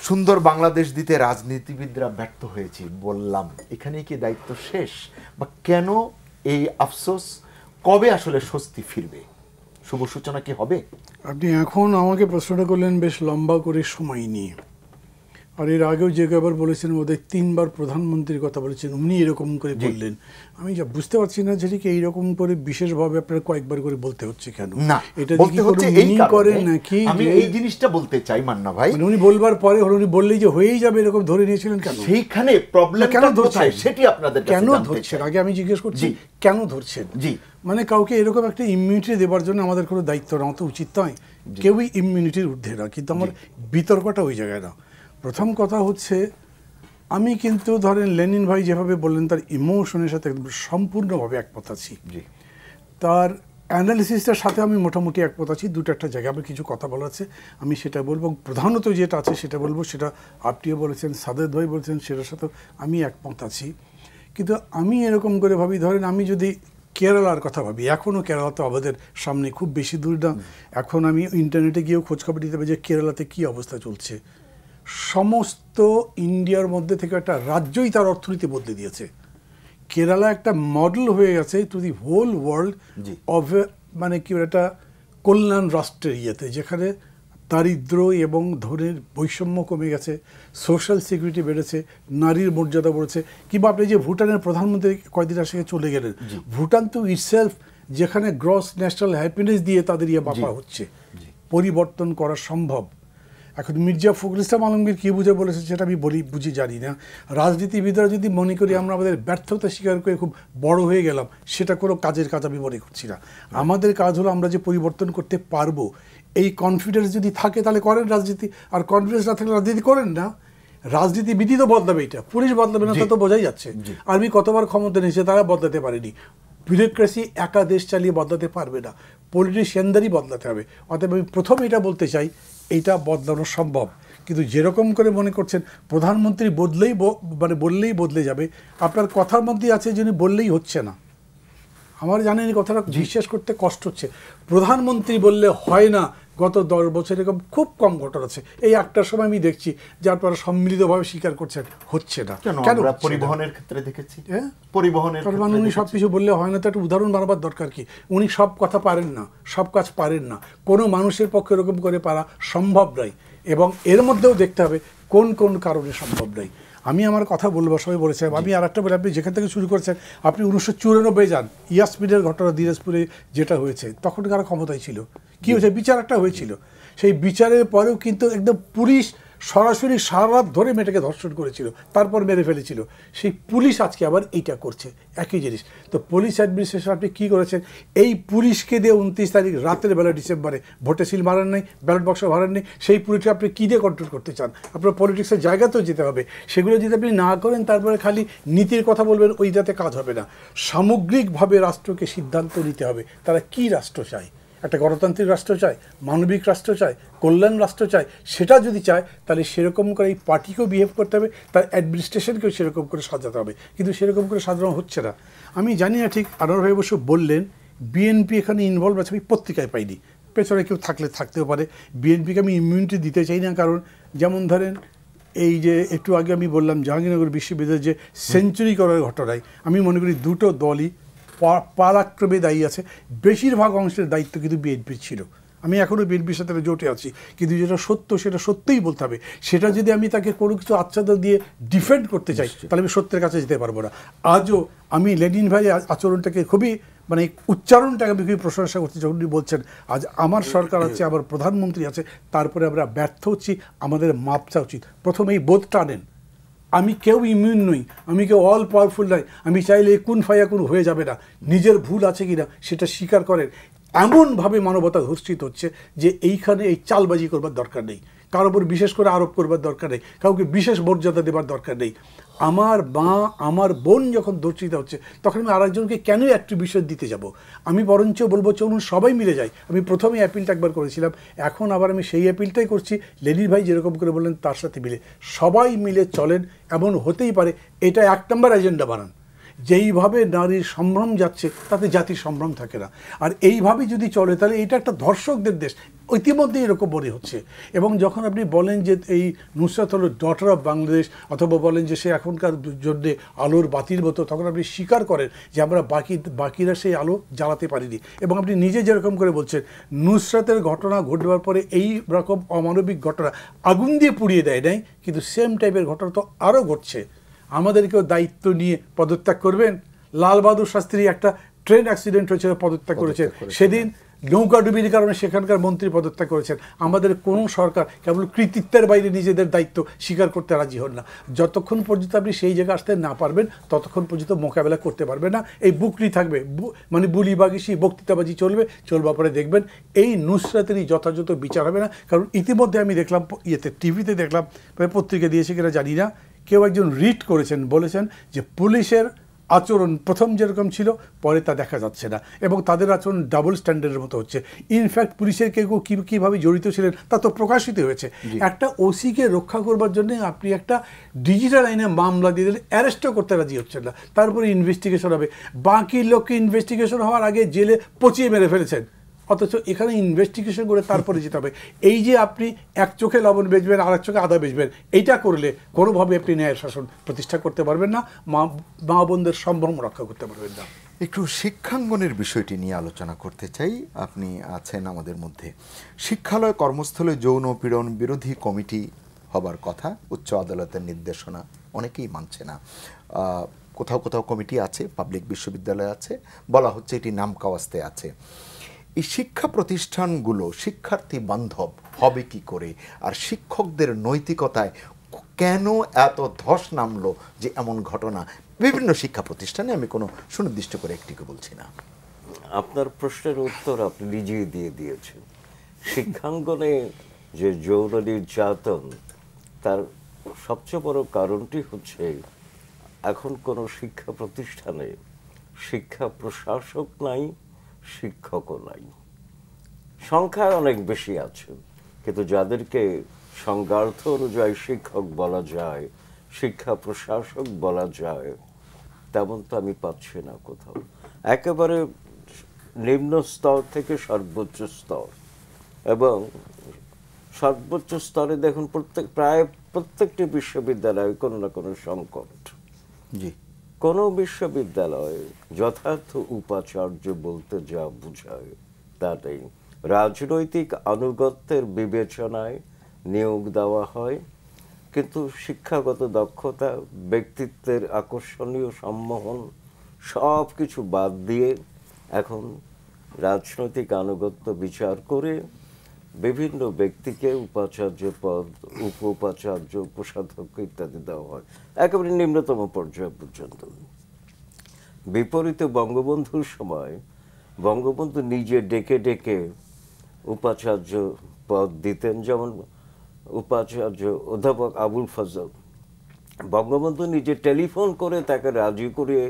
S1: সুন্দর বাংলাদেশ দিতে রাজনীতিবিদরা ব্যর্থ হয়েছে বললাম, এখানে কি দায়িত্ব শেষ? বা কেন এই আফসোস? কবে আসলে স্বস্তি ফিরবে? শুভ সূচনা কি হবে?
S2: আপনি এখন আমাকে প্রশ্নটা করলেন বেশ লম্বা করে সময় নিয়ে। আর এর আগেও যে কয়েকবার বলেছেন, ওদের 3বার প্রধানমন্ত্রীর কথা বলেছেন, উনি এরকম করে বললেন। আমি যা বুঝতে পারছি না যেটিকে এইরকম করে বিশেষভাবে আপনার কয়েকবার করে বলতে হচ্ছে কেন?
S1: না,
S2: এটা বলতে হচ্ছে এই করে নাকি?
S1: আমি এই জিনিসটা বলতে চাই মান্না ভাই,
S2: উনি বলবার পরে উনি বললেই যে হয়েই যাবে এরকম ধরে নিয়েছিলেন কেন?
S1: সেইখানে প্রবলেম কেন ধরছে সেটি আপনাদের
S2: কেন ধরছেন আগে আমি জিজ্ঞেস করছি, কেন ধরছেন?
S1: জি,
S2: মানে কাউকে এরকম একটা ইমিউনিটি দেওয়ার জন্য আমাদের কোনো দায়িত্ব নেওয়া তো উচিত নয়। কেউই ইমিউনিটির ঊর্ধ্বে না, কিন্তু আমার বিতর্কটা ওই জায়গায় না। প্রথম কথা হচ্ছে, আমি কিন্তু ধরেন লেনিন ভাই যেভাবে বললেন তার ইমোশনের সাথে একদম সম্পূর্ণভাবে একমত আছি। তার অ্যানালিসিসটার সাথে আমি মোটামুটি একমত আছি। একটা জায়গায় আবার কিছু কথা বলা আছে, আমি সেটা বলবো। প্রধানত যেটা আছে সেটা বলবো, সেটা আপনিও বলেছেন, সাদেদ ভাই বলেছেন, সেটার সাথে আমি একমত আছি। কিন্তু আমি এরকম করে ভাবি, ধরেন আমি যদি কেরালার কথা ভাবি, এখনও কেরালা তো আমাদের সামনে খুব বেশি দূর না। এখন আমি ইন্টারনেটে গিয়েও খোঁজখবর দিতে পারি যে কেরালাতে কী অবস্থা চলছে। সমস্ত ইন্ডিয়ার মধ্যে থেকে একটা রাজ্যই তার অর্থনীতি বদলে দিয়েছে। কেরালা একটা মডেল হয়ে গেছে to the whole world of, মানে কি একটা কল্যাণ রাষ্ট্রের ইয়েতে, যেখানে দারিদ্র এবং ধনের বৈষম্য কমে গেছে, সোশ্যাল সিকিউরিটি বেড়েছে, নারীর মর্যাদা বেড়েছে। কিংবা আপনি যে ভুটানের প্রধানমন্ত্রী কয়েকদিন আগে চলে গেলেন, ভুটান তো ইটসেলফ যেখানে গ্রস ন্যাশনাল হ্যাপিনেস দিয়ে তাদের বাপা হচ্ছে, পরিবর্তন করা সম্ভব। এখন মির্জা ফখরুল ইসলাম আলমগীর কী বুঝে বলেছে সেটা আমি বুঝি জানি না। রাজনীতিবিদরা যদি মনে করি আমরা আমাদের ব্যর্থতা স্বীকার করে খুব বড় হয়ে গেলাম, সেটা কোনো কাজের কাজ আমি মনে করছি না। আমাদের কাজ হলো আমরা যে পরিবর্তন করতে পারবো, এই কনফিডেন্স যদি থাকে তাহলে করেন রাজনীতি, আর কনফিডেন্স না থাকলে রাজনীতি করেন না। রাজনীতিবিদই তো বদলাবে, এটা পুলিশ বদলাবে না, তা তো বোঝাই যাচ্ছে। আর্মি কতবার ক্ষমতা নিয়েছে, তারা বদলাতে পারেনি। বিউরোক্রেসি একা দেশ চালিয়ে বদলাতে পারবে না, পলিটিশিয়ানদেরই বদলাতে হবে। অতএব আমি প্রথম এটা বলতে চাই, এইটা বদলানো সম্ভব। কিন্তু যেরকম করে মনে করছেন প্রধানমন্ত্রী বললেই বদলে যাবে, আপনার কথার মধ্যে আছে যিনি বললেই হচ্ছে না। আমার জানেন এই কথাটা বিশ্বাস করতে কষ্ট হচ্ছে। প্রধানমন্ত্রী বললে হয় না, গত 10 বছর এরকম খুব কম ঘটনা আছে। এই একটার সময় আমি দেখছি যার পরে সম্মিলিতভাবে স্বীকার করছেন হচ্ছে না।
S1: কেন পরিবহনের ক্ষেত্রে দেখেছি, পরিবহনের
S2: উনি সব কিছু বললে হয় না, তো একটা উদাহরণ বানাবার দরকার কি? উনি সব কথা পারেন না, সব কাজ পারেন না, কোনো মানুষের পক্ষে এরকম করে পারা সম্ভব নয়। এবং এর মধ্যেও দেখতে হবে কোন কোন কারণে সম্ভব নয়। আমি আমার কথা বলবো, সবাই বলেছে। আমি আর একটা বলি, আপনি যেখান থেকে শুরু করেছেন, আপনি 1994 যান, ইয়াসমিনের ঘটনা দিনাজপুরে যেটা হয়েছে, তখন কারা ক্ষমতায় ছিল, কী হয়েছে? বিচার একটা হয়েছিল। সেই বিচারের পরেও কিন্তু একদম পুলিশ সরাসরি সারা রাত ধরে মেয়েটাকে ধর্ষণ করেছিল, তারপর মেরে ফেলেছিল। সেই পুলিশ আজকে আবার এইটা করছে, একই জিনিস। তো পুলিশ অ্যাডমিনিস্ট্রেশন আপনি কী করেছেন? এই পুলিশকে দিয়ে 29 তারিখ রাতের বেলা ডিসেম্বরে ভোটে সিল মারান নেই, ব্যালট বক্স মারান নেই, সেই পুলিশকে আপনি কী দিয়ে কন্ট্রোল করতে চান? আপনার পলিটিক্সের জায়গাতেও যেতে হবে। সেগুলো যদি আপনি না করেন, তারপরে খালি নীতির কথা বলবেন, ওইটাতে কাজ হবে না। সামগ্রিকভাবে রাষ্ট্রকে সিদ্ধান্ত নিতে হবে তারা কী রাষ্ট্র চায়। একটা গণতান্ত্রিক রাষ্ট্র চায়, মানবিক রাষ্ট্র চায়, কল্যাণ রাষ্ট্র চায়। সেটা যদি চায় তাহলে সেরকম করে এই পার্টিকেও বিহেভ করতে হবে, তার অ্যাডমিনিস্ট্রেশনকেও সেরকম করে সাজাতে হবে। কিন্তু সেরকম করে সাজানো হচ্ছে না। আমি জানি না ঠিক, আনোয়ার ভাই অবশ্য বললেন বিএনপি এখানে ইনভলভ আছে, আমি পত্রিকায় পাইনি, পেছনে কেউ থাকতেও পারে। বিএনপিকে আমি ইমিউনিটি দিতে চাই না, কারণ যেমন ধরেন এই যে একটু আগে আমি বললাম জাহাঙ্গীরনগর বিশ্ববিদ্যালয়ের যে সেঞ্চুরি করার ঘটনায়, আমি মনে করি দুটো দলই পারাক্রমে দায়ী আছে। বেশিরভাগ অংশের দায়িত্ব কিন্তু বিএনপির ছিল। আমি এখনও বিএনপির সাথে জোটে আছি, কিন্তু যেটা সত্য সেটা সত্যিই বলতে হবে। সেটা যদি আমি তাকে কোনো কিছু আচ্ছাদন দিয়ে ডিফেন্ড করতে চাই, তাহলে আমি সত্যের কাছে যেতে পারবো না। আজও আমি লেনিন ভাই আচরণটাকে খুবই উচ্চারণটাকে আমি খুবই প্রশংসা করছি, যখন উনি বলছেন আজ আমার সরকার আছে, আমার প্রধানমন্ত্রী আছে, তারপরে আমরা ব্যর্থ হচ্ছি, আমাদের মাপ চাওয়া উচিত। প্রথমে এই বোধটা আনেন, আমি কেউ ইমিউন নই, আমি কেউ অল পাওয়ারফুল নই, আমি চাইলে কুন ফায়া কুন হয়ে যাবে না। নিজের ভুল আছে কিনা সেটা স্বীকার করেন। এমনভাবে মানবতা ধর্ষিত হচ্ছে যে এইখানে এই চালবাজি করবার দরকার নেই, কারোর উপর বিশেষ করে আরোপ করবার দরকার নেই, কাউকে বিশেষ মর্যাদা দেবার দরকার নেই। আমার মা আমার বোন যখন ধর্ষিত হচ্ছে, তখন আমি আরেকজনকে কেন অ্যাট্রিবিউশন দিতে যাব? আমি বরঞ্চ বলবো চলুন সবাই মিলে যাই। আমি প্রথমে অ্যাপিলটা একবার করেছিলাম, এখন আবার আমি সেই অ্যাপিলটাই করছি। লেনিন ভাই যেরকম করে বললেন তার সাথে মিলে সবাই মিলে চলেন। এমন হতেই পারে এটা 1 নম্বর এজেন্ডা বানান। যেইভাবে নারীর সম্ভ্রম যাচ্ছে তাতে জাতির সম্ভ্রম থাকে না। আর এইভাবে যদি চলে তাহলে এটা একটা ধর্ষকদের দেশ, ইতিমধ্যে এরকম মনে হচ্ছে। এবং যখন আপনি বলেন যে এই নুসরাত হলো ডটার অফ বাংলাদেশ, অথবা বলেন যে সে এখনকার জন্যে আলোর বাতির মতো, তখন আপনি স্বীকার করেন যে আমরা বাকিরা সেই আলো জ্বালাতে পারিনি। এবং আপনি নিজে যেরকম করে বলছেন নুসরাতের ঘটনা ঘটবার পরে এই রকম অমানবিক ঘটনা আগুন দিয়ে পুড়িয়ে দেয় নাই, কিন্তু সেম টাইপের ঘটনা তো আরও ঘটছে। আমাদেরকেও দায়িত্ব নিয়ে পদত্যাগ করবেন। লাল বাহাদুর শাস্ত্রী একটা ট্রেন অ্যাক্সিডেন্ট হয়েছিল, পদত্যাগ করেছেন সেদিন। নৌকাডুবির কারণে সেখানকার মন্ত্রী পদত্যাগ করেছেন। আমাদের কোনো সরকার কেবল কৃতিত্বের বাইরে নিজেদের দায়িত্ব স্বীকার করতে রাজি হন না। যতক্ষণ পর্যন্ত আপনি সেই জায়গায় আসতে না পারবেন, ততক্ষণ পর্যন্ত মোকাবেলা করতে পারবেন না। এই বুকরি থাকবে, বুলি বাগিসি বক্তৃতাবাজি চলবার পরে দেখবেন এই নুসরাতেরই যথাযথ বিচার হবে না। কারণ ইতিমধ্যে আমি দেখলাম টিভিতে দেখলাম, পত্রিকা দিয়েছে কিনা জানি না, কেউ একজন রিড করেছেন, বলেছেন যে পুলিশের আচরণ প্রথম যেরকম ছিল পরে তা দেখা যাচ্ছে না, এবং তাদের আচরণ ডাবল স্ট্যান্ডার্ডের মতো হচ্ছে। ইনফ্যাক্ট পুলিশের কেউ কীভাবে জড়িত ছিলেন তা তো প্রকাশিত হয়েছে। একটা ওসিকে রক্ষা করবার জন্য আপনি একটা ডিজিটাল আইনে মামলা দিয়ে দিলে অ্যারেস্টও করতে রাজি হচ্ছেন না, তারপরে ইনভেস্টিগেশন হবে। বাকি লোককে ইনভেস্টিগেশন হওয়ার আগে জেলে পচিয়ে মেরে ফেলেছেন, অথচ এখানে ইনভেস্টিগেশন করে তারপরে যেতে হবে। এই যে আপনি এক চোখে লবণ বেচবেন আর এক চোখে আদা বেচবেন, এইটা করলে কোনোভাবে আপনি ন্যায়ের শাসন প্রতিষ্ঠা করতে পারবেন না, মা বোনদের সম্ভ্রম রক্ষা করতে পারবেন না।
S1: একটু শিক্ষাঙ্গনের বিষয়টি নিয়ে আলোচনা করতে চাই। আপনি আছেন আমাদের মধ্যে। শিক্ষালয় কর্মস্থলে যৌন পীড়ন বিরোধী কমিটি হবার কথা, উচ্চ আদালতের নির্দেশনা অনেকেই মানছে না। কোথাও কোথাও কমিটি আছে, পাবলিক বিশ্ববিদ্যালয় আছে, বলা হচ্ছে এটি নামকাওয়াস্তে আছে। এই শিক্ষা প্রতিষ্ঠানগুলো শিক্ষার্থী বান্ধব হবে কি করে, আর শিক্ষকদের নৈতিকতায় কেন এত ধস নামলো যে এমন ঘটনা বিভিন্ন শিক্ষা প্রতিষ্ঠানে? আমি কোনো সুনির্দিষ্ট করে একটিকে বলছি না।
S5: আপনার প্রশ্নের উত্তর আপনি নিজেই দিয়ে দিয়েছেন। শিক্ষাঙ্গনে যে যৌন নির্যাতন, তার সবচেয়ে বড় কারণটি হচ্ছে এখন কোনো শিক্ষা প্রতিষ্ঠানে শিক্ষা প্রশাসক নাই, শিক্ষকও নাই। সংখ্যায় অনেক বেশি আছে, কিন্তু যাদেরকে সংজ্ঞার্থ অনুযায়ী শিক্ষক বলা যায়, শিক্ষা প্রশাসক বলা যায়, তেমন তো আমি পাচ্ছি না কোথাও। একেবারে নিম্ন স্তর থেকে সর্বোচ্চ স্তর, এবং সর্বোচ্চ স্তরে দেখুন প্রায় প্রত্যেকটি বিশ্ববিদ্যালয়ে কোনো না কোনো সংকট।
S1: জি,
S5: কোনো বিশ্ববিদ্যালয়ে যথার্থ উপাচার্য বলতে যা বোঝায় তা নেই। রাজনৈতিক আনুগত্যের বিবেচনায় নিয়োগ দেওয়া হয়, কিন্তু শিক্ষাগত দক্ষতা, ব্যক্তিত্বের আকর্ষণীয় সম্মোহন সব কিছু বাদ দিয়ে এখন রাজনৈতিক আনুগত্য বিচার করে বিভিন্ন ব্যক্তিকে উপাচার্য পদ, উপ উপাচার্য, কোষাধ্যক্ষ ইত্যাদি দেওয়া হয় একেবারে নিম্নতম পর্যায় পর্যন্ত। বিপরীতে বঙ্গবন্ধুর সময় বঙ্গবন্ধু নিজে ডেকে ডেকে উপাচার্য পদ দিতেন। যেমন উপাচার্য অধ্যাপক আবুল ফজল, বঙ্গবন্ধু নিজে টেলিফোন করে তাকে রাজি করিয়ে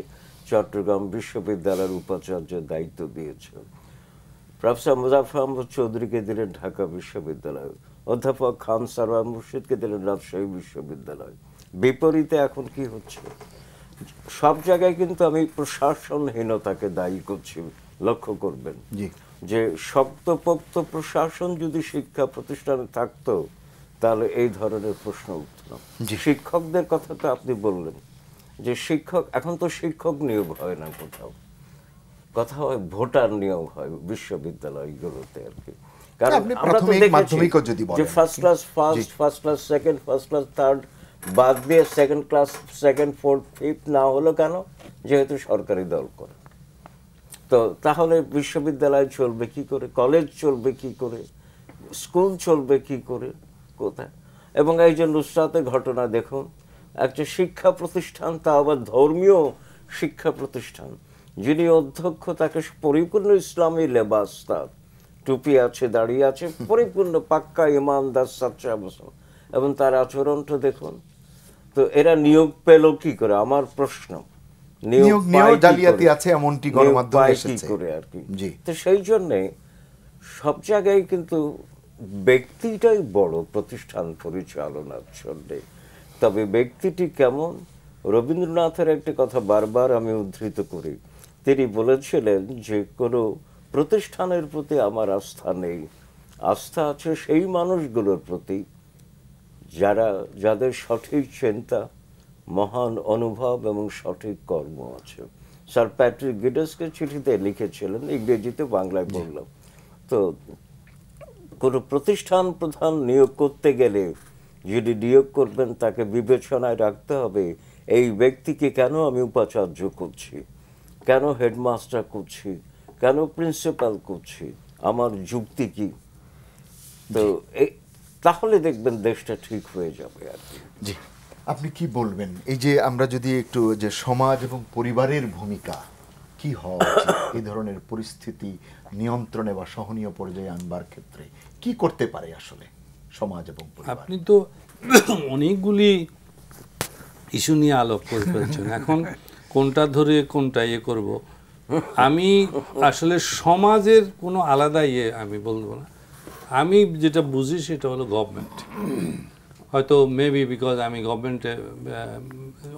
S5: চট্টগ্রাম বিশ্ববিদ্যালয়ের উপাচার্যের দায়িত্ব দিয়েছেন। প্রফেসর মুজাফফর আহমদ চৌধুরীকে দিলেন ঢাকা বিশ্ববিদ্যালয়, অধ্যাপক খান সারওয়ার মুর্শিদকে দিলেন রাজশাহী বিশ্ববিদ্যালয়। বিপরীতে এখন কি হচ্ছে, সব জায়গায় কিন্তু আমি প্রশাসনহীনতাকে দায়ী করছি। লক্ষ্য করবেন যে শক্তপোক্ত প্রশাসন যদি শিক্ষা প্রতিষ্ঠানে থাকতো তাহলে এই ধরনের প্রশ্ন উঠত না। শিক্ষকদের কথা তো আপনি বললেন যে শিক্ষক, এখন তো শিক্ষক নিয়োগ হয় না কোথাও, কথা হয় ভোটার নিয়োগ হয় বিশ্ববিদ্যালয়গুলোতে আর কি। কারণ আমরা তো দেখেছি যে first class first, first class second, first class third বাদ দিয়ে second class second, fourth, fifth না হলো কেন? যেহেতু সরকারি দল করে। তো তাহলে বিশ্ববিদ্যালয় চলবে কি করে, কলেজ চলবে কি করে, স্কুল চলবে কি করে, কোথায়? এবং এই যে নুসরাতের ঘটনা দেখুন, একটা শিক্ষা প্রতিষ্ঠান, তা আবার ধর্মীয় শিক্ষা প্রতিষ্ঠান, যিনি অধ্যক্ষ তাকে পরিপূর্ণ ইসলামী লেবাস, তার টুপি আছে, দাঁড়িয়ে আছে, পরিপূর্ণ পাক্কা ইমানদার সাচ্চা মুসলমান, এবং তার আচরণটা দেখুন। তো এরা নিয়োগ পেল কি করে? আমার প্রশ্ন, নিয়োগ জালিয়াতি আছে এমনটি গণমাধ্যমে এসেছে করে আর কি। তো সেই জন্যে সব জায়গায় কিন্তু ব্যক্তিটাই বড় প্রতিষ্ঠান পরিচালনার জন্য। তবে ব্যক্তিটি কেমন? রবীন্দ্রনাথের একটি কথা বারবার আমি উদ্ধৃত করি। তিনি বলেছিলেন যে কোনো প্রতিষ্ঠানের প্রতি আমার আস্থা নেই, আস্থা আছে সেই মানুষগুলোর প্রতি যাদের সঠিক চিন্তা, মহান অনুভব এবং সঠিক কর্ম আছে। স্যার প্যাট্রিক গিডসকে চিঠিতে লিখেছিলেন, ইংরেজিতে বাংলায় বললাম। তো কোনো প্রতিষ্ঠান প্রধান নিয়োগ করতে গেলে যিনি নিয়োগ করবেন তাকে বিবেচনায় রাখতে হবে এই ব্যক্তিকে কেন আমি উপাচার্য করছি, কেন হেডমাস্টার করছি, কেন প্রিন্সিপাল করছি, আমার যুক্তি কি। তো তাহলে দেখবেন দেশটা ঠিক হয়ে যাবে আর কি।
S1: জি, আপনি কি বলবেন এই যে আমরা যদি একটু যে সমাজ এবং পরিবারের ভূমিকা কি হওয়া উচিত এই ধরনের পরিস্থিতি নিয়ন্ত্রণে বা সহনীয় পর্যায়ে আনবার ক্ষেত্রে কি করতে পারে আসলে সমাজ এবং পরিবার?
S4: আপনি তো অনেকগুলি ইস্যু নিয়ে আলোক করে ফেলছেন, এখন কোনটা ধরে কোনটা ইয়ে করব। আমি আসলে সমাজের কোনো আলাদা ইয়ে আমি বলবো না। আমি যেটা বুঝি সেটা হলো গভর্নমেন্ট। হয়তো মেবি বিকজ আমি গভর্নমেন্টে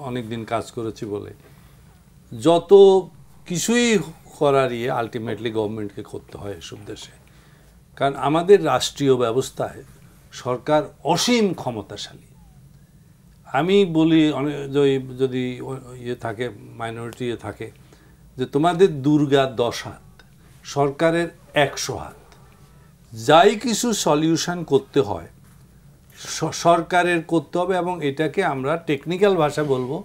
S4: অনেক দিন কাজ করেছি বলে যত কিছুই করার ইয়ে আলটিমেটলি গভর্নমেন্টকে করতে হয় এসব দেশে। কারণ আমাদের রাষ্ট্রীয় ব্যবস্থায় সরকার অসীম ক্ষমতাশালী। আমি বলি যদি ইয়ে থাকে, মাইনরিটি থাকে, যে তোমাদের দুর্গা 10 হাত, সরকারের 100 হাত, যাই কিছু সলিউশন করতে হয় সরকারের করতে হবে, এবং এটাকে আমরা টেকনিক্যাল ভাষা বলবো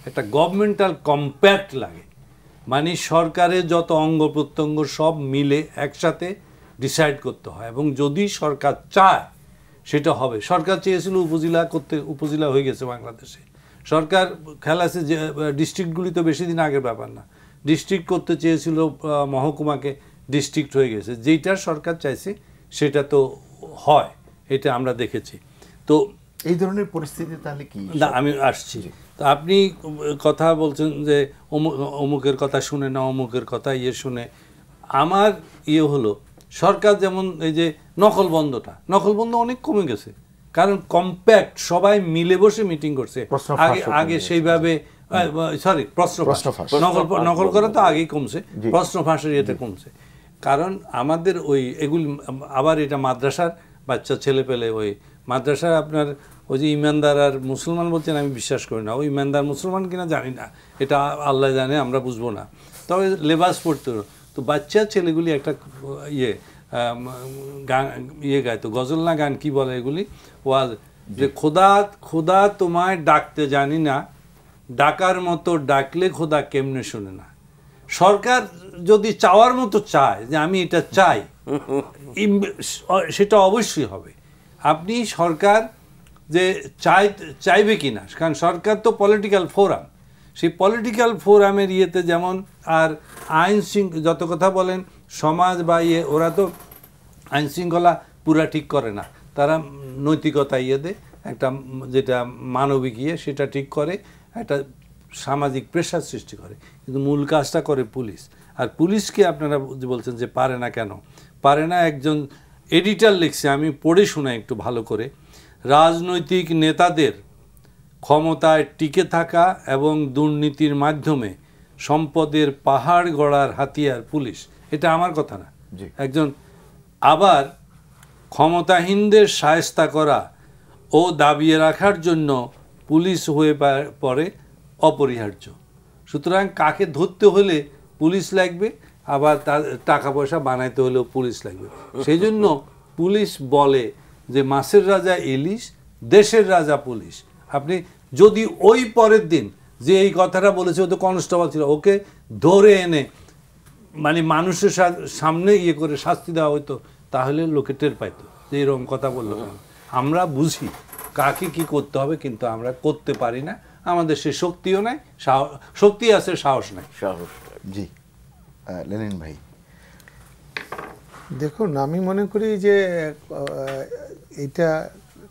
S4: একটা গভর্নমেন্টাল কম্প্যাক্ট লাগে, মানে সরকারের যত অঙ্গ প্রত্যঙ্গ সব মিলে একসাথে ডিসাইড করতে হয়, এবং যদি সরকার চায় সেটা হবে। সরকার চেয়েছিল উপজেলা করতে, উপজেলা হয়ে গেছে বাংলাদেশে। সরকার খেয়াল আছে যে ডিস্ট্রিক্টগুলি তো বেশি দিন আগের ব্যাপার না, ডিস্ট্রিক্ট করতে চেয়েছিল মহকুমাকে, ডিস্ট্রিক্ট হয়ে গেছে। যেইটা সরকার চাইছে সেটা তো হয়, এটা আমরা দেখেছি। তো
S1: এই ধরনের পরিস্থিতি তাহলে কি
S4: না, আমি আসছি। তো আপনি কথা বলছেন যে অমুকের কথা শুনে না, অমুকের কথা শুনে। আমার হলো সরকার যেমন এই যে নকলবন্ধ অনেক কমে গেছে, কারণ কম্প্যাক্ট সবাই মিলে বসে মিটিং করছে। আগে সেইভাবে সরি প্রশ্ন নকল করা তো আগেই কমছে, প্রশ্ন ফাঁসের এটা কমছে। কারণ আমাদের ওই এগুলি আবার এটা মাদ্রাসার বাচ্চা ছেলে পেলে, ওই মাদ্রাসার আপনার ওই যে ইমানদার আর মুসলমান বলছেন, আমি বিশ্বাস করি না। ওই ইমানদার মুসলমান কিনা জানি না, এটা আল্লাহ জানে, আমরা বুঝবো না। তবে লেবাস পড়তে, তো বাচ্চা ছেলেগুলি একটা গান গাইতো, গজল না গান কি বলে এগুলি, ওয়াজ, যে খোদা তোমায় ডাকতে জানি না, ডাকার মতো ডাকলে খোদা কেমনে শোনে না। সরকার যদি চাওয়ার মতো চায় যে আমি এটা চাই, সেটা অবশ্যই হবে। আপনি সরকার যে চাইবে কিনা, কারণ সরকার তো পলিটিক্যাল ফোরাম, সেই পলিটিক্যাল ফোরামের যেমন, আর আইন যত কথা বলেন সমাজ বা ওরা তো আইন শৃঙ্খলা পুরা ঠিক করে না, তারা নৈতিকতা দেয়, একটা যেটা মানবিক সেটা ঠিক করে, একটা সামাজিক প্রেশার সৃষ্টি করে, কিন্তু মূল কাজটা করে পুলিশ। আর পুলিশকে আপনারা বলছেন যে পারে না, কেন পারে না? একজন এডিটর লিখছে, আমি পড়ে শোনাই একটু ভালো করে। রাজনৈতিক নেতাদের ক্ষমতায় টিকে থাকা এবং দুর্নীতির মাধ্যমে সম্পদের পাহাড় গড়ার হাতিয়ার পুলিশ। এটা আমার কথা না, একজন। আবার ক্ষমতাহীনদের শায়েস্তা করা ও দাবিয়ে রাখার জন্য পুলিশ হয়ে পড়ে অপরিহার্য। সুতরাং কাকে ধরতে হলে পুলিশ লাগবে, আবার তার টাকা পয়সা বানাইতে হলেও পুলিশ লাগবে। সেই জন্য পুলিশ বলে যে মাছের রাজা ইলিশ, দেশের রাজা পুলিশ। আপনি যদি ওই পরের দিন যে এই কথাটা বলেছে, ও তো কনস্টেবল ছিল, ওকে ধরে এনে মানে মানুষের সামনে করে শাস্তি দেওয়া হতো, তাহলে লোকে টের পাইতো যে এরকম কথা বললো। আমরা বুঝি কাকে কি করতে হবে, কিন্তু আমরা করতে পারি না, আমাদের সে শক্তিও নাই, শক্তি আছে, সাহস নাই।
S1: জি লেনিন ভাই,
S3: দেখুন, আমি মনে করি যে এইটা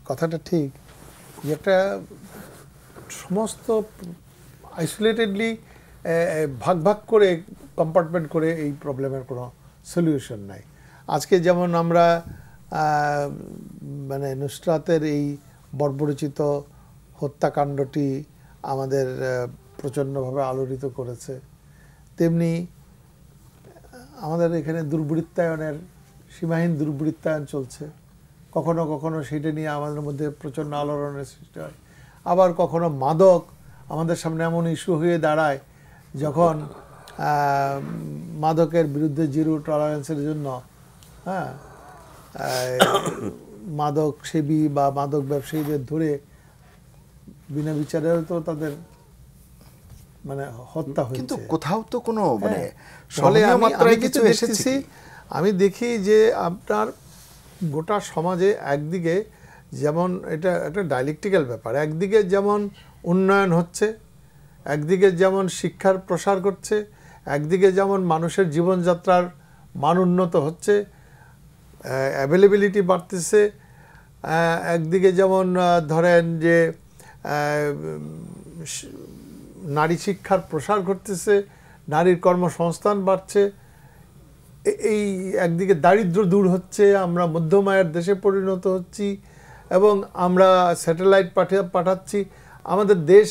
S3: কথাটা ঠিক, যে একটা সমস্ত আইসোলেটেডলি ভাগ ভাগ করে, কম্পার্টমেন্ট করে এই প্রবলেমের কোনো সলিউশন নাই। আজকে যেমন আমরা মানে নুসরাতের এই বর্বরচিত হত্যাকাণ্ডটি আমাদের প্রচণ্ডভাবে আলোড়িত করেছে, তেমনি আমাদের এখানে দুর্বৃত্তায়নের, সীমাহীন দুর্বৃত্তায়ন চলছে। কখনো কখনো সেটা নিয়ে আমাদের মধ্যে প্রচণ্ড আলোড়নের সৃষ্টি হয়। আবার কখনো মাদক আমাদের সামনে এমন ইস্যু হয়ে দাঁড়ায়, যখন মাদকের বিরুদ্ধে জিরো টলারেন্সের জন্য মাদক সেবী বা মাদক ব্যবসায়ীদের ধরে বিনা বিচারেও তো তাদের মানে হত্যা হয়েছে।
S1: কিন্তু কোথাও তো কোনো মানে
S3: আমি দেখি যে আপনার গোটা সমাজে একদিকে যেমন এটা একটা ডায়ালেকটিক্যাল ব্যাপার, একদিকে যেমন উন্নয়ন হচ্ছে, একদিকে যেমন শিক্ষার প্রসার করছে, একদিকে যেমন মানুষের জীবনযাত্রার মান উন্নত হচ্ছে, অ্যাভেলেবিলিটি বাড়তেছে, একদিকে যেমন ধরেন যে নারী শিক্ষার প্রসার ঘটতেছে, নারীর কর্মসংস্থান বাড়ছে, এই একদিকে দারিদ্র দূর হচ্ছে, আমরা মধ্যম আয়ের দেশে পরিণত হচ্ছি, এবং আমরা স্যাটেলাইট পাঠাচ্ছি, আমাদের দেশ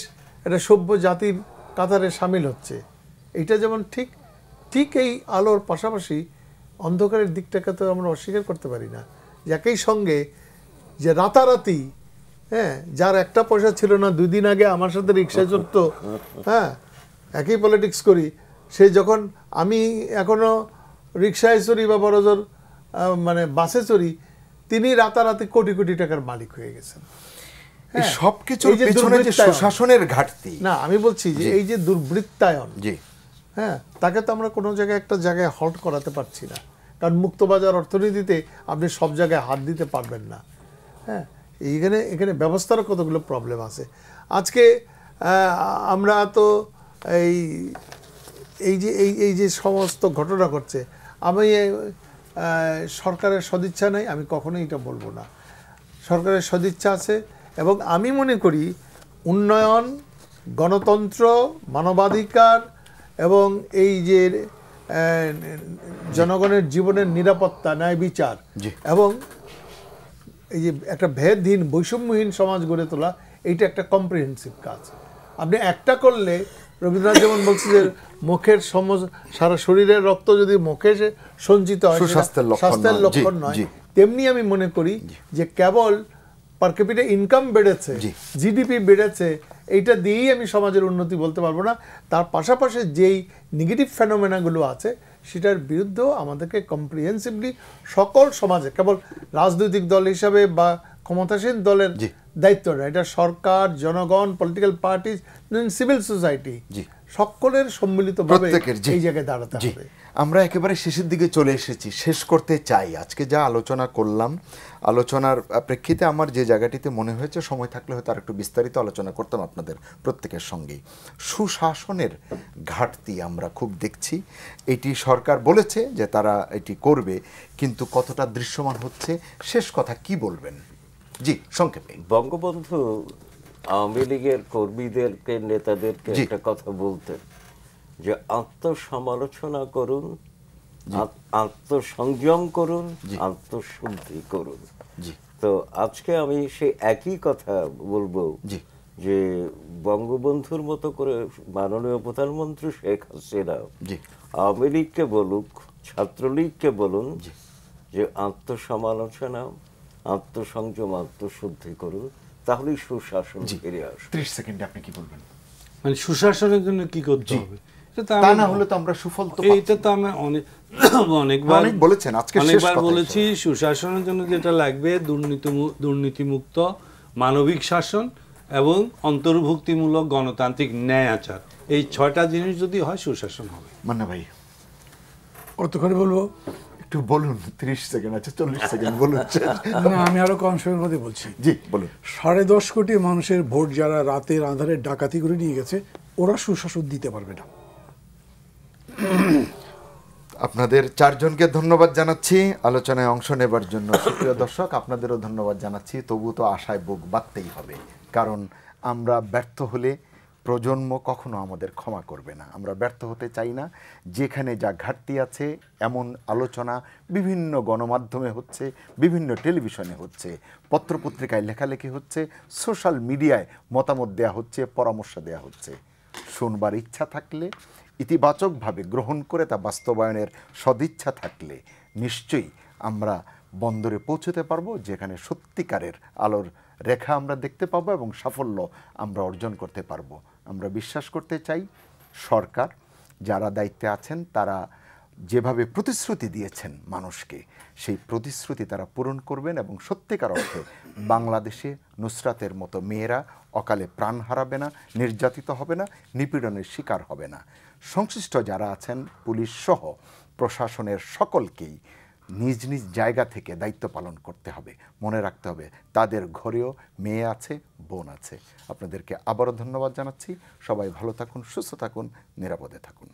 S3: একটা সভ্য জাতির কাতারে সামিল হচ্ছে। এটা যেমন ঠিক ঠিক এই আলোর পাশাপাশি অন্ধকারের দিকটাকে তো আমরা অস্বীকার করতে পারি না। যে একই সঙ্গে যে রাতারাতি, যার একটা পয়সা ছিল না 2 দিন আগে আমার সাথে রিক্সায় চড়তো, একই পলিটিক্স করি, সে যখন আমি এখনো রিক্সায় চড়ি বা বড়জোর মানে বাসে চড়ি, তিনি রাতারাতি কোটি কোটি টাকার মালিক হয়ে গেছেন।
S1: এই সবকিছুর পেছনে যে সুশাসনের ঘাটতি,
S3: না আমি বলছি যে এই যে দুর্বৃত্তায়ন,
S1: জি
S3: হ্যাঁ, তাকে তো আমরা কোনো জায়গায় একটা জায়গায় হল্ট করাতে পারছি না, কারণ মুক্তবাজার অর্থনীতিতে আপনি সব জায়গায় হাত দিতে পারবেন না। হ্যাঁ, এখানে ব্যবস্থারও কতগুলো প্রবলেম আছে। আজকে আমরা তো এই যে সমস্ত ঘটনা ঘটছে, আমি সরকারের সদিচ্ছা নাই আমি কখনোই এটা বলবো না। সরকারের সদিচ্ছা আছে, এবং আমি মনে করি উন্নয়ন, গণতন্ত্র, মানবাধিকার এবং এই যে জনগণের জীবনের নিরাপত্তা, ন্যায় বিচার এবং এই যে একটা ভেদহীন বৈষম্যহীন সমাজ গড়ে তোলা, এইটা একটা কম্প্রিহেন্সিভ কাজ। আপনি একটা করলে, রবীন্দ্রনাথ যেমন বলছে যে মুখের সারা শরীরের রক্ত যদি মুখে সঞ্চিত হয় স্বাস্থ্যের লক্ষণ নয়, তেমনি আমি মনে করি যে কেবল পার ক্যাপিটা ইনকাম বেড়েছে, জিডিপি বেড়েছে, এইটা দিয়েই আমি সমাজের উন্নতি বলতে পারবো না। তার পাশাপাশি যেই নেগেটিভ ফেনোমেনাগুলো আছে সেটার বিরুদ্ধেও আমাদেরকে কম্প্রিহেন্সিভলি সকল সমাজে, কেবল রাজনৈতিক দল হিসাবে বা ক্ষমতাসীন দলের দায়িত্ব না, এটা সরকার, জনগণ, পলিটিক্যাল পার্টি, সিভিল সোসাইটি, সকলের সম্মিলিতভাবে এই জায়গায় দাঁড়াতে হবে।
S1: আমরা একেবারে শেষের দিকে চলে এসেছি, শেষ করতে চাই। আজকে যা আলোচনা করলাম, আলোচনার প্রেক্ষিতে আমার যে জায়গাটিতে মনে হয়েছে সময় থাকলে হয়তো আর একটু বিস্তারিত আলোচনা করতাম আপনাদের প্রত্যেকের সঙ্গেই। সুশাসনের ঘাটতি আমরা খুব দেখছি। এটি সরকার বলেছে যে তারা এটি করবে, কিন্তু কতটা দৃশ্যমান হচ্ছে, শেষ কথা কি বলবেন? জি সংক্ষেপে।
S5: বঙ্গবন্ধু আওয়ামী লীগের কর্মীদেরকে, নেতাদেরকে একটা কথা বলতেন যে আত্মসমালোচনা করুন, আত্মসংযম করুন, আত্মশুদ্ধি করুন। তো আজকে আমি সেই একই কথা বলবো যে বঙ্গবন্ধুর মতো করে মাননীয় প্রধানমন্ত্রী শেখ হাসিনা আওয়ামী লীগকে বলুক, ছাত্রলীগকে বলুন যে আত্মসমালোচনা, আত্মসংযম, আত্মশুদ্ধি করুন, তাহলেই সুশাসন ফিরে আসবে।
S1: 30 সেকেন্ডে আপনি কি বলবেন?
S4: মানে সুশাসনের জন্য কি করতে হবে?
S1: তা না হলে তো আমরা সুফল তো
S4: এইটা তো আমি অনেকবার
S1: বলেছেন, আজকে
S4: অনেকবার বলেছি। সুশাসনের জন্য যেটা লাগবে দুর্নীতিমুক্ত মানবিক শাসন এবং অন্তর্ভুক্তিমূলক গণতান্ত্রিক ন্যায় আচার, এই 6টা জিনিস যদি হয় সুশাসন হবে।
S1: মান্না ভাই
S2: কতক্ষণ বলবো?
S1: একটু বলুন। 30 সেকেন্ড আছে, 40 সেকেন্ড বলুন।
S2: না, আমি আরো কম সময়ের মধ্যে বলছি।
S1: জি বলুন।
S2: 10.5 কোটি মানুষের ভোট যারা রাতের আঁধারে ডাকাতি করে নিয়ে গেছে, ওরা সুশাসন দিতে পারবে না।
S1: আপনাদের 4 জনকে ধন্যবাদ জানাচ্ছি আলোচনায় অংশ নেবার জন্য। সুপ্রিয় দর্শক, আপনাদেরও ধন্যবাদ জানাচ্ছি। তবু তো আশায় বুক বাঁধতেই হবে, কারণ আমরা ব্যর্থ হলে প্রজন্ম কখনো আমাদের ক্ষমা করবে না। আমরা ব্যর্থ হতে চাই না। যেখানে যা ঘাটতি আছে এমন আলোচনা বিভিন্ন গণমাধ্যমে হচ্ছে, বিভিন্ন টেলিভিশনে হচ্ছে, পত্রপত্রিকায় লেখালেখি হচ্ছে, সোশ্যাল মিডিয়ায় মতামত দেয়া হচ্ছে, পরামর্শ দেয়া হচ্ছে। শুনবার ইচ্ছা থাকলে, ইতিবাচকভাবে গ্রহণ করে তা বাস্তবায়নের সদিচ্ছা থাকলে নিশ্চয়ই আমরা বন্দরে পৌঁছতে পারবো, যেখানে সত্যিকারের আলোর রেখা আমরা দেখতে পাবো এবং সাফল্য আমরা অর্জন করতে পারবো। আমরা বিশ্বাস করতে চাই সরকার যারা দায়িত্বে আছেন তারা যেভাবে প্রতিশ্রুতি দিয়েছেন মানুষকে, সেই প্রতিশ্রুতি তারা পূরণ করবেন এবং সত্যিকার অর্থে বাংলাদেশে নুসরাতের মতো মেয়েরা অকালে প্রাণ হারাবে না, নির্যাতিত হবে না, নিপীড়নের শিকার হবে না। সংশ্লিষ্ট যারা আছেন পুলিশ সহ প্রশাসনের সকলকেই নিজ নিজ জায়গা থেকে দায়িত্ব পালন করতে হবে। মনে রাখতে হবে তাদের ঘরেও মেয়ে আছে, বোন আছে। আপনাদেরকে আবারও ধন্যবাদ জানাচ্ছি। সবাই ভালো থাকুন, সুস্থ থাকুন, নিরাপদে থাকুন।